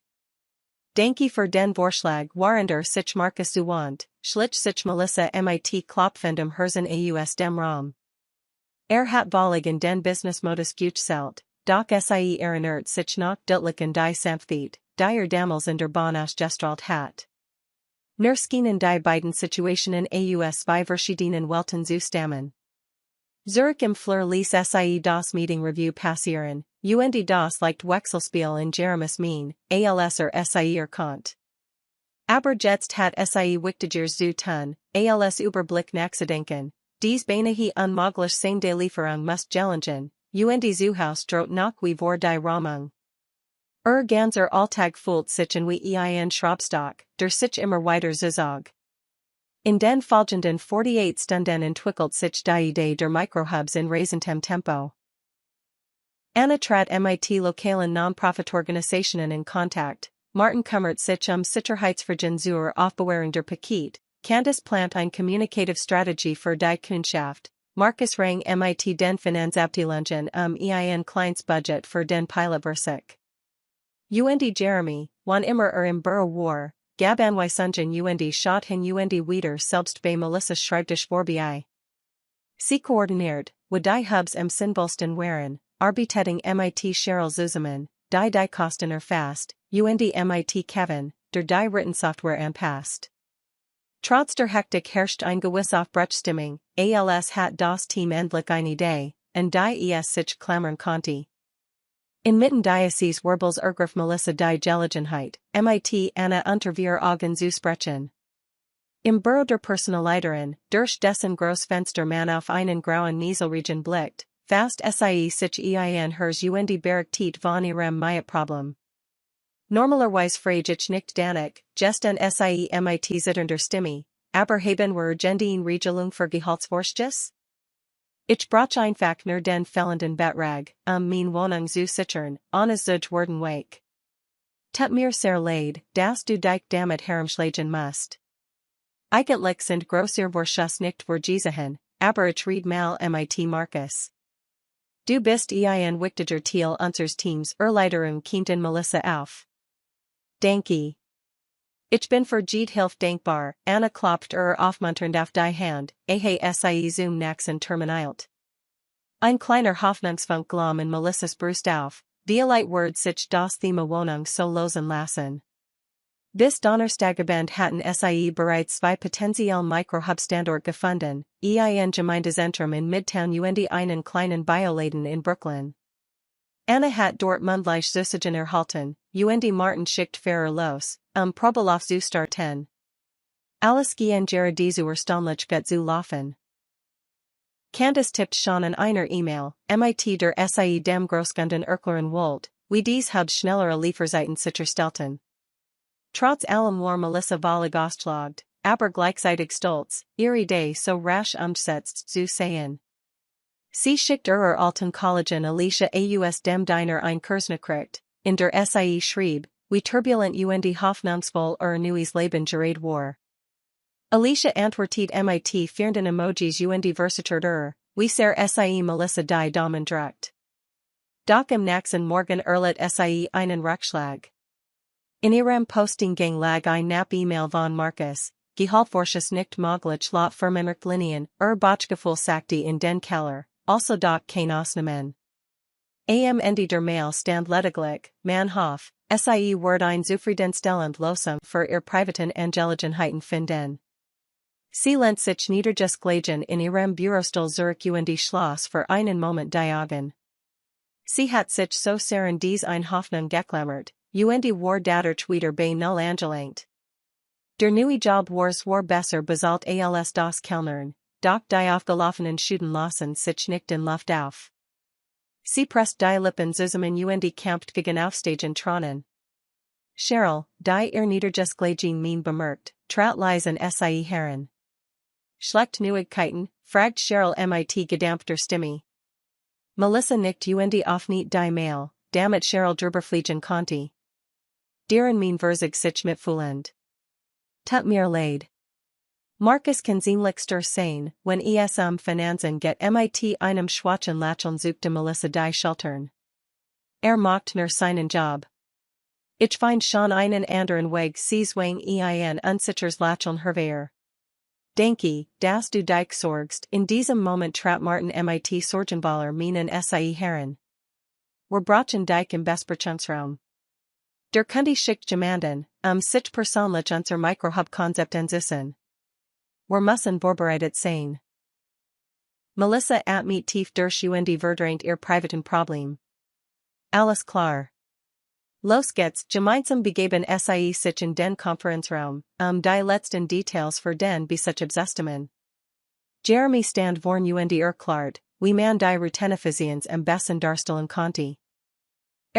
Danke für den Vorschlag, warender sich Markus zuwandt, schlich sich Melissa mit klopfendem Herzen aus dem Raum. Hat vollig in den Businessmodus gestellt, doch sie erinnert sich noch deutlich in die Sanftheit, die damals in der Bahn ausgestrahlt hat. Nur schienen die beiden Situationen aus zwei verschiedenen Welten zu stammen. Zurück im Fleur ließ sie das Meeting Review passieren, und das leicht Wechselspiel in Jeremys Mien, als sie erkannt. Aber jetzt hat sie wichtiger zu tun, als Überblick nachzudenken, dies beinahe unmöglich sein die Lieferung muss gelingen, und zu Haus droht noch wie vor die Rahmung. Ganzer Alltag fühlt sich in wie ein Schraubstock, der sich immer weiter zuzog. In den folgenden 48 Stunden entwickelt sich die Idee der Microhubs in rasentem Tempo. Anna trat mit lokalen Non-Profit-Organisationen in Kontakt, Martin kümmert sich Sicherheitsfragen zur Aufbewahrung der Paket, Candice plant eine Communicative Strategie für die Kundschaft, Markus rang mit den Finanzabteilungen ein kleines Budget für den Pilotversuch. Und Jeremy, wann immer im Büro war, gab Anweisungen und schot hin und wieder selbst bei Melissa schreibtisch vorbei. Sie koordiniert, wo die Hubs sinnvollsten waren, arbeitet mit Cheryl zusammen, die Kosten erfasst, und mit Kevin, der die Written-Software anpasst. Trotz der Hektik herrscht ein gewiss Aufbruchstimmung, als hat das Team endlich eine Idee, und die sich klammern konnte. Inmitten dieses Wirbels ergriff Melissa die Gelegenheit, mit Anna unter vier Augen zu sprechen. Im Büro der Personalleiterin, durch dessen Großfenster man auf einen grauen Nieselregen blickt, fast sie sich ein hers und berechtigt von ihrem Mayaproblem. Normalerweise frage ich nicht danach, gesten sie mit zitternder Stimme, aber haben wir Agendaen Regelung für Gehaltsvorschuss? Ich brauche einfach nur den fehlenden Betrag, mein Wohnung zu sichern, ohne zu werden weg. Tut mir sehr leid, dass du dich damit herumschlagen musst. Eigentlich sind großer Vorschuss nicht vorgesehen, aber ich red mal mit Markus. Du bist ein wichtiger Teil unseres Teams Erleiderung kennt Melissa auf. Danke. Ich bin verjeet hilf dankbar, Anna klopt aufmunternd auf die Hand, sie zum nächsten Terminialt. Ein kleiner Hoffnungsfunk glom in Melissas Brust auf, Violite Word sich das Thema Wohnung so losen lassen. Bis Donnerstagabend hatten sie bereits zwei potenzielle Mikrohubstandort gefunden, Gemeindezentrum in Midtown und einen kleinen Bioladen in Brooklyn. Anna hat dort mundlich Zusagen erhalten, und Martin schickt Fahrer los, Probelauf zu starten. Alles gehen diese erstaunlich gut zu laufen. Candace tippt schon an einer E-Mail, mit der sie dem Großkunden erklären wollt, wie dies hub schnellere Lieferzeiten sicherstellen. Trotz allem war Melissa Gastlogt, aber gleichzeitig stolz, ihre Idee so rasch umgesetzt zu sehen. Sie schickt alten Kollegen Alicia aus dem Diner ein Kursnachricht, in der sie schrieb, wie turbulent und hoffnungsvoll neues Leben gerade war. Alicia antwortet mit vierenden Emojis und versichert wie sehr sie Melissa die Daumen drückt. Doch im nächsten Morgen erlitt sie einen Rückschlag. In ihrem Posting ging lag ein Nap-E-Mail von Marcus, gehaltvorsches nicht möglich laut Firmenrichtlinien, Botschgefühl sagte in den Keller, also doch kein Ausnahmen. Am Ende der Mail stand lediglich, man hoff, sie wird ein zufriedenstellend Losung für ihr privaten Angelegenheiten finden. Sie lehnt sich niedergeschlagen in ihrem Bürostuhl zurück und schloss für einen Moment die Augen. Sie hat sich so sehr in dies ein Hoffnung geklammert, und war dadurch wieder bei null angelangt. Der neue Job war besser bezahlt als das Kellnern, doch die aufgelaufenen Schuldenlassen sich nicht in Luft auf. Sie presst die Lippen zusammen und kämpft gegen Aufstehen Tronen. Cheryl, die niedergeschlagen Mien bemerkt, trat leisen sie heran. Schlecht Neuigkeiten, fragt Cheryl mit gedampfter Stimme. Melissa nickt und aufniet die Mail, damit Cheryl drüberfliegen konnte. Deren Mien verzig sich mitfühlend. Tut mir leid. Marcus kann ziemlichster sein, wenn Finanzen get mit einem schwachen Lächeln suchte Melissa die Schultern. Macht nur seinen Job. Ich find schon einen anderen Weg sie zwang unsichers Lächeln hervor. Denke, dass du dich sorgst, in diesem Moment trat Martin mit Sorgenballer Minen sie heran. Wir brauchen dich im Besprechungsraum. Der Kunde schickt jemanden, sich persönlich unser Mikrohub-Konzept anzusen. Wir müssen vorbereitet sein. Melissa mit tief durch und verdrängt ihr privaten Problem. Alles klar. Los geht's, gemeinsam begeben sie sich in den Konferenzraum, die letzten Details für den Besuchsbestimmungen. Jeremy stand vorn und erklärt, wie man die Routineffizienz am besten darstellen konnte.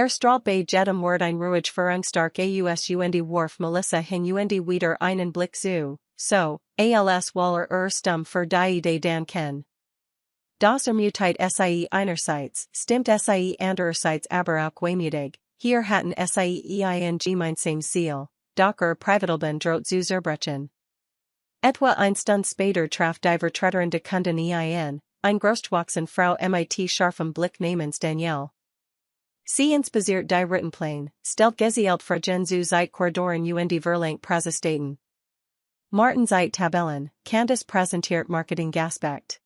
Strahlt bei jedem Wort ein ruhig Führungsstark aus und warf Melissa hin und wieder einen Blick zu, so, als wolle Stumm für die Idee dann kennen. Das ermutigt sie einerseits, stimmt sie andererseits aber auch wehmütig, hier hatten sie gemeinsam Ziel, doch Privatleben droht zu zerbrechen. Etwa ein Stund später traf die vertreterende Kunden ein großgewachsen Frau mit scharfem Blick namens Danielle. Sie inspiziert die Rittenplan, stellt gezielt Fragen zu Zeitkorridoren und Verlangt Präsestaten. Martin Tabellen, Candace präsentiert Marketingaspekt.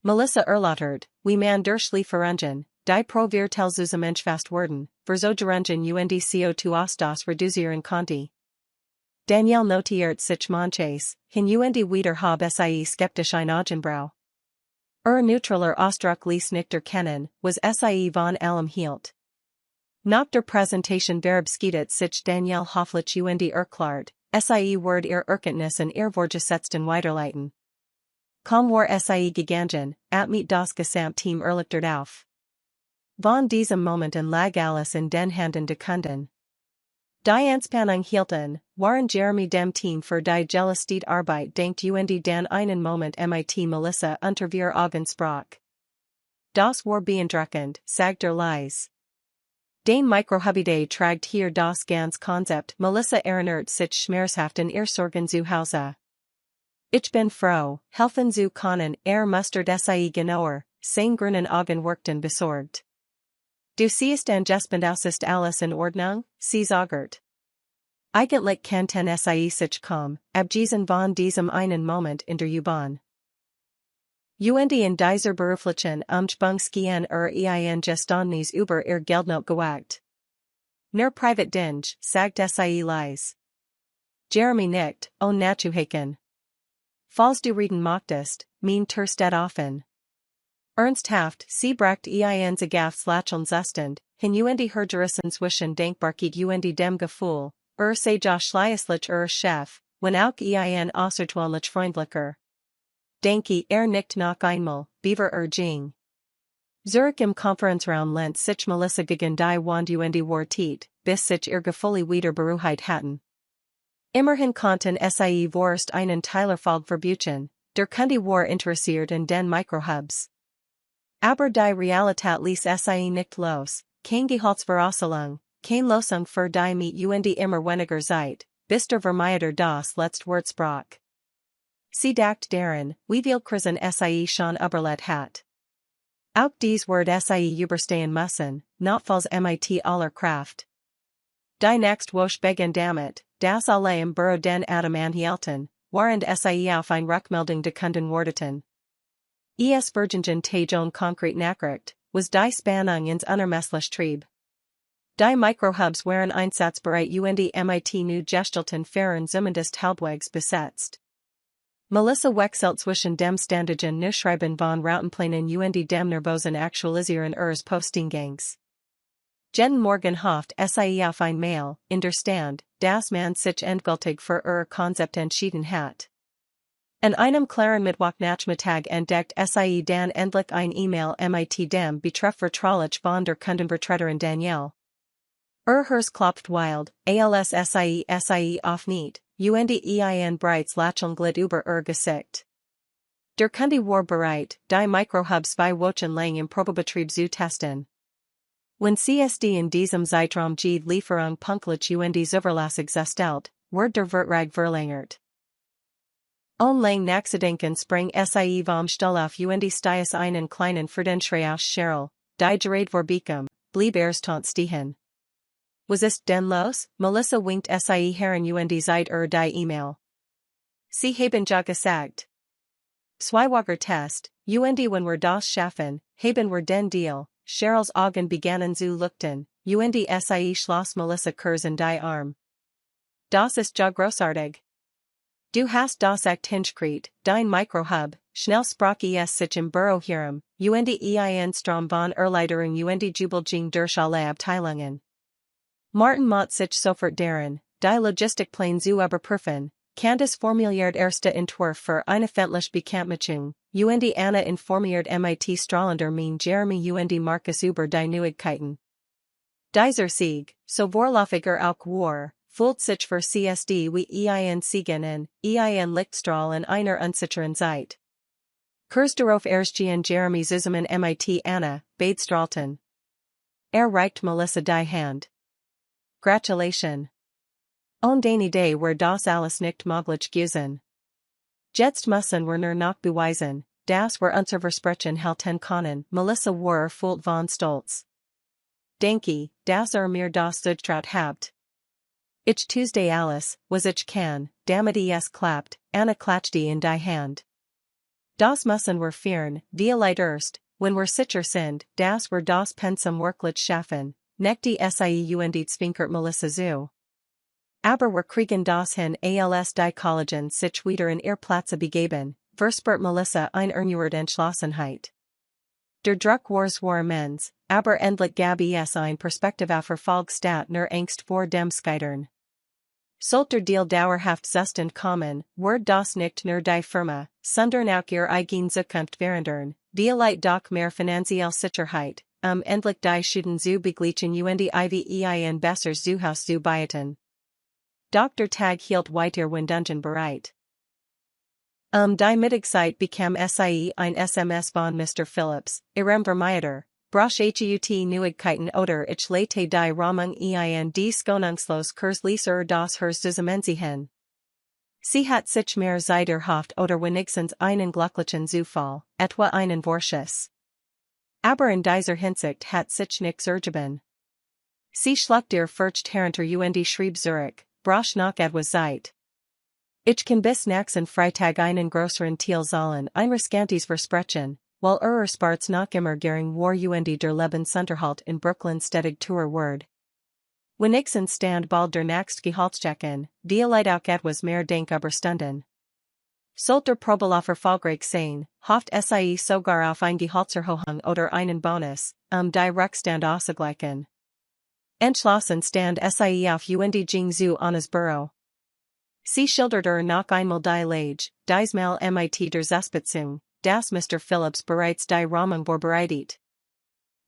Melissa erläutert, wie man durch Lieferungen, die pro Virtelzusammenfasst werden, Verzogerungen und CO2 Ausstoß reduzieren konnte. Danielle notiert sich manches, hin und wieder hab sie skeptisch ein Augenbrau. Neutraler Ausdruck ließ nicht erkennen, was sie von allem hielt. Nach der Präsentation verabschiedet sich Danielle hoffentlich und erklärt, sie wird ihr Erkenntnis in ihr Vorgesetzten weiterleiten. Kaum war sie gegangen, mit das Gesamtteam erleichtert auf. Von diesem Moment an lag alles in den Händen der Kunden. Die Anspannung hielten, waren Jeremy dem Team für die Gelastete Arbeit denkt und dann einen Moment mit Melissa unter wir Augen sprach. Das war beeindruckend, sagt leise. Den Mikrohubide tragt hier das ganz Konzept Melissa erinnert sich schmerzhaft in ihr Sorgen zu Hause. Ich bin froh, helfen zu können, mustert sie genauer, sein grünen Augen wirkten besorgt. Du siehst angespannt aus ist alles in Ordnung, sie sagt. Eigentlich kann ten sie sich kaum, abgesehen von diesem einen Moment in der U-Bahn. Und in dieser beruflichen Umgebungsgehen ein Geständnis über ihr Geldnot gewagt. Nur privat Dinge, sagt sie leise. Jeremy nickt, nachzuhaken. Falls du reden möchtest, mein Terstedt offen. Ernsthaft, sie bracht ein Zagafs Lacheln Zustand, hin und hergerissen zwischen Dankbarkeit und dem Gefühl, sei ja schleißlich Chef, wenn auch ein außertewöhnlich freundlicher. Danke, nickt noch einmal, beaver Jing. Zurück im Konferenzraum lehnt sich Melissa gegen die Wand und war tiet, bis sich ihr Gefühle wieder beruhigt hatten. Immerhin konnten sie vorerst einen Teilerfolg verbuchen, der Kunde war interessiert in den Microhubs. Aber die Realität ließ sie nicht los, kein Gehaltsvorauszahlung, kein Losung für die mit und immer weniger Zeit, bis der Vermieter das letzte Wort sprach. Sie dacht daran, wie viel Krisen sie schon überlebt hat. Auch dies Wort sie überstehen müssen, notfalls mit aller Kraft. Die nächst Woche begann damit, dass alle im Büro den Atem anhielten, während sie auf ein Rückmeldung de Kunden warteten. Es Virgingen Tajon konkret Nachricht, was die Spannung ins unermesslich trieb. Die Microhubs waren einsatzbereit und mit nu gestalten Fähren zumindest halbwegs besetzt. Melissa wechselt zwischen dem ständigen Neuschreiben von Routenplänen und dem nervosen Aktualisieren ihres Postingangs. Jeden Morgen hofft sie auf ein Mail, in der stand, dass man sich endgültig für ihr Konzept entschieden hat. An einem klaren Mittwochnachmittag entdeckt sie dann endlich ein E-Mail mit dem Betreff Vertraulich von der Kundenvertreterin Danielle. Herz klopft wild, als sie auf nicht, und ein Breits Lächeln glitt über Gesicht. Der Kunde war bereit, die Microhubs 2 Wochen lang im Probebetrieb zu testen. Wenn CSD in diesem Zeitraum die Lieferung pünktlich und zuverlässig gestellt, wird der Vertrag verlängert. Lang nachzudenken sprang sie vom Stuhl auf und stieß einen kleinen Freudenschrei aus Cheryl, die gerade vorbeikam, blieb erstaunt stehen. Was ist denn los? Melissa winkt sie heran und seit die E-Mail. Sie haben ja gesagt. Zweiwager Test, und wenn wir das schaffen, haben wir den Deal. Cheryl's Augen begannen zu leuchten, und sie schloss Melissa kurz in die Arm. Das ist ja großartig. Du hast das echt hinkriegt, dein Microhub, schnell sprach es sich im Büro herum, und ein Strom von Erleiderung und Jubelging durch alle Abteilungen. Martin mott sich sofort daran, die Logistikpläne zu überprüfen, Candice formuliert erste Entwurf für eine öffentliche Bekanntmachung, und Anna informiert mit strahlender Mien Jeremy und Marcus über die Neuigkeiten. Dieser Sieg, so vorläufiger auch war, fühlt sich für CSD wie ein Siegen in, ein Lichtstrahl in einer unsicheren Zeit. Kurz darauf erschien Jeremy zusammen mit Anna, beide strahlten. Reicht Melissa die Hand. Gratulation. Und eine Idee war das alles nicht möglich gewesen. Jetzt müssen wir nur noch beweisen, dass wir unser Versprechen halten können. Melissa war erfüllt von Stolz. Danke, dass mir das zugetraut habt. Ich Tuesday alles, was ich kann, damit es klappt, Anna klatschte in die Hand. Das müssen wir führen, vielleicht erst, wenn wir sicher sind, dass wir das Pensum wirklich schaffen, neckte sie und zwinkert Melissa zu. Aber wir kriegen das hin als die Kollegen sich wieder in ihr Plätze begeben, verspürt Melissa eine Entschlossenheit. Der Druck war immens, aber endlich gab es ein Perspektiv auf Erfolg statt nur Angst vor dem Scheitern. Sollte der Deal dauerhaft Zustand kommen, wird das nicht nur die Firma, sondern auch ihr eigen Zukunft verändern, vielleicht doch mehr finanzielle Sicherheit, endlich die Schulden zu begleichen und ein besseres Zuhause zu bauten. Dr. Tag hielt weiter Windungen bereit. Die Mittagszeit bekam sie ein SMS von Mr. Phillips, ihrem Vermieter, brach HUT Neuigkeiten oder ich leite die Ramung ein des Schonungslos Kurs ließer das Hers zusammenziehen. Sie hat sich mehr Zeit erhofft oder wenigstens einen glücklichen Zufall, etwa einen Vorschuss. Aber in dieser Hinsicht hat sich nichts ergeben. Sie schluckte ihr Furcht herunter und schrieb zurück, Brosch nach etwas Zeit. Ich kann bis nächsten Freitag einen größeren Teil zahlen einriskantes Versprechen, weil Sparts noch immer gering war und der Lebensunterhalt in Brooklyn stedig teuer word. Wenigstens stand bald der nächst Gehaltschecken, die Leid auch etwas mehr Dank überstunden. Sollt der Probelauf erfolgreich sein, hofft sie sogar auf ein Gehaltserhöhung oder einen Bonus, die Rückstand auszugleichen. Entschlossen stand sie auf und ging zu Annas Büro. Sie schilderte noch einmal die Lage, diesmal mit der Zesspitzung, dass Mr. Phillips bereits die Rahmung vorbereitet.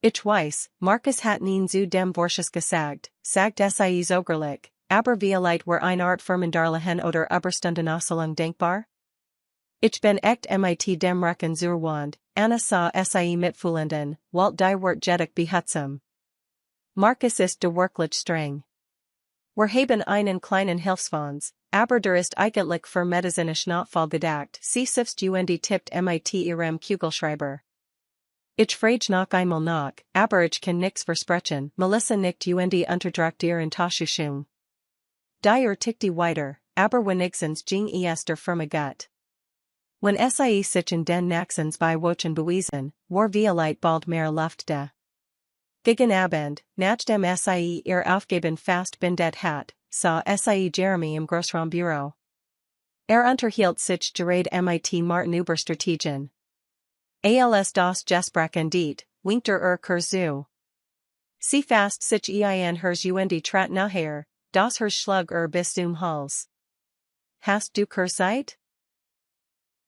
Ich weiß, Marcus hat ihn zu dem Vorschuss gesagt, sagt sie sogerlich, aber vielleicht war eine Art Firmendarlehen oder Überstunden Auszahlung denkbar? Ich bin echt mit dem Recken zur Wand, Anna sah sie mitfühlenden, Walt die Wort jedig behutsam. Marcus ist de wirklich streng. Wir haben einen kleinen Hilfsfonds, aber der ist eigentlich für medizinisch Notfall gedacht, sie sifst und tippt mit ihrem Kugelschreiber. Ich frage noch einmal nach, aber ich kann nix versprechen, Melissa nickt und unterdrückt ihren Taschentuch. Die tickte weiter, aber wenigstens ging es der Firma gut. Wenn sie sich in den nächsten bei Wochen bewiesen, war vielleicht bald mehr Luft da. Gegen Abend, nachdem sie ihr Aufgeben fast bindet hat, sah sie Jeremy im Großraumbüro. Unterhielt sich gerade mit Martin über Strategien. Als das Gespräch dit, winkte Kurzu. Sie fast sich in hers und trat nachher, das hers schlug bis Hals. Hast du Zeit?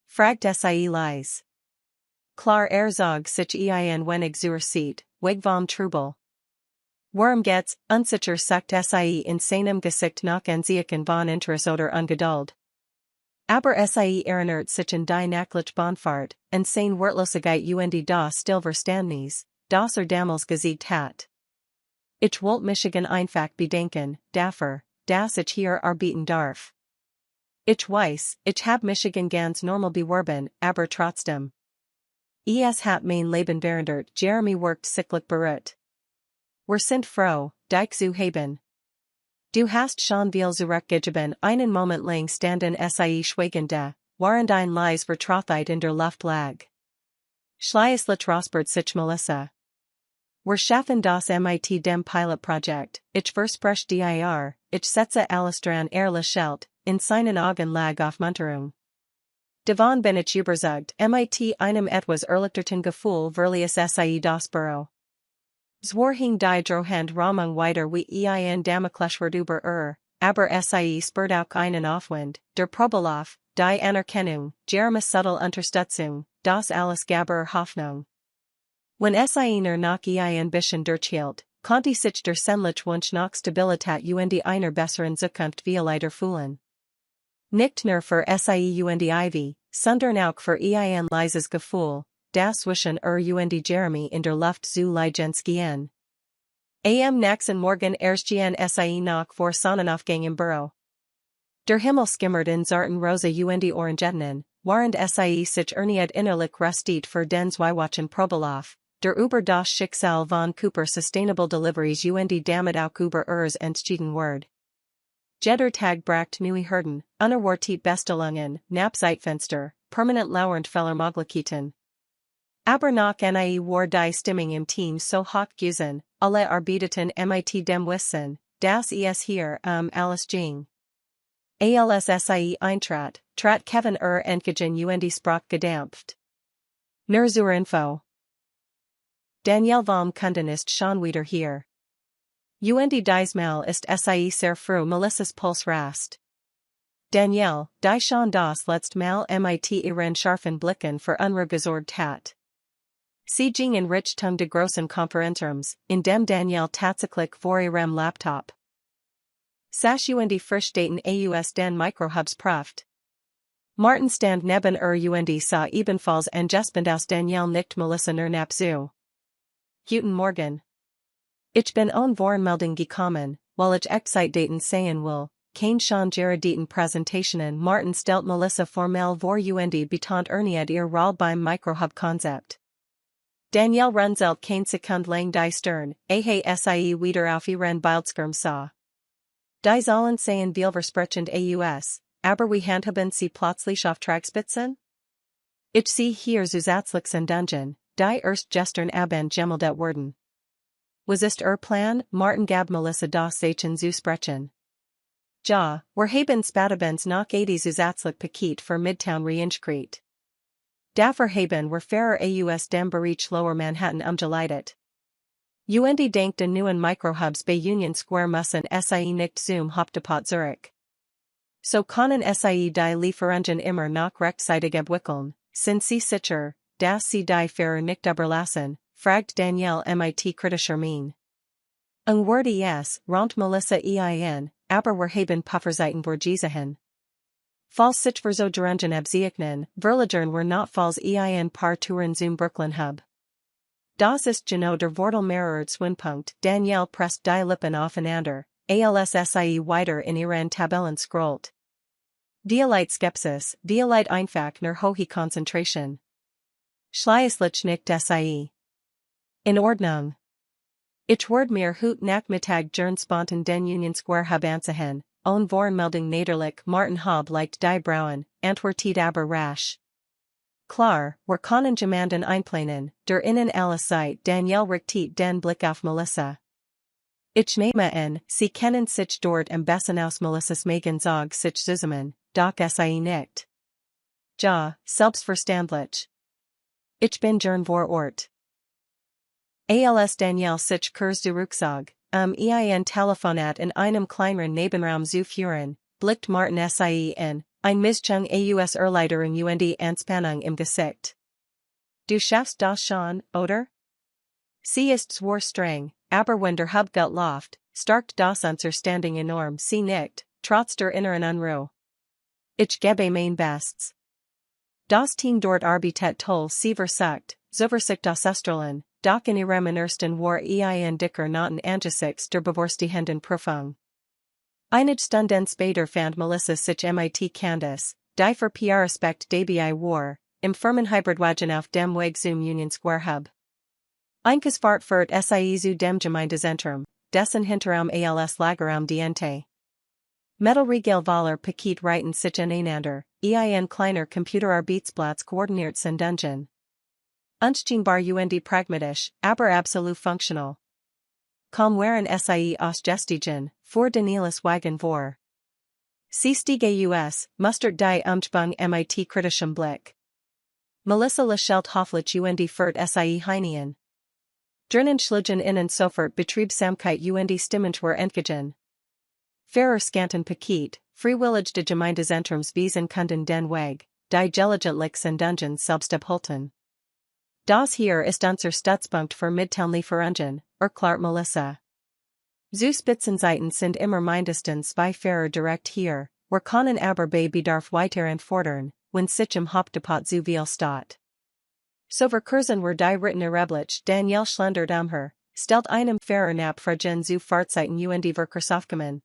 Fragt sie leise. Klar zog sich wenig zur Seat, weg vom Trubel. Worum geht's, unsicher sagt sie in seinem Gesicht nach Anziehen von Interesse oder Ungeduld. Aber sie erinnert sich an die Nachlich Bonfahrt, und sein Wortlosigkeit und das Stillverständnis, das damals gesiegt hat. Ich wollte Michigan einfach bedenken, dafür, dass ich hier arbeiten darf. Ich weiß, ich hab Michigan ganz normal beworben, aber trotzdem. Es hat mein Leben verändert, Jeremy worked sichtlich beruht. Wir sind froh, dich zu haben. Du hast schon viel zurückgegeben, einen Moment lang standen sie schweigend da, während ein leis Vertrautheit in der Luft lag. Schließlich räuspert sich Melissa. Wir schaffen das mit dem Pilotprojekt, ich verspreche dir, ich setze alles dran lächelt, in seinen Augen lag Aufmunterung. Davon bin ich überzeugt, mit einem etwas erleichterten Gefühl verließ sie das Büro. Zwar hing die Drohend Rahmung weiter wie ein Damoklesschwert über aber sie spürt auch einen Aufwind, der Probelauf, die Anerkennung, Jeremys subtle Unterstützung, das alles gaber Hoffnung. Wenn sie nach ein bisschen durchhielt, konnte sich der Sehnlich Wunsch nach Stabilität und einer besseren Zukunft vielleicht erfüllen. Nicht nur für sie und Ivy, sondern auch für ein leises Gefühl, das zwischen und Jeremy in der Luft zu liegen. Am nächsten Morgen erstehen sie nach vor Sonnenaufgang im Büro. Der Himmel skimmert in zarten rosa und Orangetten, während sie sich innerlich rustet für den Zweiwochen Probelauf, der über das Schicksal von Cooper Sustainable Deliveries und damit auch über entschieden word. Jeder Tag bracht neue Hürden, unerwartet Bestellungen, Zeitfenster, permanent lauernd Möglichkeiten. Aber nach war die Stimmung im Team so hoch gewesen, alle arbeiteten mit dem Wissen, dass es hier alles ging. Als sie eintrat, trat Kevin entgegen und sprach gedämpft. Nur zur Info. Danielle vom Kunden ist schon wieder hier. Und diesmal ist sie sehr froh Melissas Puls rast. Danielle, die schon das letzte Mal mit ihren scharfen Blicken für gesorgt hat. Sie ging in Richtung de großen Konferenzrooms, in dem Danielle tatsächlich vor ihrem Laptop. Saß und frisch daten aus den Microhubs Praft. Martin stand neben und sah ebenfalls angespannend aus Danielle nickt Melissa nur nach zu. Guten Morgen. Ich bin on Voranmeldung gekommen, weil ich daten sehen will, kein schon daten Präsentationen Martin stellt Melissa formell vor und betont ihr Roll beim Microhub-Konzept. Danielle runzelt kein Sekund lang die Stern, sie wieder auf ihren Bildschirm sah. Die sollen seien viel versprechend aus, aber wie handhaben sie plötzlich Auftragsspitzen? Ich sehe hier Zusatzlichen Dungeon, die erst gestern Abend gemeldet wurden. Was ist Plan? Martin gab Melissa das Zeichen zu sprechen. Ja, wir haben Spadabens nach 80 Zusatzlich Paket für Midtown reinkriegt. Dafür haben wir fairer aus dem Bereich Lower Manhattan umgeleitet. Und dank den neuen Microhubs bei Union Square müssen sie nicht zum Hauptdepot Zurich. So können sie die Lieferungen immer noch rechtzeitig abwickeln, sind sie sicher, dass sie die Fahrer nicht überlassen, fragt Danielle mit kritischer Mien. Word raunt Melissa ein, aber wir haben Pufferzeiten vorgesehen. Falls sich Verzogerungen abzeichnen, verlagern wir not falls ein paar Touren zum Brooklyn Hub. Das ist genau der Vorteil mehrerer Schwindpunkt. Danielle presst die Lippen aufeinander, als sie weiter in ihren Tabellen scrollt. Dielite Skepsis, Dielite einfach nur hohe Konzentration. Schließlich nicht sie. In Ordnung. Ich werde mir heute Nachmittag gern spontan den Union Square Hub anziehen, Voranmeldung Naderlich Martin Hub leicht die Brauen, antwortet aber rasch. Klar, wir können jemanden einplanen, der Ihnen alles sei, Danielle richtet den Blick auf Melissa. Ich nehme an, Sie kennen sich dort am besten aus Melissas Megan Zog sich zusammen, doch sie nicht. Ja, selbstverständlich. Ich bin gern vor Ort. Als Danielle sich kurz zurückzog, ein Telefonat in einem kleineren Nebenraum zu führen, blickt Martin sie in, ein Mischung aus Erleiderung und Anspannung im Gesicht. Du schaffst das schon, oder? Sie ist zwar streng, aber wenn der Hub gut läuft, starkt das Unterstanding enorm sie nicht, trotz der inneren Unruhe. Ich gebe mein Bestes. Das Team dort arbeitet toll sie versucht, Zuversicht das Estreln, doch in ihrem ersten war ein dicker Noten angesichts der bevorstehenden Prüfung. Einige Stunden später fand Melissa sich mit Candace, die für PR Aspekt dabei war, im Firmenhybridwagen auf dem Weg zum Union Square Hub. Einkes Fahrt führt sie zu dem Gemeindezentrum, dessen Hinterraum als Lagerraum diente. Mittelregel Valer Paket reiten sich ineinander, ein kleiner Computerarbeitsplatz koordiniert sind Dungeon. Unscheinbar und pragmatisch, aber absolut funktional. Kaum waren sie ausgestiegen, vor Danielas Wagen vor. Sie stiege mustert die Umspung mit kritischem Blick. Melissa lächelt hoffentlich und führt sie hinein. Drinnen schlugen innen sofort Betriebsamkeit und Stimmung war entgegen. Fairer scanten Paket, freiwillig de Gemeindezentrums wiesen kunden den Weg, die gelegentlich sind Dungeons selbst abhalten. Das hier ist unser Stützpunkt für Midtown-Lieferungen, erklärt Melissa. Zu Spitzenzeiten sind immer mindestens zwei Fahrer direkt hier, wir können aber bei Bedarf weiter entfordern, wenn sich im Hauptdepot zu viel steht. So verkursen wir die Ritten ereblich, Danielle schlendert her, stellt einem Fahrer nach Fragen zu Fahrtzeiten und Verkehrsaufkommen.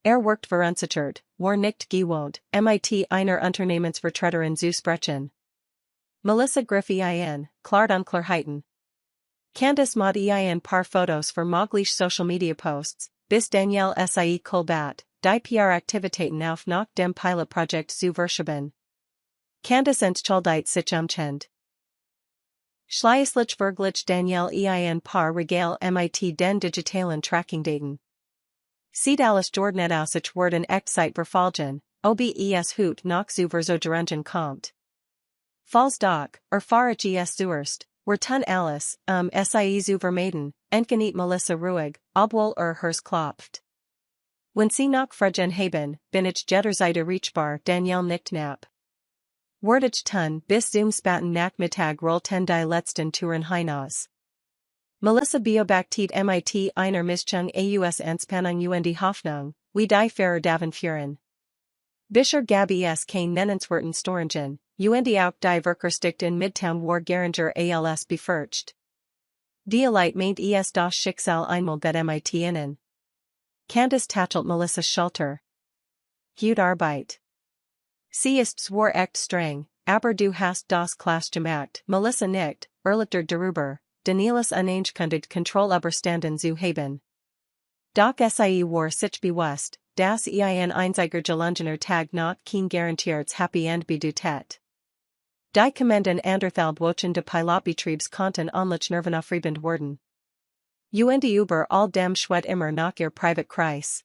Workt verunsichert, war nicht gewohnt, mit einer Unternehmensvertreterin zu sprechen. Melissa griff ein, klart Unklarheiten. Candace mod ein paar Fotos für mögliche Social Media Posts, bis Danielle sie Kolbat, die PR-Aktivitäten auf nach dem Pilotprojekt zu verschieben. Candace entschuldigt sich umgehend. Schließlich verglich Danielle ein paar Regale mit den digitalen Trackingdaten. Sieht alles Jordanet aus ich worden echt Zeit verfolgen, obes Hut noch zu Verzogerungen kommt. Falls doch, erfahre es zuerst, wir tun alles, sie zu vermeiden, entgeniet Melissa ruhig, obwohl Herz klopft. Wenn sie noch Fragen haben, bin ich jederzeit reachbar, Danielle nickt knapp. Word ich tun, bis zum späten Nachmittag rollten die letzten Touren hinaus. Melissa beobachtet mit einer Mischung aus Anspannung und Hoffnung, wie die Fahrer davon führen. Bisher gab es kein nennenswerten Storingen, und auch die Verkehrsdicht in Midtown war geringer als befürchtet. Dielite meint es das Schicksal einmal gut mit ihnen. Candace tachelt Melissas Schulter. Gut Arbeit. Sie ist zwar echt streng, aber du hast das Klasse gemacht, Melissa nickt, erleichtert darüber, Danielas unangekündigt Kontroll überstanden zu haben. Doc sie war sich bewusst, dass ein einziger Gelungener Tag noch kein garantiertes Happy End bedeutet. Die Kommenden Anderthalb de Pilotbetriebs konnten onlich nervenaufreibend werden. Und über all dem schwet immer nach ihr Privatkreis.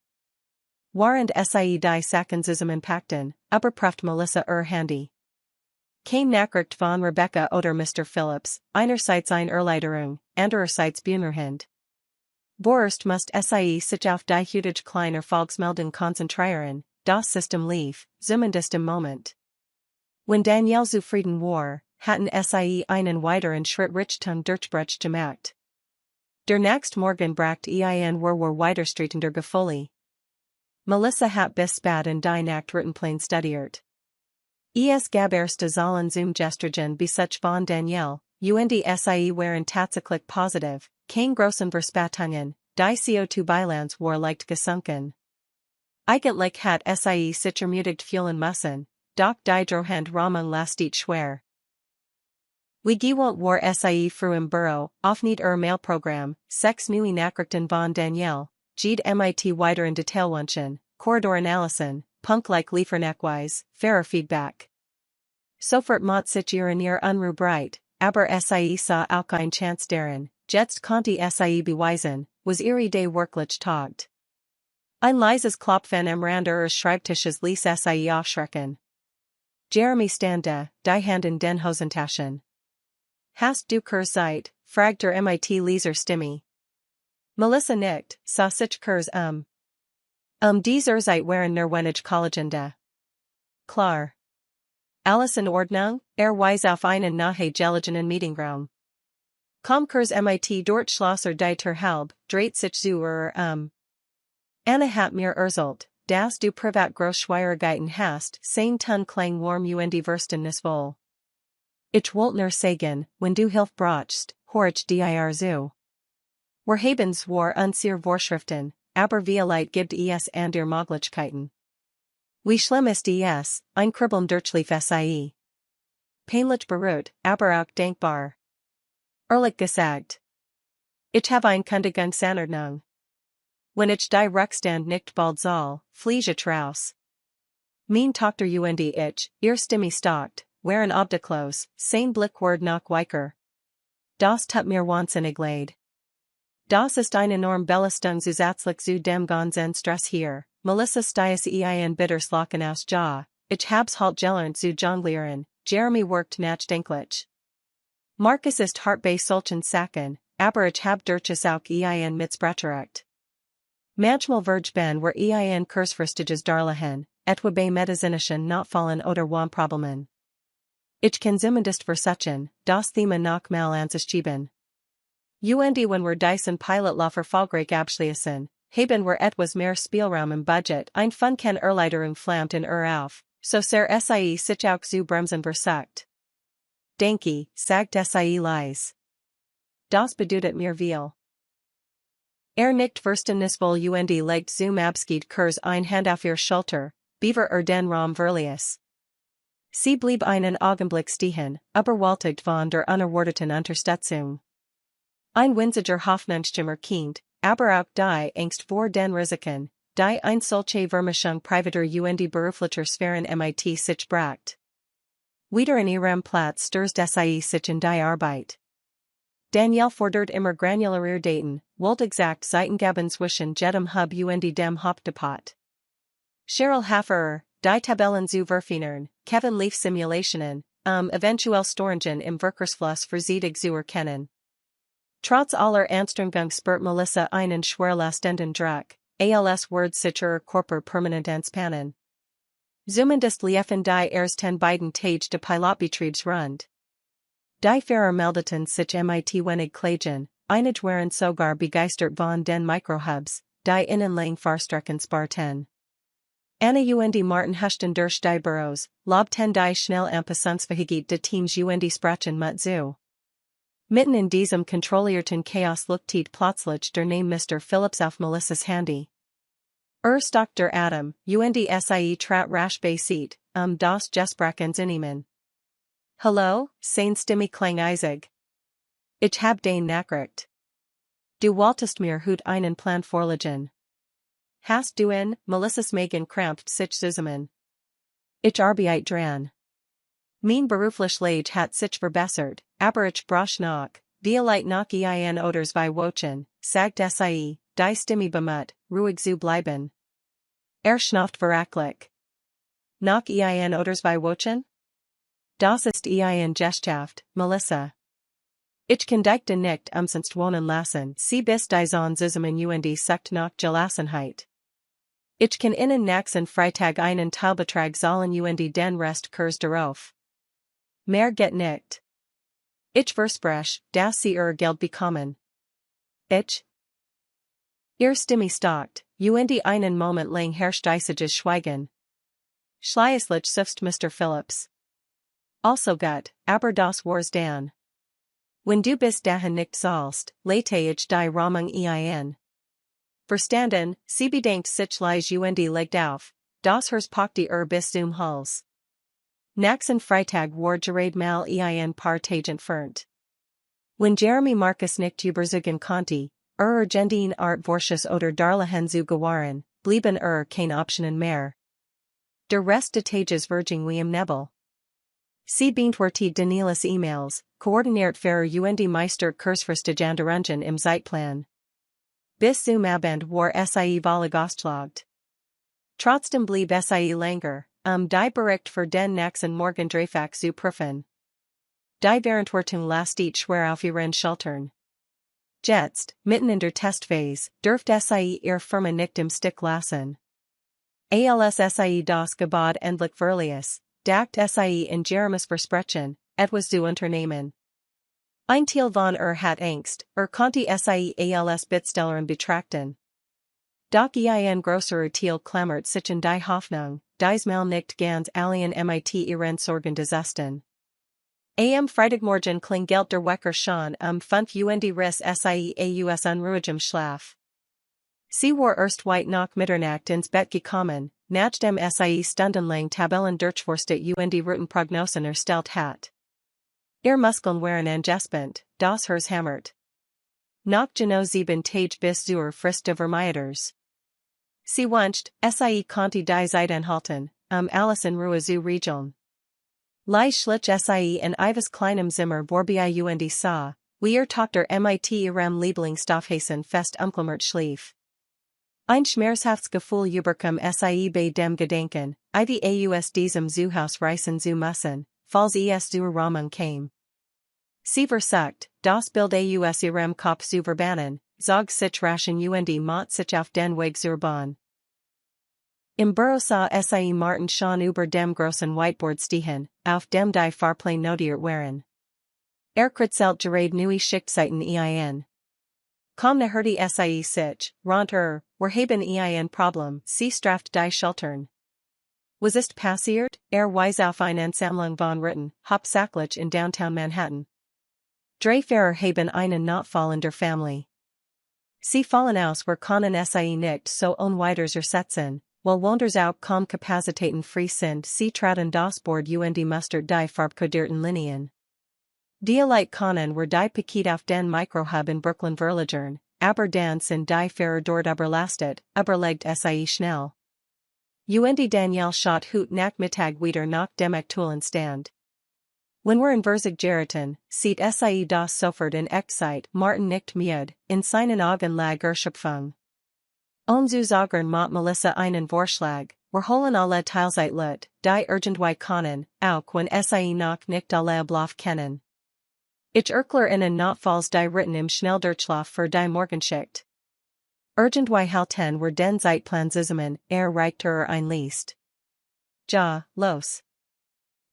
Warend sie die Sachen zusammenpackten, überprüft Melissa Handy. Kein Nachricht von Rebecca oder Mr. Phillips, einerseits eine Erleiderung, andererseits Bühnerhind. Borst must sich auf die heutige kleine Erfolgsmeldung konzentrieren, das System lief, zumindest im Moment. Wenn Danielle zufrieden war, hatten sie einen weiteren Schritt Richtung Durchbruch gemacht. Der nächste Morgen bracht ein weiterstreitender Gefühle. Melissa hat bis spät in die Nacht Rittenplan studiert. Es gab erste Zahlen zum Gestrigen Besuch von Danielle, und sie waren tatsächlich positiv, keine großen Verspätungen, die CO2-Bilanz war leicht gesunken. Eigentlich hat sie sich ermutigt fühlen müssen, doch die Drohend Ramung lastet schwer. Wie gewohnt war sie früh im Büro, auf nicht Mailprogramm, 6 neue Nachrichten von Danielle, Jede mit weiteren Detailwünschen, Korridoranalysen, punktlich liefernachweis, fairer Feedback. Sofort mot sich ihr unruhig, aber sie sah auch ein Chance darin, jetzt konnte sie beweisen, was ihre Idee wirklich taugt. Ein leises Klopfen am Rand ihres Schreibtisches ließ sie aufschrecken. Jeremy stand da, die Hand in den Hosentaschen. Hast du Kurs Zeit, fragt der Leser Stimme. Melissa nickt, sah sich Kurs dieser Zeit waren wenig Kollegen. Klar. Alles in Ordnung, weist auf einen nahe gelegenen Meetingraum. Kurs mit dort Schlosser die Tür halb, dreht sich zu Anna hat mir erzählt, dass du privat Großschwierigkeiten hast, sein Ton klang warm und verstehen nicht wohl. Ich wollte nur sagen, wenn du Hilfe brauchst, horch dir zu. Wir haben zwar unsere Vorschriften, aber vielleicht gibt es andere Möglichkeiten. Wie schlimm ist es, ein Kribbeln durchlief sie. Peinlich berührt, aber auch denkbar. Ehrlich gesagt. Ich habe eine Kündigungsanordnung. Wenn ich die Rückstand nicht bald soll, fliege ich raus. Mein Tochter und ich, ihr Stimme stockt, waren obdachlos, sein Blick ward noch weicher. Das tut mir wahnsinnig leid. Das ist eine enorm Belastung zusätzlich zu dem ganzen Stress hier, Melissa stieß ein bitters Lachen aus Jaw, ich hab's halt gelernt zu jonglieren, Jeremy worked nachdenklich. Marcus ist hart bei solchen Sachen, aber ich hab durchaus auch ein Mitspracherecht. Manchmal ben war ein kurzfristiges Darlehen, etwa bei medizinischen Notfallen oder Wohnproblemen. Ich kann zumindest versuchen, das Thema noch mal anzuschieben. Und wenn wir diesen Pilotlauf erfolgreich abschließen, haben wir etwas mehr Spielraum im Budget, ein Funken Erleiderung flammt in auf, so sehr sie sich auch zu bremsen versucht. Denke, sagt sie leise. Das bedeutet mir viel. Nicht verständnisvoll und legt zum Abschied Kurs ein Hand auf ihr Schulter, beaver den Raum verlies. Sie blieb einen Augenblick stehen, überwältigt von der unerwarteten Unterstützung. Ein winziger Hoffnungsschimmer kind, aber auch die Angst vor den Risiken, die ein solche Vermischung privater und beruflicher Sphären mit sich bracht. Wieder in ihrem Platz stürzt sie sich in die Arbeit. Danielle fordert immer granularer Daten, wollte exakt Seitengaben zwischen jedem Hub und dem Hauptdepot. Cheryl Haffer, die Tabellen zu verfeinern, Kevin lief Simulationen, eventuell Storingen im Verkehrsfluss verzeitig zu erkennen. Trotz aller Anstrengung spürt Melissa einen schwerlastenden Druck, als Word sicher Körper permanent entspannen. Zumindest liefen die ersten beiden Tage de Pilotbetriebs rund. Die Fahrer meldeten sich mit wenig Klagen, einige waren sogar begeistert von den Microhubs, die innenlang Fahrstrecken sparten. Anna und Martin huschten durch die Büros, lobten die schnell Anpassungsfähigkeit de Teams und Sprachen mit zu. Mitten in diesem kontrollierten Chaos leuchtet plötzlich der Name Mr. Phillips auf Melissas Handy. Stock der Atem, und sie trat rasch bei Seat, das Gespräch anzunehmen. Hallo, seine Stimme klang eisig. Ich hab den Nachricht. Du wolltest mir heute einen Plan vorlegen. hast du in, Melissus Megan krampft sich zusammen. Ich arbeite dran. Mein beruflich Lage hat sich verbessert, aber ich brauche noch, vielleicht noch ein oder zwei Wochen, sagt sie, die Stimme bemüht, ruhig zu bleiben. Schnauft verächtlich. Noch ein oder zwei Wochen? Das ist ein Geschaft, Melissa. Ich kann dich nicht umsonst wohnen lassen, sie bis die Sonne zusammen und sucht nach Gelassenheit. Ich kann Ihnen nächsten Freitag einen Teilbetrag zahlen und den Rest Kurs darauf. Mehr geht nicht. Ich verspreche, dass Sie Ihr Geld bekommen. Ich? Ihr Stimme stockt, und einen Moment lang herrscht eisiges Schweigen. Schließlich suffst Mr. Phillips. Also gut, aber das war's dann. Wenn du bis dahin nicht zahlst, lete ich die Ramung ein. Verstanden, sie bedenkt sich leicht und legt auf, das Hers packte bis zum Hals. Nächsten Freitag war gerade mal ein paar Tage entfernt. Wenn Jeremy Marcus nicht überzeugen konnte, Argentine Art Vorschuss oder Darlehen zu gewähren, blieben keine Optionen mehr. Der Rest des Tages verging wie im Nebel. Sie beantwortet Daniela's E-Mails, koordiniert für und Meister Kursverständigen im Zeitplan. Bis zum Abend war sie völlig ausgelaugt. Trotzdem blieb sie länger, die Bericht für den nächsten Morgen dreifach zu prüfen. Die Verantwortung lastet schwer auf ihren Schultern. Jetzt, mitten in der Testphase, dürft sie ihr Firma nicht im Stich lassen. Als sie das Gebot endlich verließ, dacht sie in Jeremies Versprechen, etwas zu unternehmen. Ein Teil von hat Angst, konnte sie als Bittstellerin betrachten. Doch ein größerer Teil klammert sich in die Hoffnung, dies mal nicht ganz allen mit ihren Sorgen desesten. Am Freitagmorgen klingelt der Wecker schon 5 und riss sie aus unruhigem Schlaf. Sie war erst weit nach Mitternacht ins Bett gekommen, nachdem sie stundenlang Tabellen durchforstet und Routenprognosen erstellt hat. Ihr Muskeln waren angespannt, das Hers hämmert. Noch genau 7 Tage bis zur Frist der Vermeiders. Sie wünscht, sie konnte die Zeit anhalten, alles in Ruhe zu regeln. Leicht schlich sie in Ives kleinem Zimmer vorbei und sah, wie ihr Tochter mit ihrem Lieblingsstoffhäsen fest umklammert schlief. Ein schmerzhaftes Gefühl überkam sie bei dem Gedanken, aus diesem Zuhaus reißen zu müssen, falls es zur Ramung kam. Sie versucht, das Bild aus ihrem Kopf zu verbannen, zog sich raschen und macht sich auf den Weg zur Bahn. Im Büro sah sie Martin schon über dem großen Whiteboard stehen, auf dem die Fahrplan notiert waren. Kritzelt gerade neue Schichtzeiten ein. Kaum hörte sie sich, rund wir haben ein Problem, sie straft die Schultern. Was ist passiert? Weist auf eine Ansammlung von Ritten, hauptsächlich in Downtown Manhattan. Drei Fahrer haben einen Notfall in der Familie. Sie fallen aus, wir können sie nicht so unweiters ersetzen, weil Wonders auch kaum Kapazitäten frei sind, sie traten das Board und mustert die farbkodierten Linien. Dialite können wir die Paket auf den Microhub in Brooklyn verlagern, aber dann sind die Fahrer dort überlegt sie schnell. Und Danielle schott hut Nachmittag wieder nach dem aktuellen Stand. Wenn wir in Verzig geraten, sieht sie das sofort in Echtzeit, Martin nicht müde, in seinen Augen lag Erschöpfung. Zu sagen macht Melissa einen Vorschlag, wir holen alle Teilzeit Leute, die irgendwie können, auch wenn sie noch nicht alle Ablauf kennen. Ich erkläre ihnen notfalls die Ritten im Schnelldurchlauf für die Morgenschicht. Irgendwie halten wir den Zeitplan zusammen, reicht einliest. Ja, los.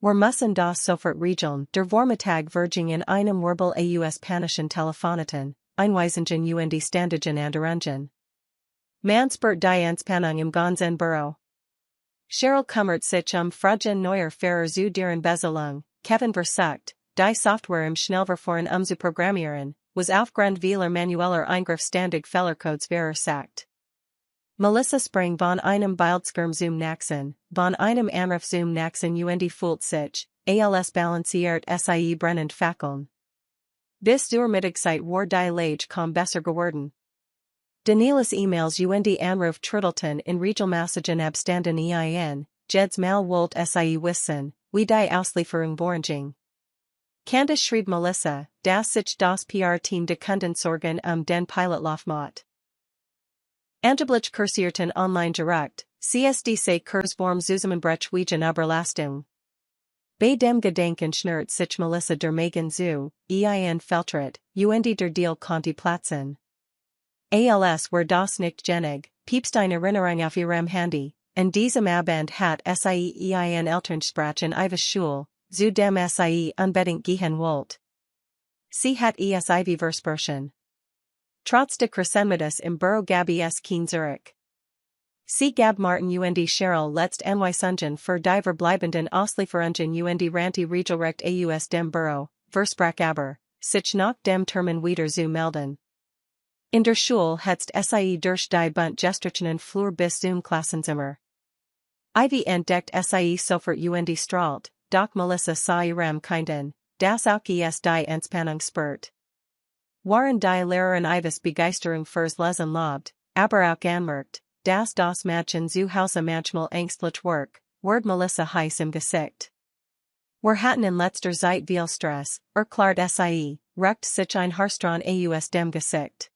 Wir müssen das sofort regeln, der Vormittag verging in einem Wirbel aus panischen Telefonaten, Einweisungen und ständigen Änderungen. Man spürt die Anspannung im ganzen Büro. Cheryl kümmert sich fragen neuer Fahrer zu deren Bezahlung, Kevin versucht, die Software im Schnellverfahren zu programmieren, was aufgrund vieler manueller Eingriff ständig Fehlercodes verursacht. Melissa sprang von einem Bildschirm zum nächsten, von einem Anruf zum nächsten und fühlt sich, als balanciert sie brennend Fackeln. Bis zur Mittagszeit war die Lage kaum besser geworden. Danielis emails und Anruf Trittleton in Regelmassagen abstanden ein, Jeds mal Wolt sie wissen, wie die Auslieferung Candace schrieb Melissa, das sich das PR-Team de Kundensorgen den Pilotlaufmat. Angeblich kursierten online direkt, CSDC Kursform Zusammenbrech wegen Überlastung. Bei dem Gedenken schnürt sich Melissa der Magen zu, ein Feltrit, und der Deal Conti Platzen. Als were das nicht genig, piepst eine Erinnerung auf ihrem Handy, und diesem Abend hat sie ein Elternsprach in Ivis Schule, zu dem sie unbedingt gehen wollt. Sie hat es Ivy Versprechen. Trotz de Crescenmidas im Büro Gabi es Keen Zurich. Sie gab Martin und Cheryl letzt Anweisungen für die verbleibenden Auslieferungen und Ranti Regelrecht aus dem Büro, Versprach aber, sich nach dem Termin wieder zu melden. In der Schule hetzt sie durch die Bunt gestrichenen Flur bis zum Klassenzimmer. Ivy entdeckt sie sofort und strahlt, doch Melissa sah ihrem Kinden, das auch es die Entspannung spürt. Waren die Lehrerin Ivis Begeisterung fürs Lesen lobt, aber auch anmerkt, dass das Mädchen zu Hause manchmal ängstlich work, word Melissa heiß im Gesicht. Wir hatten in letzter Zeit viel Stress, erklärt sie, rückt sich ein Haarsträhn aus dem Gesicht.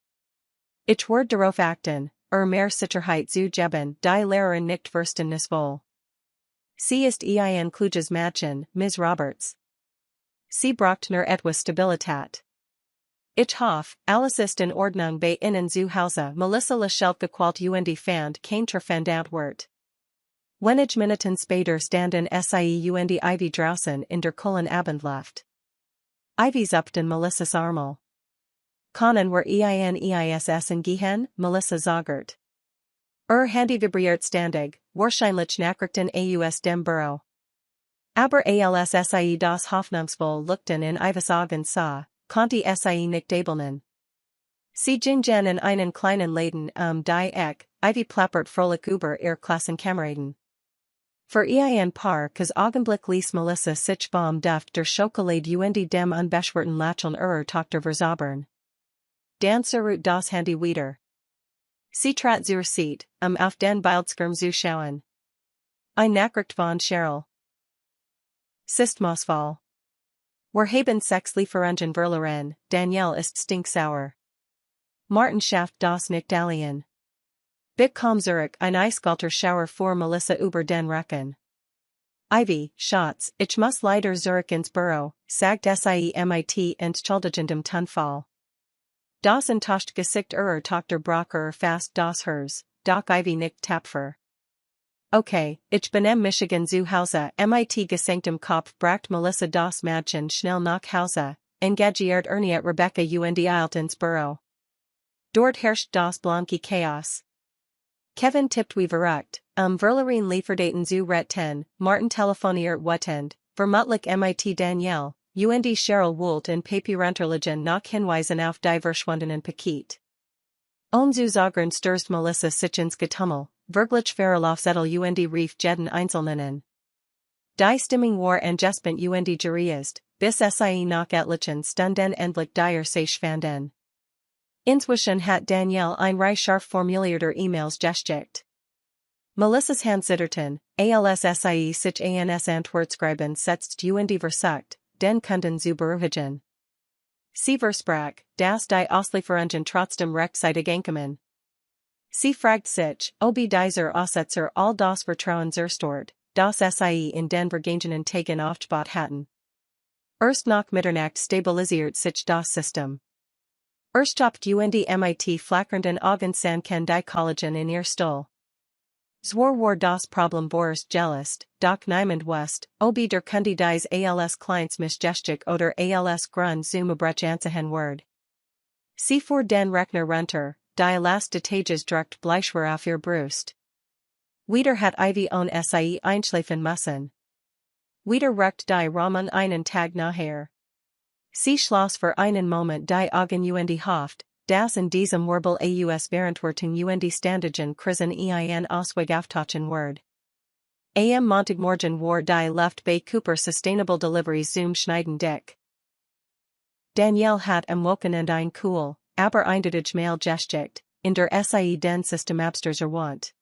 Ich werde darauf achten, mehr Sicherheit zu geben, die Lehrerin nicht verständnis wohl. Sie ist ein kluges Mädchen, Ms. Roberts. Sie braucht nur etwas Stabilität. Ich hoffe, alles ist in Ordnung bei Ihnen zu Hause. Melissa lächelt gequält und fand kein treffendant Wort. Wenige Minuten später standen sie und Ivy draußen in der Kohlen Abendluft. Ivy zupften Melissas Armel. Können wir ISS gehen, Melissa sagert. Handy vibriert ständig, wahrscheinlich Nachrichten aus dem Büro. Aber als sie das hoffnungsvoll Leuchten in Ivys Augen sah, konnte sie nicht abelnen. Sie gingen in einen kleinen Laden die Ecke, Ivy plappert fröhlich über ihr Klassenkameraden. Für ein paar Augenblick ließ Melissa sich vom Duft der Schokolade und dem unbeschwerten Lächeln ihrer Tochter verzaubern. Dann zerrüt das Handy wieder. Sie trat zur Seite, auf den Bildschirm zu schauen. Eine Nachricht von Cheryl. Sistmausfall. Wir haben Sexlieferungen verloren, Danielle ist stinksauer. Martin schafft das nicht allein. Bitkom Zurich ein eiskalter Schauer vor Melissa über den Rücken. Ivy, Schatz, ich muss leider Zurich ins Büro, sagt sie mit entschuldigendem Tonfall. Das enttäuscht Gesicht ihrer Tochter Brocker fast das hers, doch Ivy nickt tapfer. Okay, ich bin im Michigan zu Hause, mit gesenktem Kopf bracht Melissa das Mädchen schnell nach Hause, engagiert Erniet Rebecca und eilt ins Büro. Dort herrscht das blanke Chaos. Kevin tippt wie verrückt, Verlerin Lieferdaten zu retten, Martin telefoniert wütend, vermutlich mit Danielle, und Cheryl wollt in Papierenterlichen nach Hinweisen auf die verschwundenen Paket. Zu sagen stürzt Melissa sich ins Getummel, wirklich Verlaufzettel und Rief jeden Einzelnen. Die Stimmung war angespent und geriest, bis sie nach etlichen Stunden endlich dir sich fanden. Inzwischen hat Danielle ein Reihe scharf formulierter E-Mails geschickt. Melissas Hand zitterten, als sie sich ans Antwortschreiben setzt und versucht, den Kunden zu beruhigen. Sie versprach, dass die Auslieferungen trotzdem rechtzeitig ankommen. Sie fragt sich, ob dieser Aussetzer all das Vertrauen zerstört, das sie in den vergangenen Tagen aufgebaut hatten. Erst nach Mitternacht stabilisiert sich das System. Erst stoppt und mit flackernden Augen sanken die Kollagen in ihr Stuhl. Zwar war das Problem Boris gelöst, doch niemand wusste, ob der Kunde dies als Clients missgeschick oder als Grund zum Abrech anzuhören wird. Sie fuhr den Rechner runter, die last Detages druckt Bleischwer auf ihr Brust. Wieder hat Ivy sie einschlafen müssen. Wieder rückt die Rahmen einen Tag nachher. Sie schloss für einen Moment die Augen und hofft, dass in diesem Wirbel aus Verantwortung und Standagen Krisen ein Ausweg auftauchen wird. Am Montagmorgen war die Luft bei Cooper Sustainable Deliveries zum Schneiden dick. Danielle hat am Wochenende ein cool, aber eindeutig Mail geschickt, in der Sie den System Abstürzer want.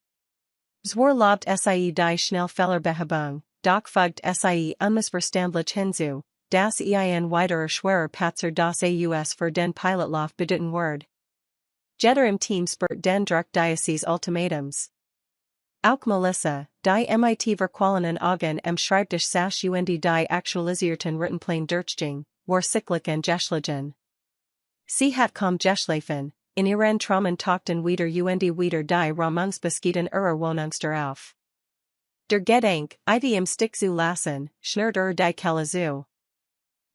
Zwar lobt Sie die Schnellfellerbehebung, doch folgt Sie unmissverständlich hinzu, das ein weiterer schwerer Patzer das Aus für den Pilotlauf bedeuten wird. Jeder im Team spurt den Druck dieses Ultimatums. Auch Melissa, die mit verqualenen Augen am Schreibtisch saß und die aktualisierten Rittenplan durchging, war sicklich und geschlagen. Sie hat kaum geschlafen, in ihren Traumen tauchten wieder die Ramungsbeschieden ihrer Wohnungstür auf. Der Gedanke, im Stick zu lassen, schnurrt die Kelle zu.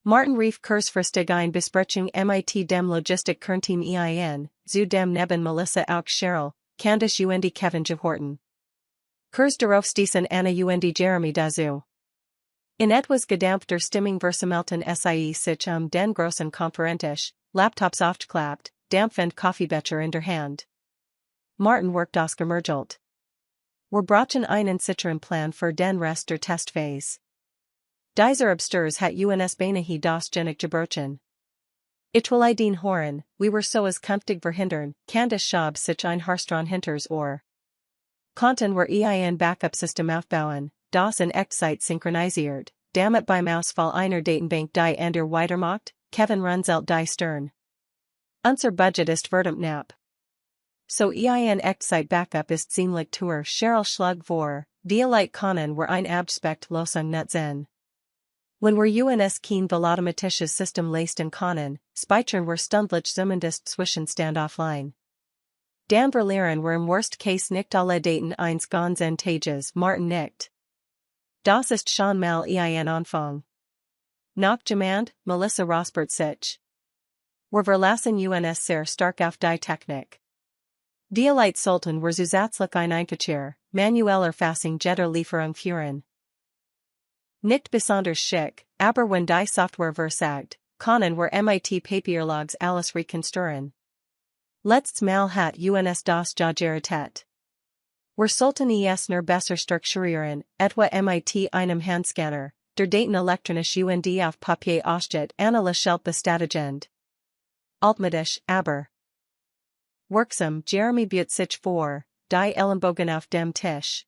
Martin rief kurzfristig eine Besprechung mit dem Logistik-Kernteam zu dem neben Melissa auch Cheryl, Candice und Kevin gehorten. Kurz darauf stießen Anna und Jeremy dazu. In etwas gedampfter Stimmung versammelten sich den großen Konferentisch, Laptops aufgeklappt, dampfend Kaffeebecher in der Hand. Martin worked ausgemergelt. Wir brauchen einen sicheren Plan für den Rest der Testphase. Dieser Absturz hat uns beinahe das Genick gebrochen. Ich will den Horen, we were so as künftig verhindern, Candice schab sich ein Haarstron hinters Ohr. Konnten wir ein Backup-System aufbauen, das in Echtzeit synchronisiert, damit beim Ausfall einer Datenbank die an der weitermacht, Kevin Runzelt die Stern. Unser Budget ist verdammt knapp. So ein Echtzeit-Backup ist ziemlich teuer. Cheryl schlug vor, wir können wir ein Abspecht-Losung nutzen. Wenn wir uns kein volatilitisches System leisten können, speichern wir stündlich zumindest Zwischenstand offline. Dann verlieren wir im Worst Case nicht alle Daten eines ganzen Tages. Martin nickt. Das ist schon mal ein Anfang. Noch jemand, Melissa räuspert sich. Wir verlassen uns sehr stark auf die Technik. Die Leute sollten wir zusätzlich einkacher, manueller Fassung jeder Lieferung führen. Nicht besonders schick, aber wenn die Software versagt, können wir mit Papierlogs alles rekonstruieren. Letztes Mal hat uns das Jagerität. Wir sollten es nur besser strukturieren, etwa mit einem Handscanner, der Daten elektronisch und auf Papier aussteht analysisch bestätigend. Altmodisch, aber wirksam. Jeremy bietet sich vor, die Ellenbogen auf dem Tisch.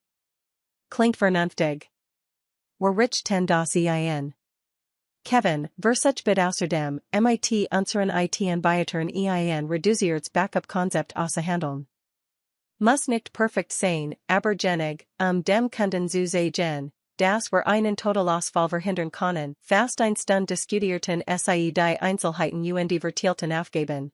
Klingt vernünftig. Wir richten das ein. Kevin, sich bit außerdem, mit unseren IT-Anbietern reduziertes Backup-Konzept auszuhandeln. Muss nicht perfekt sein, aber genig, dem Kunden zu sagen, dass wir einen Totalausfall verhindern können, fast eine Stunde diskutierten die Einzelheiten und verteilten aufgeben.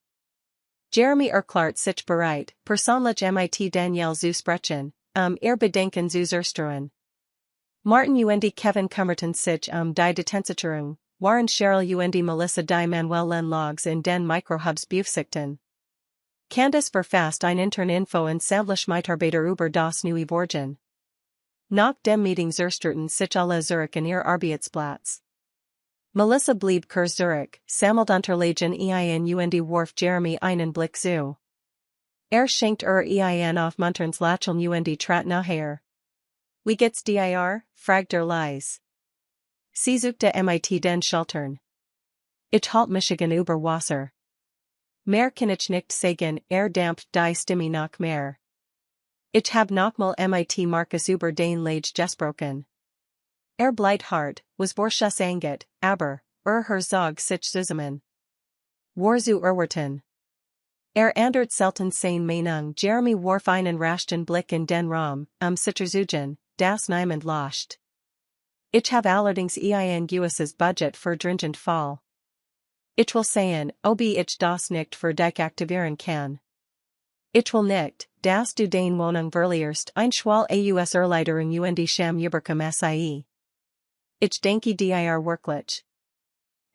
Jeremy erklärt sich bereit, persönlich mit Danielle zu sprechen, Bedenken zu zerstreuen. Martin und Kevin kümmerten sich die Detenziterung, waren Cheryl und Melissa die manuellen Logs in den Microhubs beaufsichtigten. Candice verfasst ein intern Info und sämtliche Mitarbeiter über das neue Vorgehen. Nach dem Meeting zerstörten sich alle Zurich in ihr Arbeitsplatz. Melissa blieb kurz Zurich, sammelt Unterlagen und warf Jeremy einen Blick zu. Schenkt ein aufmunterns Lächeln und trat nachher. Wie geht's dir? Fragt leise. Sie suchte mit den Schultern. Ich halt Michigan über Wasser. Mehr kann ich nicht sagen, dampft die Stimme noch mehr. Ich hab nochmal mit Marcus über den Lage gesprochen. Bleibt hart, was Borschus angeht, aber, Herzog sich zusammen. War zu erwarten. Ändert selten seine Meinung. Jeremy warf einen raschen Blick in den Raum, Sicherzugen, das niemand lacht. Ich hab allerdings ein gewisses Budget für dringend Fall. Ich will sehen, ob ich das nicht für dich aktivieren kann. Ich will nicht, dass du den Wohnung verlierst, ein Schwall aus Erleiderung und Scham überkommen sie. Ich denke dir wirklich.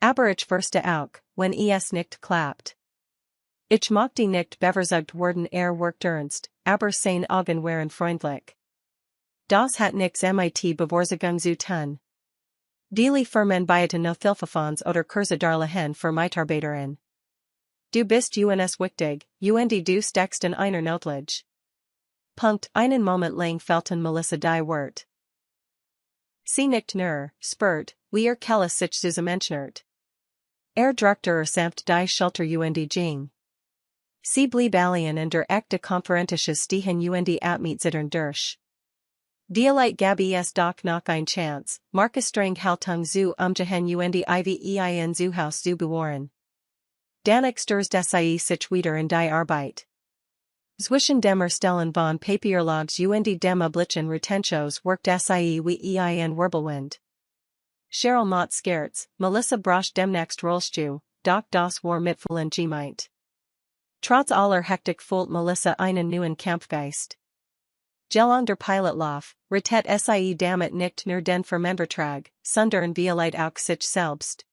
Aber ich verste auch, wenn es nicht klappt. Ich mochte nicht bevorzugt worden workt ernst, aber seine Augen waren freundlich. Das hat nix mit Bevorzugung zu tun. Die Firmen bieten no Hilfefonds oder Kurse darlehen für Mitarbeiterin. Du bist uns wichtig, und du steckst in einer Notlich. Punkt einen Moment lang felten Melissa die Wort. Sie nicht nur, spurt, wie Kelle sich zusammenschnürt. Druckte samt die Schulter und ging. Sie blieb alien in der echte Konferentische stehen und Abmeet zittern durch. Dielite Gabi es doch noch ein Chance, Markus streng Haltung zu umgehen und Ivein zu Haus zu bewahren. Danach sturs die sich wieder in die Arbeit. Zwischen dem Erstellen von Papierlogs und dem Üblichen Retentions worked sie wie ein Wirbelwind. Cheryl Mott scherz, Melissa brach demnächst Rollstuhl, doch das war mit vollen gemeint. Trotz aller Hektik fühlt Melissa einen neuen Kampfgeist. Gelung der Pilotlauf, rettet sie damit nicht nur den Vermembertrag, sondern vielleicht auch sich selbst.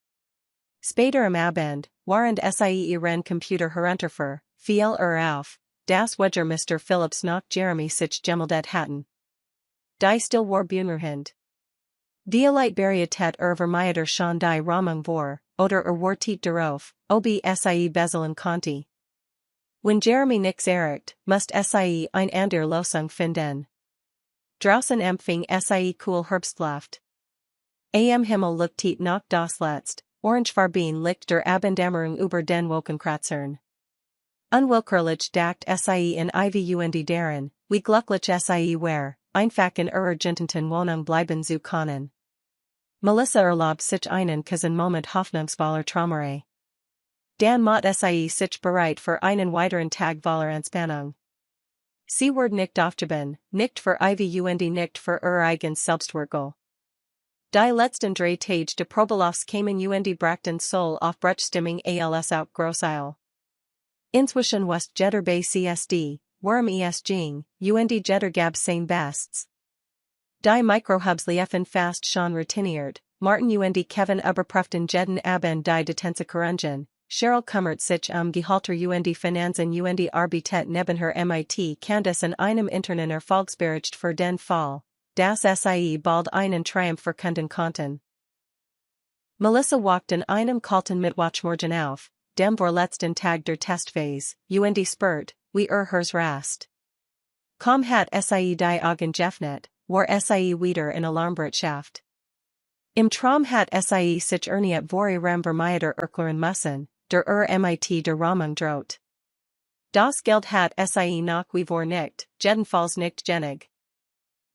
Später im Abend, während sie ihren Computer herunterfuhr, fiel auf, das Wedger Mr. Phillips noch Jeremy sich gemeldet hatten. Die still war Bühnerhind. Dielite Barriatet Vermeider schon die Ramung vor, oder wartet darauf, ob sie Beselen konnte. Wenn Jeremy nix erreicht, must sie ein ander Losung finden. Draußen empfing sie cool Herbstluft. Am Himmel leuchtet noch das Letzt, orangefarben Licht der Abenddämmerung über den Wolkenkratzern. Unwillkürlich dacht sie in Ivy und darin, wie glücklich sie wär, einfach in ihrer gententen Wohnung bleiben zu können. Melissa erlaubt sich einen kurzen Moment hoffnungsvoller Traumere. Dan mott sie sich bereit für einen weiteren Tag voller Entspannung. Sie wird nicht aufgeben, nicht für Ivy und nicht für ihr eigenes Selbstwertgefühl. Die letzten drei Tage de Probeloffs kamen und brachten Soul auf Bruchstimmung als auch Grosseil. Inzwischen west Jetter bei CSD, Worm ging, und Jetter gab sein Bests. Die Microhubs liefen fast schon routiniert, Martin und Kevin überprüften jeden Abend die Detenskurungen, Cheryl kümmert sich Gehalter und Finanzen und arbeitet neben her MIT Candice in einem internen Erfolgsbericht für den Fall, dass sie bald einen Triumph verkünden konnten. Melissa walked in einem kalten Mittwochmorgen auf, dem vorletzten Tag der Testphase, und spurt, wie hers rast. Kaum hat sie die Augen geöffnet, war sie wieder in Alarmbereitschaft. Im Traum hat sie sich erniet vor ihrem Vermeider erklären müssen, der MIT der Ramung droht. Das Geld hat sie nach wie vor nicht, jedenfalls nicht genig.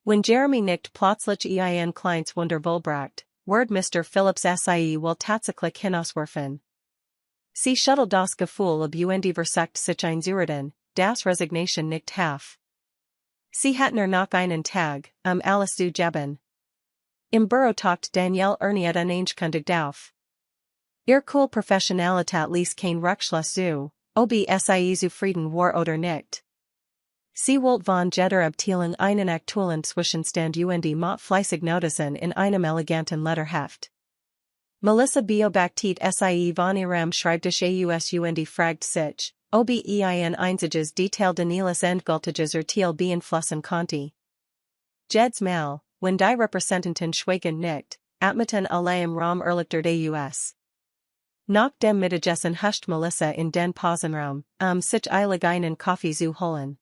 Wenn Jeremy nicht plötzlich ein kleines Wunder vollbracht, wird Mr. Phillips sie will tatsächlich hinauswerfen. Sie schüttelt das Gefühl ab und versagt sich einzureden, das Resignation nicht half. Sie hatten noch einen Tag, alles zu geben. Im Büro taucht Danielle erniet unangekündigt auf. Ihr cool Professionalität ließ kein Rückschluss zu, ob sie zufrieden war oder nicht. Sie wollte von jeder Abteilung einen aktuellen Zwischenstand und macht fleißig Notizen in einem eleganten Letterheft. Melissa beobachtet sie von ihrem Schreibtisch aus und fragt sich, ob ein einziges Detail Danielis endgültiges Urteil beeinflussen konnte. Jedes Mal, wenn die Repräsentanten schweigen nicht, atmeten alle im Raum erlichter Aus. Nach dem Mittagessen huscht Melissa in den Pausenraum, sich eilig einen Kaffee zu holen.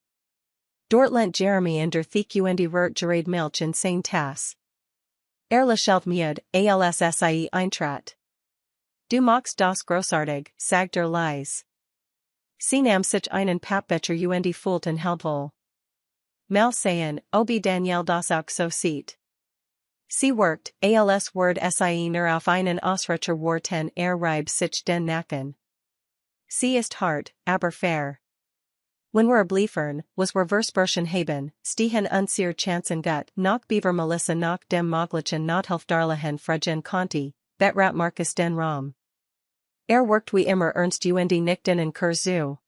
Dort lent Jeremy in der Theke und rührt gerade Milch in seine Tasse. Lächelt müde, als sie eintrat. Du magst das großartig, sagt leise. Sie nahm sich einen Pappbecher und fühlten halbvoll. Mal sehen, ob Danielle das auch so sieht. Sie workt, als word sie nur auf einen Ausrutscher warten reibt sich den Nacken. Sie ist hart, aber fair. Wenn wir bliefern, was wir Versprechen haben, stehen unser Chancen gut, nach beaver Melissa nach dem Moglichen Nothilfdarlichen Fragen Conti, Betrat Marcus den Raum. Workt wie immer ernst und nicht in Kurs zu.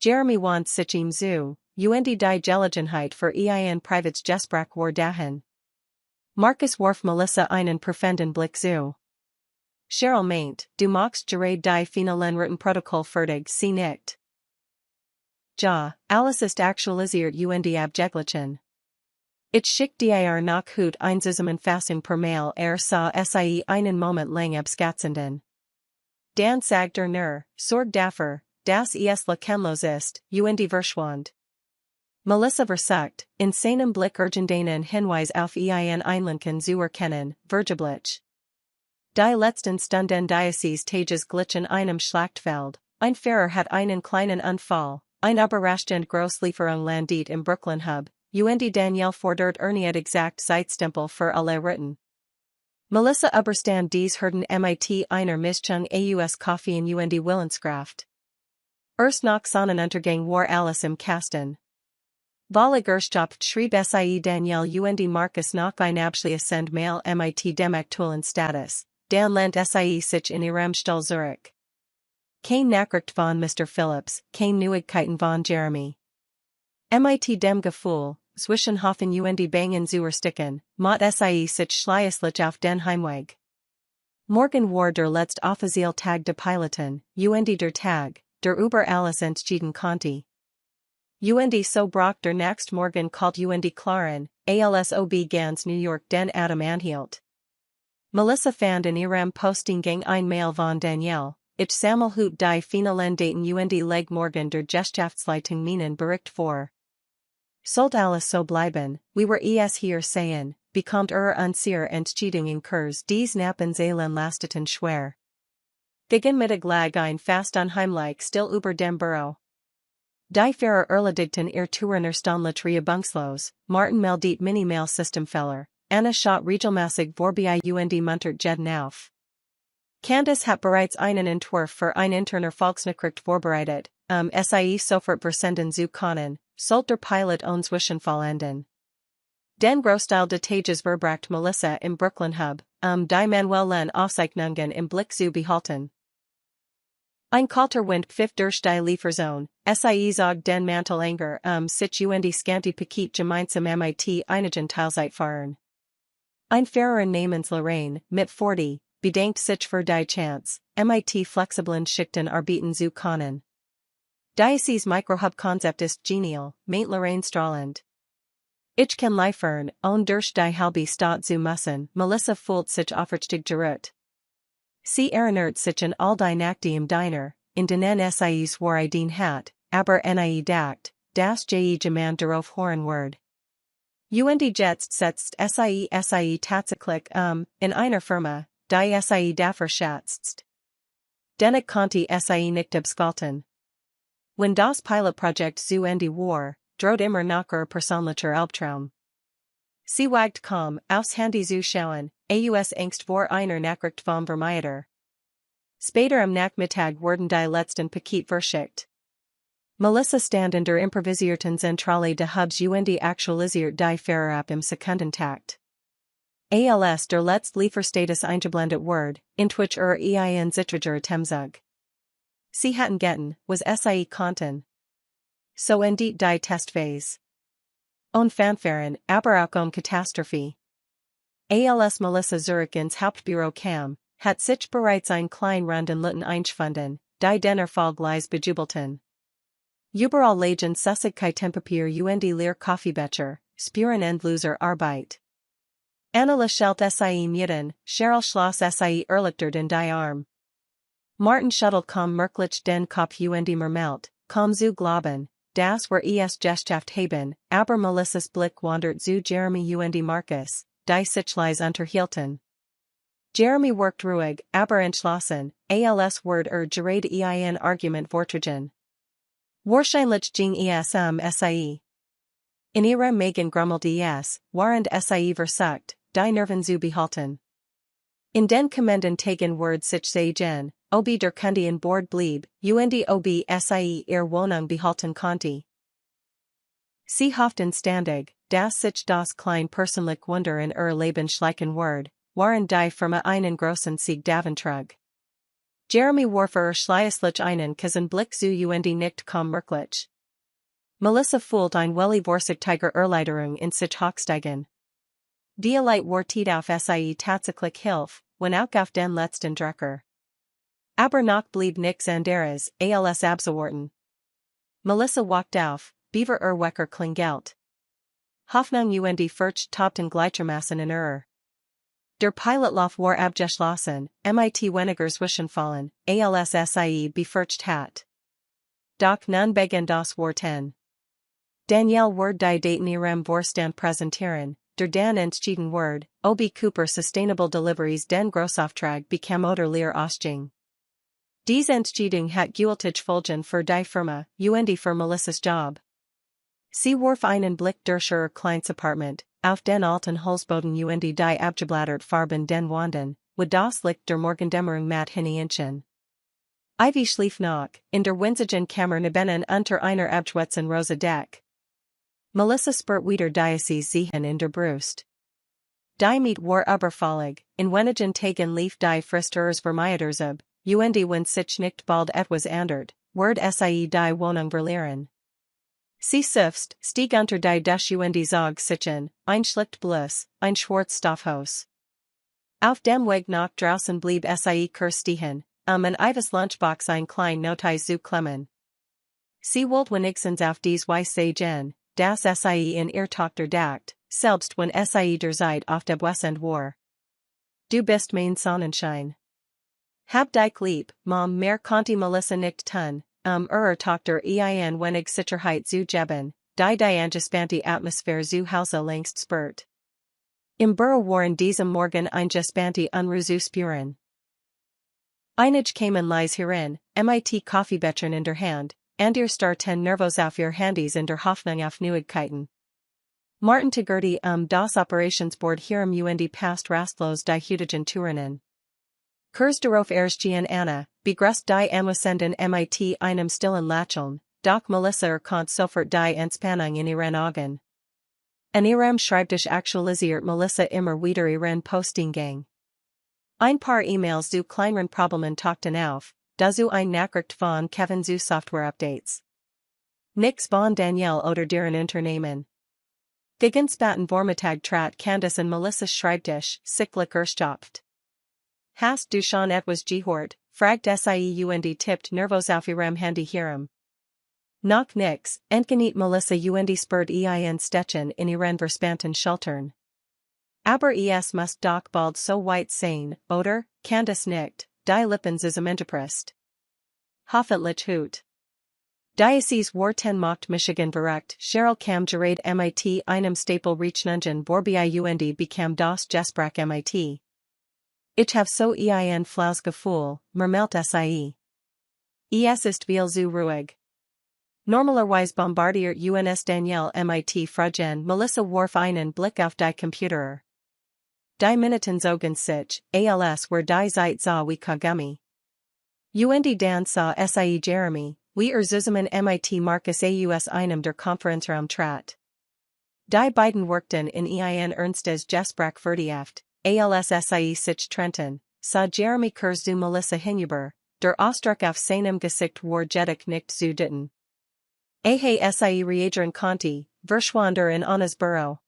Jeremy wants sich ihm zu, und die Gelegenheit für ein privates Gespräch war dahin. Marcus warf Melissa einen prüfenden Blick zu. Cheryl meint, du magst gerade die finalen Rittenprotokoll fertig sie nicht. Ja, alles ist aktualisiert und abgeglichen. Ich schick dir nach Hut einzusammenfassung per Mail sah sie einen Moment lang abskatzenden. Dan sagt nur, sorg dafür, dass es lachenlos ist, und verschwand. Melissa versagt, in seinem Blick irgendeinen Hinweis auf ein Einlenken zu erkennen, vergeblich. Die letzten Stunden dieses Tages glitschen einem Schlachtfeld, Ein Fahrer hat einen kleinen Unfall, ein überraschend Grosslieferung landet im Brooklyn Hub, und Danielle fordert Ernie exakt Zeitstempel für alle Ritten. Melissa überstand dies Herden mit einer Mischung aus Kaffee und Willenskraft. Erst nach Sonnenuntergang war alles im Kasten. Volle Gerschaft schrieb sie Danielle und Marcus nach ein Abschließend Mail mit dem aktuellen Status, dann lent sie sich in ihrem Stall Zurich. Keine Nachricht von Mr. Phillips, keine Neuigkeiten von Jeremy. Mit dem Gefühl, zwischen Hoffen und Bangen zu ersticken, macht sie sich schließlich auf den Heimweg. Morgen war der letzte offizielle Tag de Piloten, und der Tag, der über alles entschieden konnte. Und so brach der nächste Morgen kalt und klaren, alsob ganz New York den Atem anhielt. Melissa fand in ihrem Postingang ein Mail von Danielle, ich sammelhut die finalen Daten und leg morgen der Geschäftsleitung meinen Bericht vor. Sollt alles so bleiben, wie wir es hier sehen, bekommt unsicher Entscheidungen Kurs dies Nappen Zahlen lasteten schwer. Gegen Mittag lag ein fast unheimlich still über dem Büro. Die Fahrer erledigten ihr Touren Ståndliche Bunkslos, Martin meldet Minimail-Systemfehler, Anna schott regelmäßig vorbei und muntert jeden auf. Candice hat bereits einen Entwurf für ein interner Volksnachricht vorbereitet, sie sofort versenden zu können, sollt der Pilot ohne Zwischenfall enden. Den Großteil des Tages verbracht Melissa im Brooklyn Hub, die manuellen Aufzeichnungen im Blick zu behalten. Ein kalter Wind pfiff durch die Lieferzone, sie zog den Mantel enger, sich und scanty Paket gemeinsam mit einigen Teilzeitfahrern. Ein Fahrerin namens Lorraine, mit 40, bedankt sich für die Chance, mit flexiblen Schichten arbeiten zu können. Dieses Microhub-Konzept ist genial, meint Lorraine strahlend. Ich kann liefern, ohne durch die halbe Stadt zu müssen, Melissa fühlt sich aufrichtig gerührt. Sie erinnert sich an all die Nächte im Diner, in denen sie zwar den hat, aber nie dacht, das jemand darauf hören wird. Und jetzt setzt sie tatsächlich in einer Firma, die sie dafür schätzt. Dennoch konnte sie nicht abschalten. Wenn das Pilotprojekt zu Ende war, droht immer noch persönlicher Albtraum. Sie wagt kaum, aufs Handy zu schauen, aus Angst vor einer Nachricht vom Vermieter. Später am Nachmittag wurden die letzten Paket verschickt. Melissa stand in der improvisierten Zentrale de Hubs und aktualisiert die Fahrer ab im Sekundentakt. Als der letzte Lieferstatus eingeblendet wird, entwich ein zittriger Temzug. Sie hatten getten, was sie konnten. So endet die Testphase. On Fanfaren, aber auch on Katastrophe. Als Melissa Zurich ins Hauptbüro kam, hat sich bereits ein klein runden Litten eingefunden, die den Erfolg leis bejubelten. Überall lagen Süßigkeitenpapier und leer Kaffeebecher, spüren endloser Arbeit. Anna lächelt sie müden, Cheryl schloss sie erleichtert in die Arm. Martin schüttelt kaum merklich den Kopf und murmelt, kaum zu glauben, das war Geschäft haben, aber Melissas Blick wandert zu Jeremy und Marcus, die sich leise unterhielten. Jeremy worked ruhig, aber entschlossen, als word gerade ein Argument vortragen. Wahrscheinlich ging se. In ihrer Magen grummelt waren se versucht, die Nerven zu behalten. In den kommenden Tagen word sich sagen, ob der Kunde in Bord blieb, und ob se Wohnung behalten konnte. Sie hofften ständig, dass sich das klein persönlich Wunder in Leben schleichen word, waren die Firma einen großen Sieg davontrug. Jeremy war für schließlich einen Blick zu und nicht kaum merklich. Melissa fühlt ein welli vorsichtiger Erleiderung in sich hochsteigen. Die Light war auf sie tatsächlich Hilfe, wenn auch auf den letzten Drecker. Aber noch blieb nix anderes, als abzuwarten. Melissa walked auf, Beaver Wecker klingelt. Hoffnung und Furcht tobten gleichermaßen in Der Pilotlauf war abgeschlossen, mit weniger Zwischenfallen, als sie befürchtet hat. Doch nun begann das war 10. Danielle ward die Daten ihrem Vorstand präsentieren, der dann entschieden word, ob Cooper Sustainable Deliveries den Grossauftrag bekam oder leer ausging. Dies Entscheidung hat gültig Folgen für die Firma, und für Melissa's Job. Sie warf einen Blick durch ihr kleines Apartment, auf den alten Holzboden und die abgeblättert Farben den Wänden, wo das Licht der Morgendämmerung matt hineinschien. Ivy schlief noch, in der winzigen Kammer neben unter einer abgeschwetzten rosa Deck. Melissa spürt wieder die Ziehen in der Brust. Die Miet war überfällig, in wenigen Tagen lief die Frist ihres Vermieters ab, und wenn sich nicht bald etwas ändert, wird sie die Wohnung verlieren. Sie selbst stieg unter die Dach und zog sich in, ein schlicht Blus, ein Schwarzstoffhaus. Auf dem Weg nach draußen blieb sie kurz stehen, in Ivys Lunchbox ein klein Notiz zu klemmen. Sie wollte wenigstens auf dies Weise gehen, dass sie in ihr Tochter dacht, selbst wenn sie der Zeit auf der Wesend war. Du bist mein Sonnenschein. Hab dich lieb, Mom, mehr konnte Melissa nicht tun, ihrer Tochter ein wenig Sicherheit zu geben, die angespannte Atmosphäre zu Hause längst spürt. Im Büro waren diesem Morgen angespannte Unruhe zu spüren. Einige kamen leise herein, mit Kaffeebechern in der Hand, und ihr starrten nervös auf ihr Handys in der Hoffnung auf Neuigkeiten. Martin Tagurti das Operationsboard hierum und passt rastlos die heutigen Tourinnen. Kurs darauf erstehen Anna, begrüßt die Anwesenden mit einem stillen Lächeln, doch Melissa erkannt sofort die Entspannung in ihren Augen. An ihrem Schreibtisch aktualisiert Melissa immer wieder ihren Postinggang. Ein paar E-Mails zu kleineren Problemen tauchten auf, dazu ein Nachricht von Kevin zu Software-Updates. Nix von Danielle oder deren Unternehmen. Gegen Spaten Vormittag trat Candace in Melissas Schreibtisch, sichtlich erschöpft. Hast du schon etwas gehört, fragt sie und tippt nervös auf ihrem Handy herum. Noch nix, entgeniet Melissa und spürt ein Stechen in ihren verspannten Schultern. Aber es muss doch bald so weit sein, oder? Candace nickt, die Lippen zusammengepresst. Hoffentlich hut. Diocese war 10 Macht Michigan verrückt, Cheryl kam gerade mit einem Stapel Rechnungen vorbei und bekam das Gespräch mit. Ich habe so ein flaues Gefühl, murmelte sie. Es ist viel zu ruhig. Normalerweise bombardiert uns Danielle mit Fragen. Melissa warf einen Blick auf die Computer. Die Minuten zogen sich, als were die Zeit so wie Kagami. Und dann sah sie Jeremy, wie zusammen mit Marcus aus einem der Konferenzraum trat. Die beiden workten in ein ernstes Gespräch vertieft, als sie sich trennten, sah Jeremy kurz zu Melissa hinüber, der Ausdruck auf seinem Gesicht war jedoch nicht zu deuten. Sie reagieren konnte, verschwander in Anna's Büro.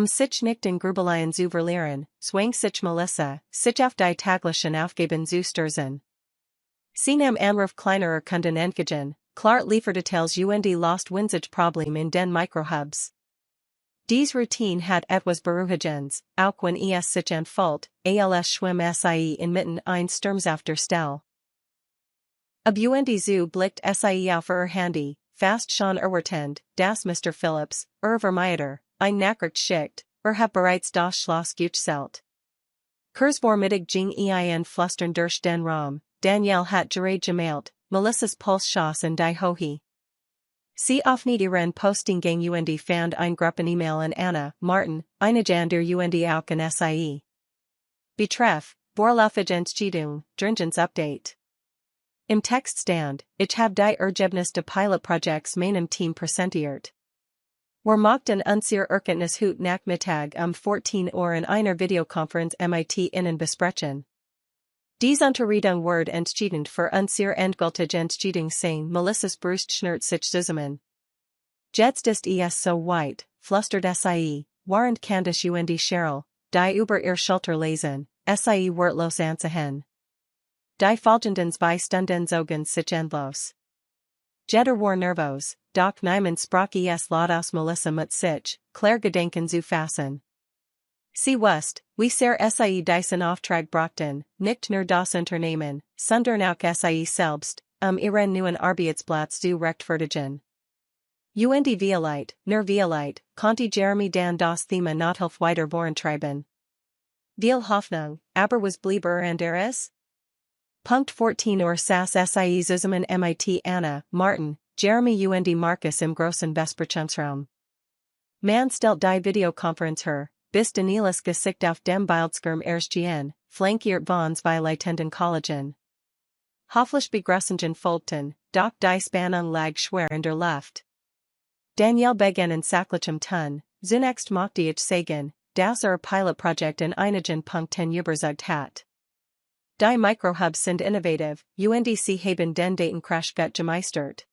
Sich nicht in Grübeleien zu verlieren, zwang sich Melissa, sich auf die täglichen Aufgaben zu stürzen. Sie nahm Anruf kleinerer Kunden entgegen, klart Lieferdetails und lost winzig Problem in den Microhubs. Dies Routine hat etwas Beruhigendes, auch wenn es sich entfällt, als schwimm sie inmitten ein Sturms auf der Stelle. Ab und zu blickt sie auf ihr Handy, fast schon erwartend, dass Mr. Phillips, Vermieter, ein Nachricht schickt, hab bereits das Schloss gezählt. Kurzvormittag ging ein Flüstern durch den Raum, Danielle hat gerade gemailt, Melissas Puls schoss in die Höhe. Sie öffnet ihren Postinggang und fand ein Gruppen-E-Mail an Anna, Martin, einigen der und auch an sie. Betreff, vorläufige Entscheidung, dringens Update. Im Text stand, ich hab die Ergebnis des Pilotprojekts meinem Team präsentiert. Wir möchten unser Erkenntnis heute Nachmittag 14 Uhr in einer Videokonferenz mit Ihnen besprechen. Dies Unterredung wird entscheidend für unser endgültige Entscheidung sein. Melissas Brust schnürt sich zusammen. Jetzt ist es so weit, flüstert sie, während Candace und Cheryl, die über ihr Schulter lesen, sie wortlos ansehen. Die folgenden 2 Stunden zogen sich endlos. Jeder war nervös, doch niemand sprach es laut aus Melissa mit sich, Claire Gedenken zu fassen. Sie wusste, wie sehr sie diesen Auftrag brachten, nicht nur das Unternehmen, sondern auch sie selbst, ihren neuen Arbeitsplatz zu rechtfertigen. Und Violette, konnte Jeremy dann das Thema Nothilfe weiter vorantreiben. Viel Hoffnung, aber was blieb anderes? Punkt 14 Uhr saß sie zusammen mit Anna, Martin, Jeremy und Markus im großen Besprechungsraum. Man stellt die Videokonferenz her, bis Danielas Gesicht auf dem Bildschirm erschien, flankiert von zwei leitenden Kollegen. Hoffentlich Begrüßungen folgten, doch die Spannung lag schwer in der Luft. Daniel begann in sachlichem Ton, zunächst mochte ich sagen, dass Pilotprojekt in einigen Punkten überzeugt hat. Die Microhubs sind innovativ, und sie haben den Datencrash gut gemeistert.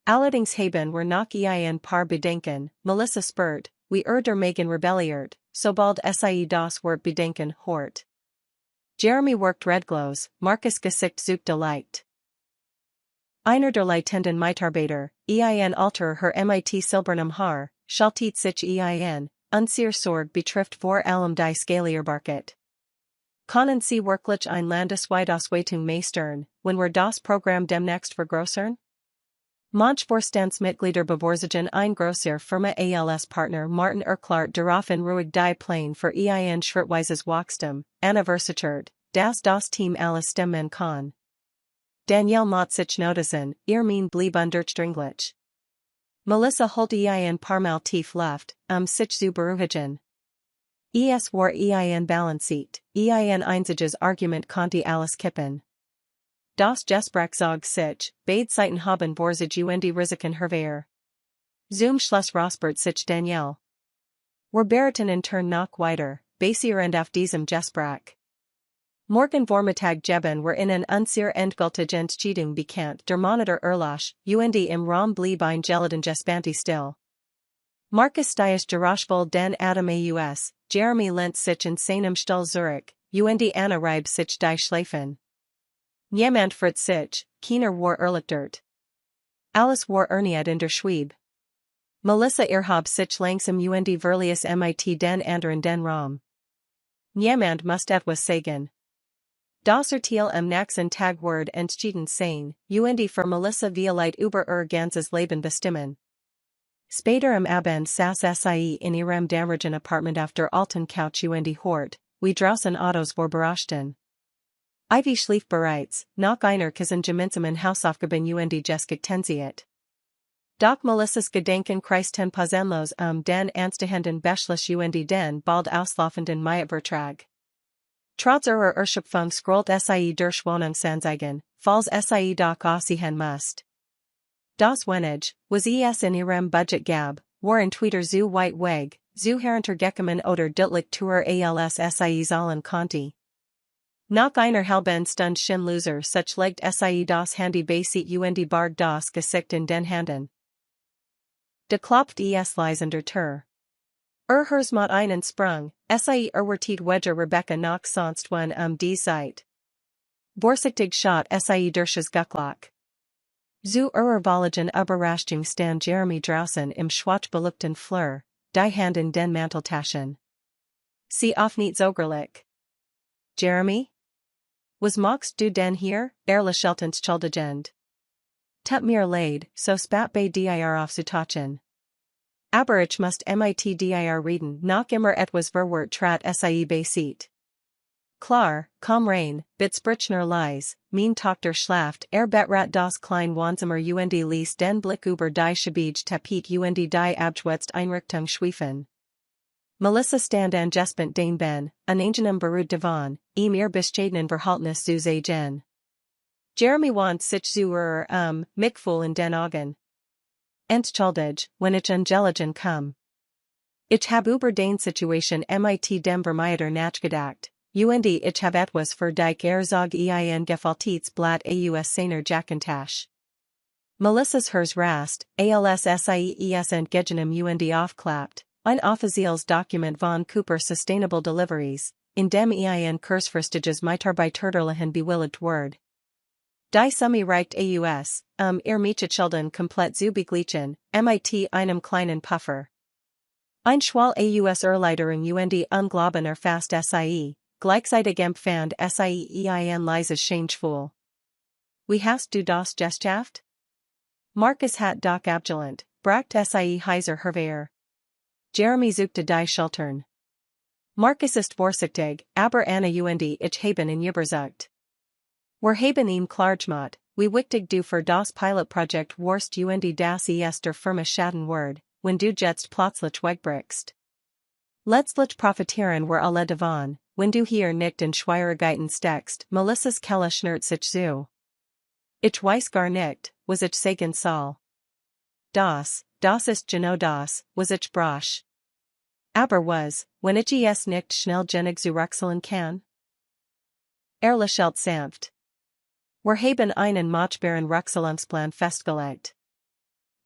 Allerdings haben wir noch ein paar Bedenken, Melissa spurt, wie der Megan rebelliert, sobald sie das Wort Bedenken hört. Jeremy wirkt redglos, Markus Gesicht suchte leicht. Einer der leitenden Mitarbeiter, alter Herr mit silbernem Haar, schaltet sich unser Sorg betrifft vor allem die Skalierbarkeit. Können Sie wirklich ein landesweite Ausweitung meistern, wenn wir das Programm demnächst vergrößern? Manch Vorstandsmitglieder bevorzugen ein größer Firma als Partner Martin erklärt daraufhin ruhig die Pläne für ein schrittweises Wachstum, anniversariert, das Team alles stemmen kann. Daniel macht sich notizen, ihr Mien blieb undurchdringlich. Melissa holt ein paar Mal tief Luft, sich zu beruhigen. Es war ein balanciert, ein einziges Argument konnte alles kippen. Das Gespräch zog sich, beide Seiten haben vor sich und Risiken hervor. Zum Schluss Rosbert sich Daniel. Wir berichten in turn noch weiter, basierend auf diesem Gespräch. Morgen Vormittag geben wir Ihnen unsere endgültige Entscheidung bekannt, der Monitor erlosch, und im Raum blieb ein geladen Gespannte still. Markus stieg geraschvoll den Atem aus, Jeremy lehnt sich in seinem Stuhl zurück, und Anna reibt sich die Schläfen. Niemand freut sich, keiner war erleichtert. Alles war erniet in der Schwebe. Melissa erhob sich langsam und verließ mit den anderen den Raum. Niemand musste etwas sagen. Das Urteil am nächsten Tag wurde entschieden sein, und für Melissa Violette über ihr ganzes Leben bestimmen. Später am Abend saß sie in ihrem damaligen Apartment auf der alten Couch und hort, wie draußen Autos vorbeirauschten. Ivy schlief bereits, noch einer Kissen gemeinsamen Hausaufgaben und geskektensiert. Doch Melissas Gedenken kreisten pausenlos den anstehenden Beschluss und den bald auslaufenden Mietvertrag. Trotz ihrer Erschöpfung scrollt sie durch Wohnungsanzeigen, falls sie doch aussehen musst. Das wenige, was es in ihrem Budget gab, war entweder zu weit weg, zu heruntergekommen oder deutlich teuer als sie zahlen konnte. Nach einer halben Stunde Loser sich legt sie das Handy basiert und barg das Gesicht in den Händen. De klopft es leise an der Tür. Hers mot einen Sprung, sie erwartet Wedger Rebecca noch sonst wann die Zeit. Vorsichtig schaut sie durchs Guckloch. Zu ihrer völligen Überraschung stand Jeremy draußen im schwarzbeluchten Flur, die Hand in den Manteltaschen. Sie öffnet zögerlich. Jeremy? Was machst du denn hier? Lächelt entschuldigend. Tut mir leid, so spat bei dir aufzutauchen. Aber ich musst mit dir reden, noch immer etwas verwirrt trat sie basiert. Klar, komm rein, Bitsprichner leise, mein Tochter schläft, betrat das klein Wohnzimmer und ließ den Blick über die Schäbige Tapet und die Abschwätzt Einrichtung schweifen. Melissa stand an gespent den Ben, an angenem Beruht Divan, ihr bescheidenen Verhaltnis zu sehen. Jeremy want sich zu Mikful in den Augen. Entschuldig, wenn ich angeligen komm. Ich hab über den Situation mit dem Vermieter nachgedacht. Und ich hab etwas für dich Erzog ein gefaltites Blatt aus seiner Jackintash. Melissas Hers rast, als ses entgegenem und aufklappt, ein offizielles Dokument von Cooper Sustainable Deliveries, in dem ein kurzfristiges Mitarbeiterlichen bewilligt word. Die Summe reicht aus, Mietschulden komplett zu begleichen, mit einem kleinen Puffer. Ein Schwall aus Erleiderung und Unglaubен erfasst sie. Gleichzeitig empfand sie ein leises Scheingefühl. Wie hast du das geschafft? Markus hat doch abgelehnt, bracht sie heiser hervor. Jeremy suchte die Schultern. Markus ist vorsichtig, aber Anna und ich haben ihn überzeugt. Wir haben ihm klargemacht, wie wichtig du für das Pilotprojekt warst und das der Firma schaden wird, wenn du jetzt plötzlich wegbrichst. Letztlich profitieren wir alle davon, wenn du hier nicht in Schwierigkeiten steckst, Melissa's Kelle schnurrt sich zu. Ich weiß gar nicht, was ich sagen soll. Das ist genau das, was ich brauche. Aber was, wenn ich es nicht schnell genug zurückzahlen kann? Lächelt sanft. Wir haben einen machbaren Rückzahlungsplan festgelegt.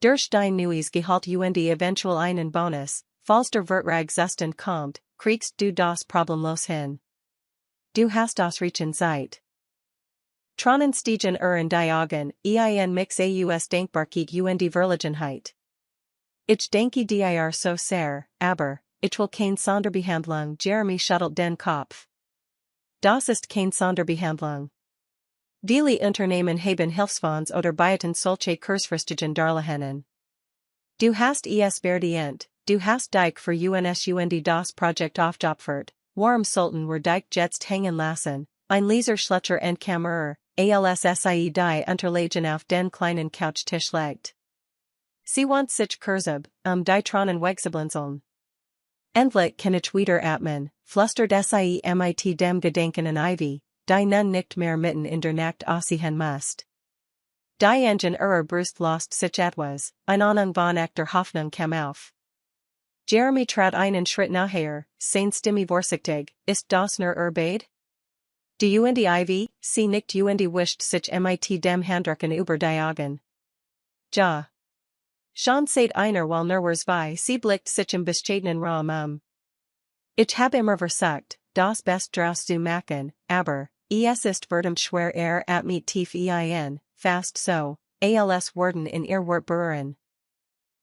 Durch dein neues Gehalt und eventuell einen Bonus, falls der Vertrag zustande kommt, kriegst du das problemlos hin. Du hast das Rechen Zeit. Tronen stiegen in die Augen, mix aus Denkbarkeit und Verlegenheit. Ich denke dir so sehr, aber, ich will keine Sonderbehandlung, Jeremy schüttelt den Kopf. Das ist keine Sonderbehandlung. Die Unternehmen haben Hilfsfonds oder bieten solche kurzfristigen Darlehen. Du hast es verdient, du hast dich für uns und das Projekt aufgeopfert, warum sollten wir dich jetzt hängen lassen, ein Leser Schlechter Endkammer, alssie die Unterlegen auf den kleinen Couchtisch legt. Sie want sich kurzab, die Tronen wegseblinzeln. Endlich kann ich wieder atmen, flüstert sie mit dem Gedenken an Ivy, die nun nicht mehr mitten in der Nacht aussehen musst. Die Engine Brust lost sich etwas, ein Ahnung von echter Hoffnung kam auf. Jeremy trat einen Schritt nachher, seine Stimme vorsichtig, ist das nur Bade? Du und Ivy, sie nicht und wischt sich mit dem Handrücken über die Augen. Ja. Schon seit einer weil nur zwei, sie blickt sich im bescheidenen Raum. Ich hab immer versagt, das Best draus zu machen, aber, es ist verdammt schwer mit tief fast so, als worden in ihr Wort berühren.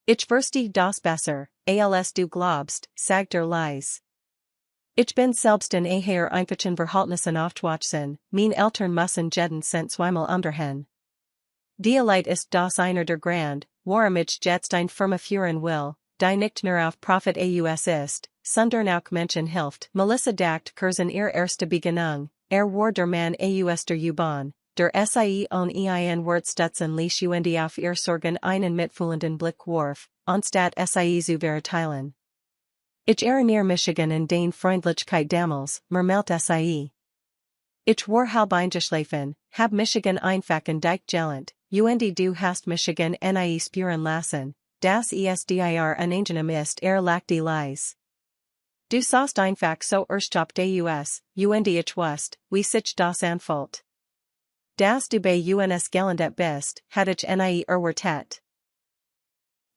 Ich verstehe das besser, als du glaubst, sagt leis. Ich bin selbst in einfachen Verhaltnissen aufgewachsen, mein Eltern müssen jeden Cent zweimal underhen. Dieleit ist das einer der Grand, warum ich jetzt ein Firma führen will, die nicht nur auf Profit aus ist, sondern auch Menschen hilft. Melissa dacht kurz ihr erste Beginnung, war der Mann aus der U-Bahn, der sie on wird stutzen ließ und auf ihr Sorgen einen mitfühlenden Blick warf, anstatt sie zu verteilen. Ich erinnere Michigan in den Freundlichkeit damals, murmelt sie. Ich war halb eingeschlafen, hab Michigan einfach entdeckt gelend, und du hast Michigan nie spüren lassen, das dir angenehm ist lag die Leis. Du sahst einfach so erst aus, und ich wusste, wie sich das anfühlt. Das du bei uns gelandet bist, had ich nie erwartet.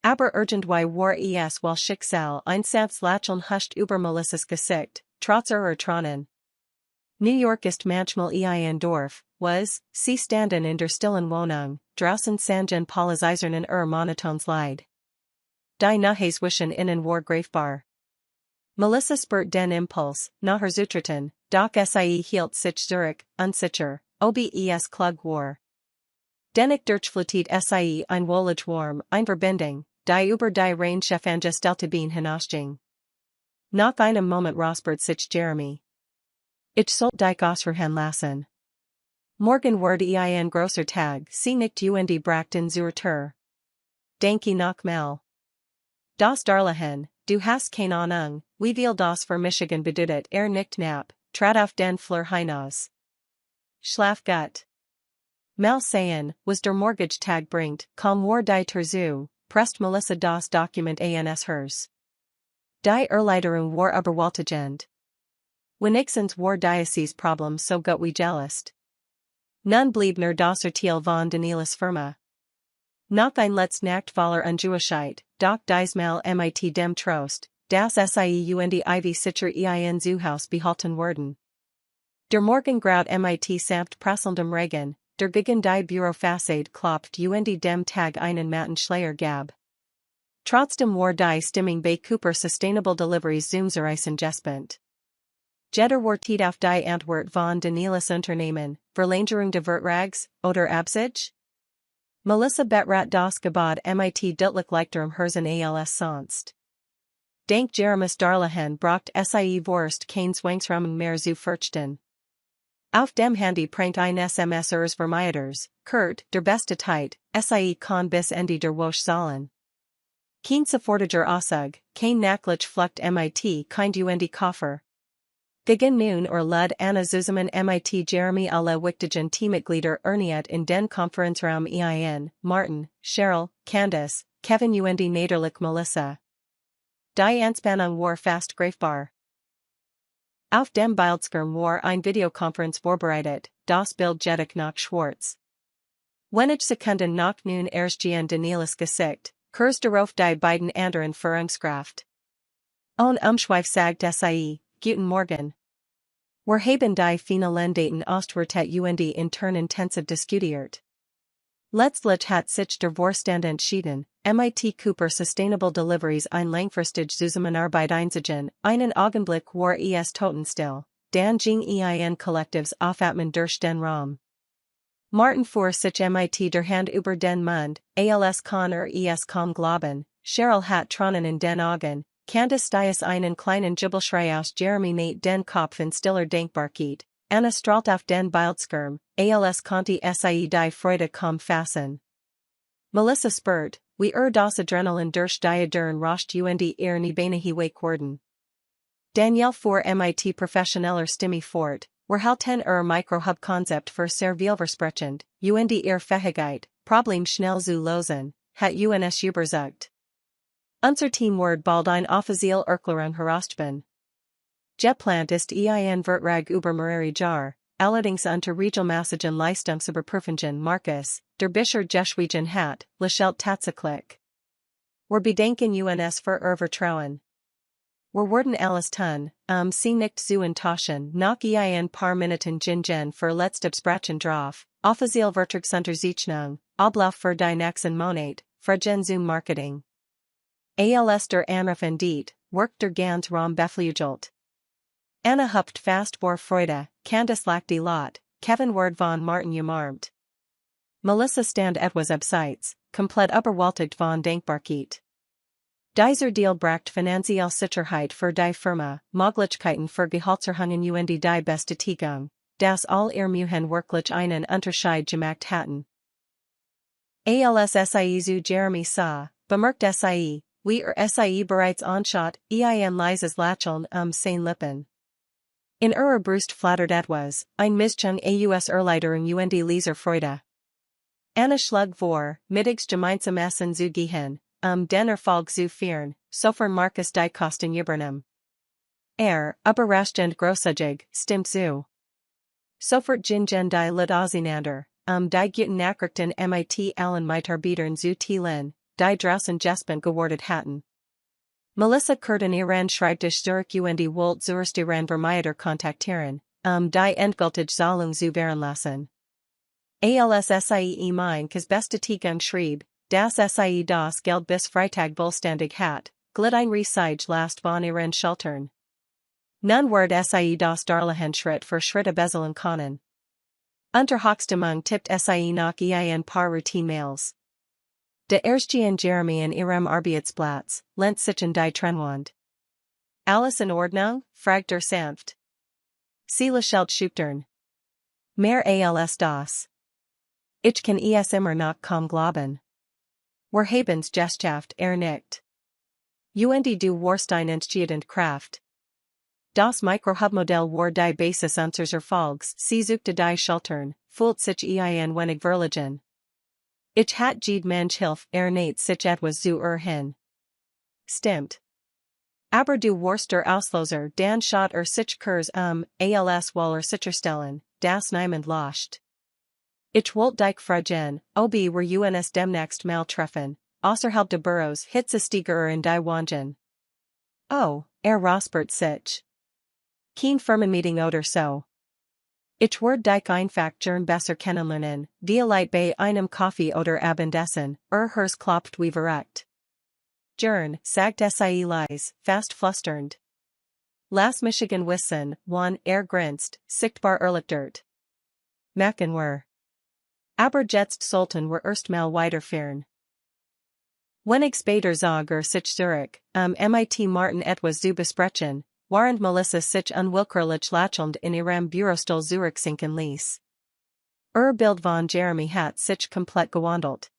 Aber irgendwie war es weil Schicksal ein sanftes Lächeln huscht über Melissas Gesicht, trotz ihrer Tronen. New York ist manchmal ein Dorf, was, sie standen in der stillen Wohnung, draußen sangen Paula's eisernen monotons Lied. Die Nahes wischen innen war greifbar. Melissa spürt den Impuls, nachher zutreten, doch sie hielt sich zurück, unsicher, obes klug war. Dennoch durchflutet sie ein wohlig warm, ein Verbindung, die über die Reinchef angestellte Bein hinausging. Nach einem Moment räuspert sich Jeremy. Ich sollte dich ausruhen lassen. Morgen wird ein grosser Tag, sie nicht und brachten zur Tür. Denke nach mal. Das Darlehen, du hast keine Ahnung, wie viel das für Michigan bedeutet nicht knapp, trat auf den Flur hinaus. Schlaf gut. Mal sehen, was der Mortgage-Tag bringt, kaum war die Terzu, presst Melissa das Dokument ans hers. Die Erleiderung war überwältigend. Wenigstens war dieses Problem so gut wie gelöst. Nun blieb nur das Urteil von Daniela's Firma. Nach ein letztnachtvoller Ungewichheit, doch diesmal mit dem Trost, das sie und Ivy sicher in Zuhaus behalten werden. Der Morgengraut mit samt prasselndem Regen, der gegen die Bürofassade klopft und dem Tag einen matten Schleier gab. Trotzdem war die Stimmung bei Cooper Sustainable Deliveries Zoomsreisen gespent. Jeder war auf die Antwort von Danielas Unternehmen, Verlängerung de Vertrags, oder Absage? Melissa betrat das Gebot mit deutlich leichterem Herzen als sonst. Dank Jeremus Darlehen bracht sie Wurst kein Zwangsrahmen mehr zu fürchten. Auf dem Handy prangt ein SMS ers Vermeiders, Kurt, der beste Zeit, sie kann bis Ende der Woche zahlen. Kein sofortiger Aussage, kein Nachlich flucht mit kind und Koffer. Gegen nun Lud Anna zusammen mit Jeremy alle wichtigen Teammitglieder erniet in den Konferenzraum Martin, Cheryl, Candace, Kevin und Naderlich Melissa. Die Anspannung war fast greifbar. Auf dem Bildschirm war ein Videokonferenz vorbereitet, das Bild jedoch nach schwarz. Wenige Sekunden nach nun erstgehen Danielis Gesicht, kurz darauf die beiden anderen Führungskraft. On Umschweif sagt sie, Guten Morgen. Wir haben die finalen Daten Ostwertet und intern intensiv diskutiert. Letztlich hat sich der Vorstand entschieden, mit Cooper Sustainable Deliveries ein langfristig Zusammenarbeit einzugehen, einen Augenblick war es totenstill, dann ging Kollektivs aufatmen durch den Raum. Martin fuhr sich mit der Hand über den Mund, als kann es kaum glauben, Cheryl hat Tränen in den Augen, Candace stieß einen kleinen Jubelschrei aus Jeremy naht den Kopf in stiller Dankbarkeit, Anna strahlt auf den Bildschirm, als konnte sie die Freude kaum fassen. Melissa spürt, wie das Adrenalin durch die Dürren rauscht und beinahe wach worden. Danielle fuhr mit professioneller Stimme fort, wir halten Mikrohub-Konzept für sehr vielversprechend, und Fähigkeit, Problem schnell zu lösen, hat uns überzeugt. Unser Team wird bald ein offiziell Erklärung herausgeben. Geplant ist Vertrag über mehrere Jahre, allerdings unter regelmäßigen Leistungsüberprüfungen Markus, der Bisher geschwiegen hat, lächelt tatsächlich. Wir bedanken uns für Ihr Vertrauen. Wir werden alles tun, sie nicht zu enttäuschen, nach paar Minuten Jinjen für letzte Besprechung drauf, offiziell Vertragsunterzeichnung, Ablauf für die nächsten Monat, Fragen zum Marketing. Als der Anruf endet, wirkt der ganz Raum beflügelt. Anna hüpft fast vor Freude, Candace lacht die Lot, Kevin wird von Martin umarmt. Melissa stand etwas abseits, komplett überwältigt von Dankbarkeit. Dieser Deal bracht finanzielle Sicherheit für die Firma, Möglichkeiten für Gehaltserhöhungen und die Bestätigung, dass all ihr Mühen wirklich einen Unterschied gemacht hatten. Als sie zu Jeremy sah, bemerkt sie, wie sie bereits anschaut, leises Lächeln seine Lippen. In ihrer Brust flattert etwas, ein Mischung aus Erleiderung und Leserfreude. Anna schlug vor, mittags gemeinsam essen zu gehen, den Erfolg zu feiern, sofern Markus die Kosten übernahm. Überraschend großzügig, stimmt zu. Sofort gingen die Lit auseinander, die guten Nachrichten mit allen Mitarbeitern zu teilen, die draußen gespannt gewartet hatten. Melissa Curtin ihren Schreibtisch Zurich und wollte zuerst ihren Vermieter kontaktieren, die endgültige Zahlung zu veranlassen. Als sie mein Bestätigung schrieb, dass sie das Geld bis Freitag vollständig hat, glitt ein riesig Last von ihren Schultern. Nun wird sie das Darlehen Schritt für Schritt abezahlen können. Unter Hochstimmung tippt sie nach ein paar Routine-Mails. Der erstgehen Jeremy in ihrem Arbeitsplatz, lehnt sich in die Trennwand. Alles in Ordnung? Fragt sanft. Sie lächelt schüchtern. Mehr als das. Ich kann es immer noch kaum glauben. Wir haben's geschafft, nickt. Und du warst ein entscheidend Kraft. Das Mikrohubmodell war die Basis unseres Erfolgs, sie suchte die Schultern, fühlt sich ein wenig verlegen. Ich hat jede Mensch Hilfe nicht sich etwas zu hin. Stimmt. Aber du warst der Auslöser, dann schaut sich Kurs als wohl sicherstellen, das niemand lacht. Ich wollte dich fragen, ob wir uns demnächst mal treffen, außerhalb de Büros hitzestiger in die Wangen. Oh, räuspert sich. Kein Firmenmeeting oder so. Ich würde dich einfach gern besser kennenlernen, vielleicht bei einem Kaffee oder Abendessen, Herz klopft wie verrückt. Gern, sagt sie leise, fast flüsternd. Lass Michigan wissen, wann grinst, sichtbar erleichtert. Machen wir. Aber jetzt sollten wir erstmal weiterfahren. Wenig später zog sich Zurich, mit Martin etwas zu besprechen, warend Melissa sich unwillkürlich lächelnd in ihrem Bürostuhl zurücksinken ließ. Bild von Jeremy hat sich komplett gewandelt.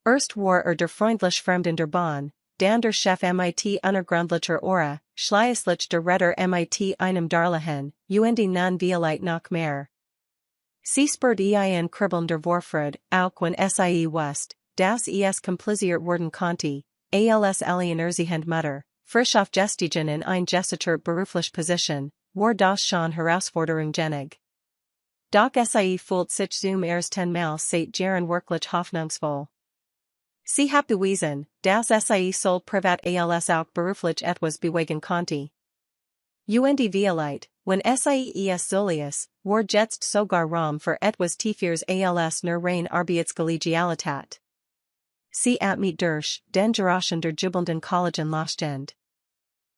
Erst war der freundlich Fremden der Bahn, dann der Chef mit unergründlicher Aura, schließlich der Retter mit einem Darlehen, und nun vielleicht noch mehr. Sie spürt ein Kribbeln der Vorfreude, auch wenn sie wusste, dass es kompliziert werden konnte, als Alleinerziehende Mutter, frisch aufgestiegen in ein gesichert berufliche Position, war das schon herausforderungsgenig. Doch sie fühlt sich zum ersten Mal seit Jahren wirklich hoffnungsvoll. Sie hat bewiesen, dass sie soll privat als auch beruflich etwas bewegen konnte. Und vielleicht, wenn sie es Solius, war jetzt sogar Raum für etwas Tieferes als nur rein Arbeitskollegialität. Sie mit durch, den Geraschen der jubelnden Kollegen losstend.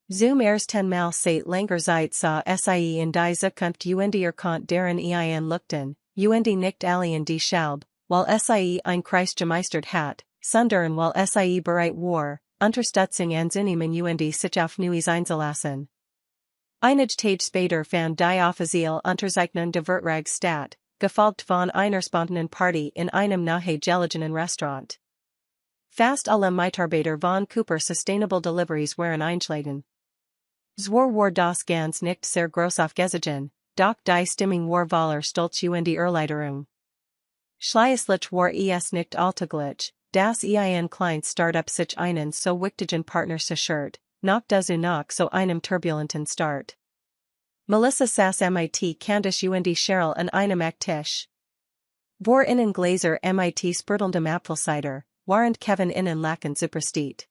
Zum ersten Mal seit langer Zeit sah sie in die Zukunft und konnte deren ein lukten, und nicht allein die Schaub, weil sie ein Kreis gemeistert hat, sondern weil sie bereit war, Unterstützung anzunehmen und sich auf Neues einzulassen. Einige Tage später fand die offizielle Unterzeichnung der Vertrag statt, gefolgt von einer spontanen Party in einem nahegelegenen Restaurant. Fast alle Mitarbeiter von Cooper Sustainable Deliveries waren einschlagen. Zwar war das ganz nicht sehr groß aufgesehen, doch die Stimmung war voller Stolz und Erleichterung. Schließlich war es nicht alltäglich, dass ein kleines Startup sich einen so wichtigen Partner sichert, noch dazu nach so einem turbulenten Start. Melissa saß mit Candice und Cheryl an einem Ecktisch. Vor innen Gläser mit sprudelndem Apfelcider, warend Kevin innen lachend supersteht.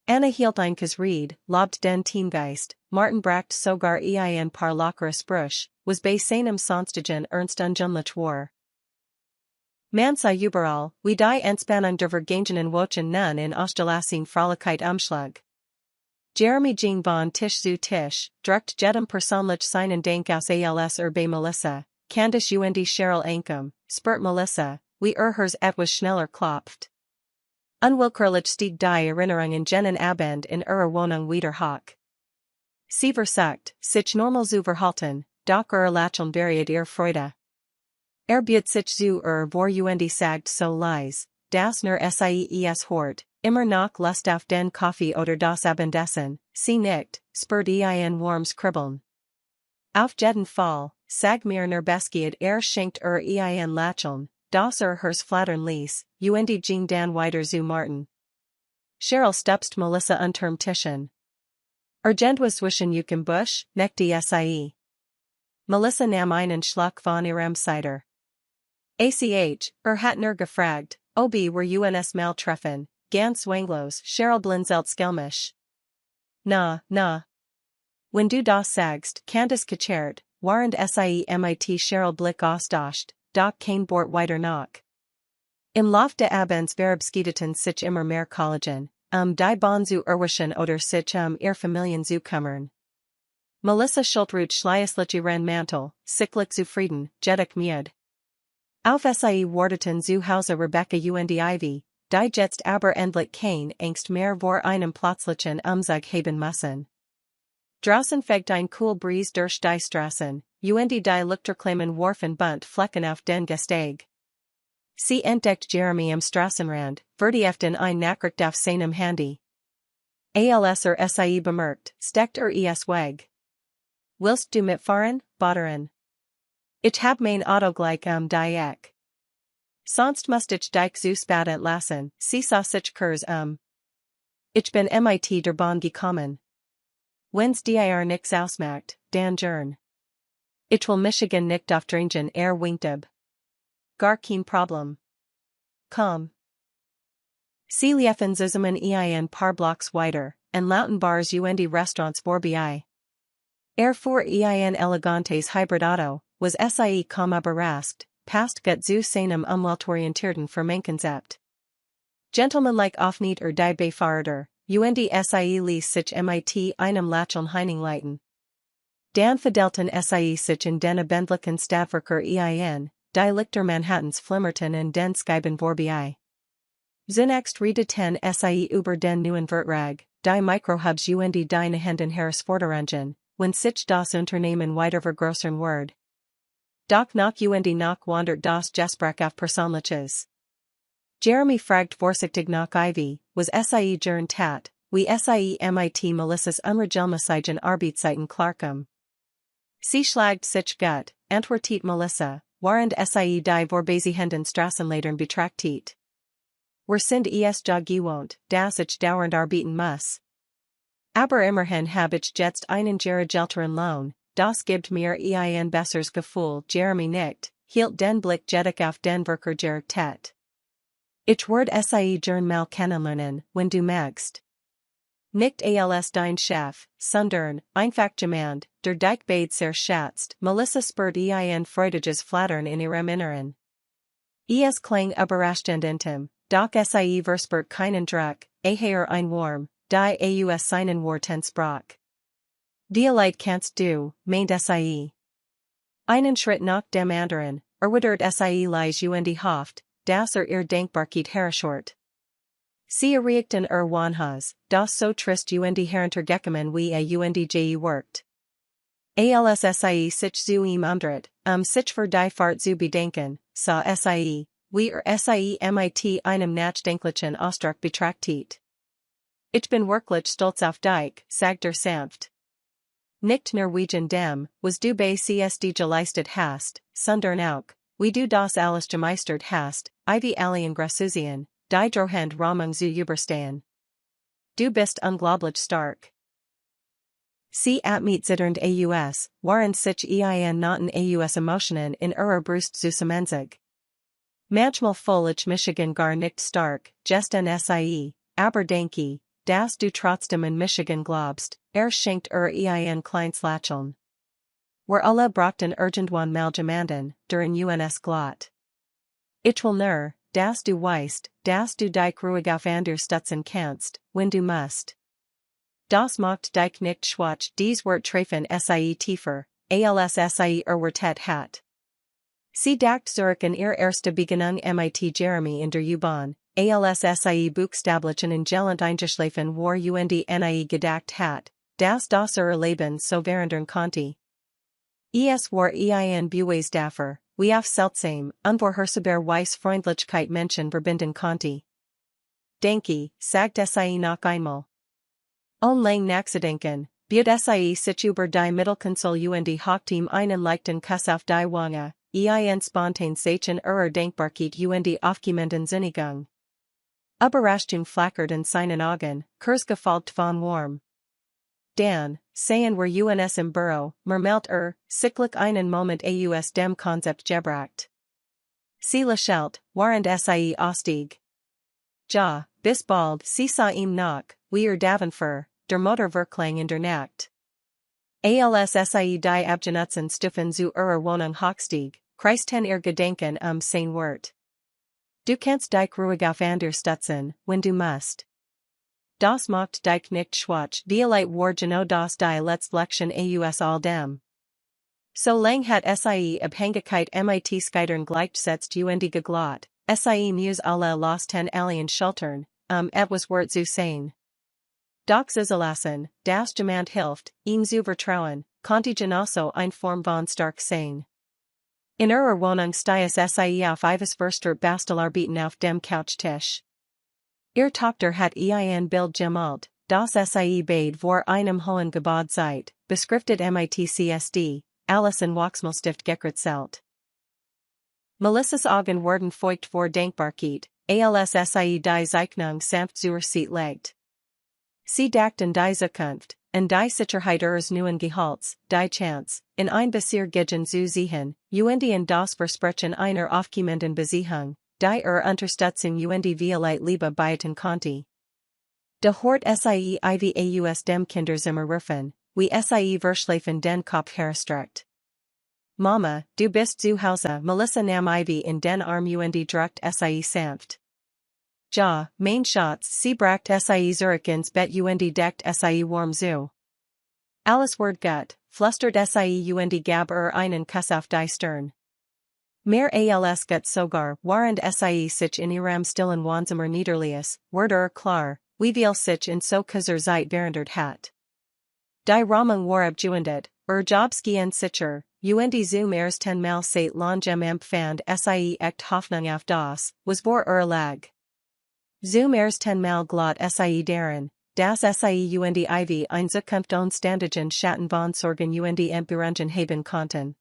Anna hielt ein Rede, lobt den Teamgeist, Martin bracht sogar ein paar lockere Sprüche, was bei seinem sonstigen Ernst ungemlich war. Man sah überall, wie die Entspannung der vergangenen Wochen nun in Ostalassing Fröhlichkeit umschlug. Jeremy ging von Tisch zu Tisch, druckt jedem persönlich seinen Dank aus als bei Melissa, Candice und Cheryl Ankum, spürt Melissa, wie hers etwas schneller klopft. Unwillkürlich stieg die Erinnerung in jenen Abend in ihrer Wohnung wieder hoch. Sie versucht, sich normal zu verhalten, doch Lächeln variiert ihr Freude. Bietet sich zu vor und sagt so leise, dass nur es hort, immer noch Lust auf den Kaffee oder das Abendessen, sie nickt, spürt ein warmes Kribbeln. Auf jeden Fall, sag mir nur Beskied schenkt ein Lächeln, das hers flattern ließ, und ging dann weiter zu Martin. Cheryl stupst Melissa unterm Tischen. Gent zwischen Yukim Busch, neckte sie. Melissa nahm einen Schluck von ihrem Cider. Hat nur gefragt, ob wir uns mal treffen, ganz zwanglos, Cheryl blinzelt schelmisch. Na. Wenn du das sagst, Candice gechert, warend sie mit Cheryl Blick ausdacht, doch kein Wort weiter nach. Im Lauf des Abends verabschiedeten sich immer mehr Kollegen, die Bahn zu erwischen oder sich ihr Familien zu kümmern. Melissa schultrut schließlich ihren Mantel, sichtlich zufrieden, jettig müde. Auf sie warteten zu Hause Rebecca und Ivy, die jetzt aber endlich kein Angst mehr vor einem plötzlichen Umzug haben müssen. Draußen fegt ein cool Breeze durch die Straßen, und die Lichterklemmen warfen bunt Flecken auf den Gesteg. Sie entdeckt Jeremy am Straßenrand, vertieften ein Nachricht auf seinem Handy. Als sie bemerkt, steckt es weg. Willst du mitfahren, Baterin? Ich hab mein Auto gleich die Eck. Sonst musst ich dich zu spät entlassen, sie sah sich kurz Ich bin mit der Bahn gekommen. Wenn's dir nix ausmacht, dann Jern. Ich will Michigan nicht aufdringen winkte. Gar kein Problem. Komm. Sie liefen zusammen ein paar Blocks weiter, en lauten Bars und Restaurants vorbei. Fuhr ein elegantes Hybridauto, was sie kaum überrascht, passt gut zu seinem umweltorientierten Firmenkonzept. Gentlemanlike aufnied die Beifahrer, und sie ließ sich mit einem Lächeln hineinleiten. Dan verdelten sie sich in den abendlichen Stavwerker die Lichter Manhattans flimmerten in den Skyben vorbei. Zunächst rede 10 sie über den neuen Vertrag, die Microhubs und die Nahenden Herausforderungen, wenn sich das Unternehmen weiter vergrößern wird. Doch nach nach wandert das Gespräch auf Persönliches. Jeremy fragt vorsichtig nach Ivy, was sie gern tat, wie sie mit Melissas unregelmäßigen Arbeitszeiten klarkam. Sie schlagt sich gut, antwortet Melissa, während sie die vorbeziehenden Strassenleitern betrachtet. Wir sind es ja gewohnt, dass ich dauernd arbeiten muss. Aber immerhin habe ich jetzt einen geregelteren Lohn, das gibt mir ein besseres Gefühl. Jeremy nickt, hielt den Blick jettig auf den Verkehr tet. Ich werde sie gern mal kennenlernen, wenn du magst. Nicht als dein Chef, sondern, einfach jemand, der dich beid sehr schätzt. Melissa spürt ein freudiges Flattern in ihrem Inneren. Es klang überraschend intim, doch sie verspürt keinen Druck, eher ein Warm, die aus seinen Worten sprach. Leid kannst du, meint sie. Einen Schritt nach dem anderen, erwidert sie leise und hofft, dass ihr Denkbarkeit herschort. Sie erregten Wanhas, das so trist und heruntergekommen wie und workt. Als sie sich zu ihm umdreht, sich für die Fahrt zu bedenken, sah sie, wie sie mit einem nachdenklichen Ausdruck betrachtet. Ich bin wirklich stolz auf dich, sagt sanft. Nicht Norwegian dem, was du bei CSD geleistet hast, sondern auch, wie du das alles gemeistert hast, Ivy allen Grasuzien, die Drohend Ramung zu überstehen. Du bist unglaublich stark. Sie mit zitternd aus, waren sich noten aus Emotionen in ihrer Brust zusammenzig. Manchmal fühl ich Michigan gar nicht stark, gesten sie, aber denke, dass du trotzdem in Michigan glaubst, schenkt ein kleines Lächeln. Wir alle brachten irgendwann mal jemanden, der in uns glott. Ich will nur, dass du weißt, dass du dich ruhig auf andere stutzen kannst, wenn du musst. Das macht dich nicht schwach, dies wird treffen sie tiefer, als sie erwartet hat. Sie dacht zurück in ihr erste Begegnung mit Jeremy in der U-Bahn, als sie buchstäblich einen Gelend eingeschlafen war und nie gedacht hat, dass das ihr Leben so verändern konnte. Es war ein Bues dafür, wie auf seltsam, unvorhersehbar weiss Freundlichkeit Menschen verbinden konnte. Denke, sagt sie noch einmal. Lang nachzudenken, bietet sie sich über die Mittelkonsole und hockt ihm einen leichten Kuss auf die Wange, ein spontan Zeichen ihrer Denkbarkeit und aufkommenden Sinnigung. Überraschung flackert in seinen Augen, gefolgt von warm. Dann, sehen wir uns im Büro, murmelt cyclic einen Moment aus dem Konzept gebracht. Sie lächelt, während sie ausstieg. Ja, bis bald, sie sah ihm nach, wie Davenfer, der Motor verklang in der Nacht. Als sie die Abgenutzen Stufen zu ihrer Wohnung hochstieg, kreisten Gedanken sein Wort. Du kannst dich ruhig auf andere stutzen, wenn du musst. Das macht dich nicht schwach, Dialeit war genau das die letzte Lektion aus all dem. So lang hat sie Abhängigkeit mit Skeitern gleichgesetzt und geglaubt, sie muss alle los ten alien schultern, etwas wird zu sein. Doch zulassen, das jemand hilft, ihm zu vertrauen, konnte genauso eine Form von stark sein. In ihrer Wohnung stiess sie auf Ivas Verster Bastelarbeiten auf dem Couchtisch. Ihr Tochter hat ein Bild gemalt, das sie beid vor einem hohen Gebäude seit, beschriftet mit CSD, Alice in Wachsmalstift gekritzelt. Melissas Augen wurden feucht vor Denkbarkeit, als sie die Zeichnung sanft zur Seite legt. Sie dachten die Zukunft, in die Sicherheit ihres neuen Gehalts, die Chance, in ein Bezirr gegen zu sehen, und in das Versprechen einer aufkommenden Beziehung, die Unterstützung und Violette Liebe beiten konnte. De hort sie Ivy aus dem Kinderzimmer rufen, wie sie verschlafen den Kopf herstreckt. Mama, du bist zu Hause. Melissa nahm Ivy in den Arm und druckt sie sanft. Ja, mein Schatz, sie bracht sie zurück ins Bett und deckt sie warm zu. Alles wird gut, flüstert sie und gab einen Kuss auf die Stirn. Mehr als gut sogar, warend sie sich in ihrem stillen Wohnzimmer niederließ, wurde klar, wie viel sich in so kurzer Zeit verändert hat. Die Ramung war abgewendet, Jobski sicher, und zum ersten Mal seit langem empfand sie echt Hoffnung auf das, was vor lag. Zum ersten Mal glot sie darin, das sie und Ivy ein Zukunft onständigen Schatten von Sorgen und Empörungen haben konnten.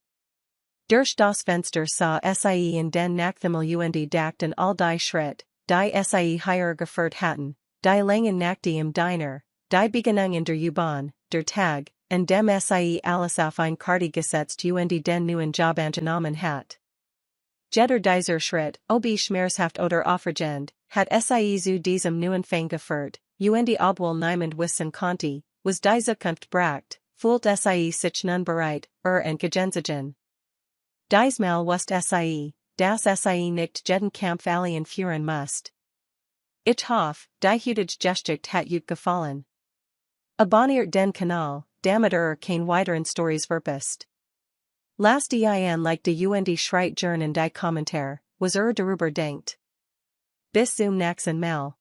Durch das Fenster sah sie in den Nachthimmel und dachten all die Schritt, die sie hierher geführt hatten, die langen Nächte im Diner, die Begegnung in der U-Bahn, der Tag, und dem sie alles auf ein Karte gesetzt und den neuen Job angenommen hat. Jeder dieser Schritt, ob schmerzhaft oder aufregend, hat sie zu diesem neuen Fang geführt, und obwohl niemand wissen konnte, was die Zukunft bracht, fühlt sie sich nun bereit, entgegenzusetzen. Diesmal wusste sie, dass sie nicht jeden Kampf allein führen musste. Ich hoffe, die heutige Geschichte hat euch gefallen. Abonniert den Kanal, damit keine weiteren Stories verpasst. Lasst ein Like de und schreibt gern in die Kommentare, was darüber denkt. Bis zum nächsten Mal.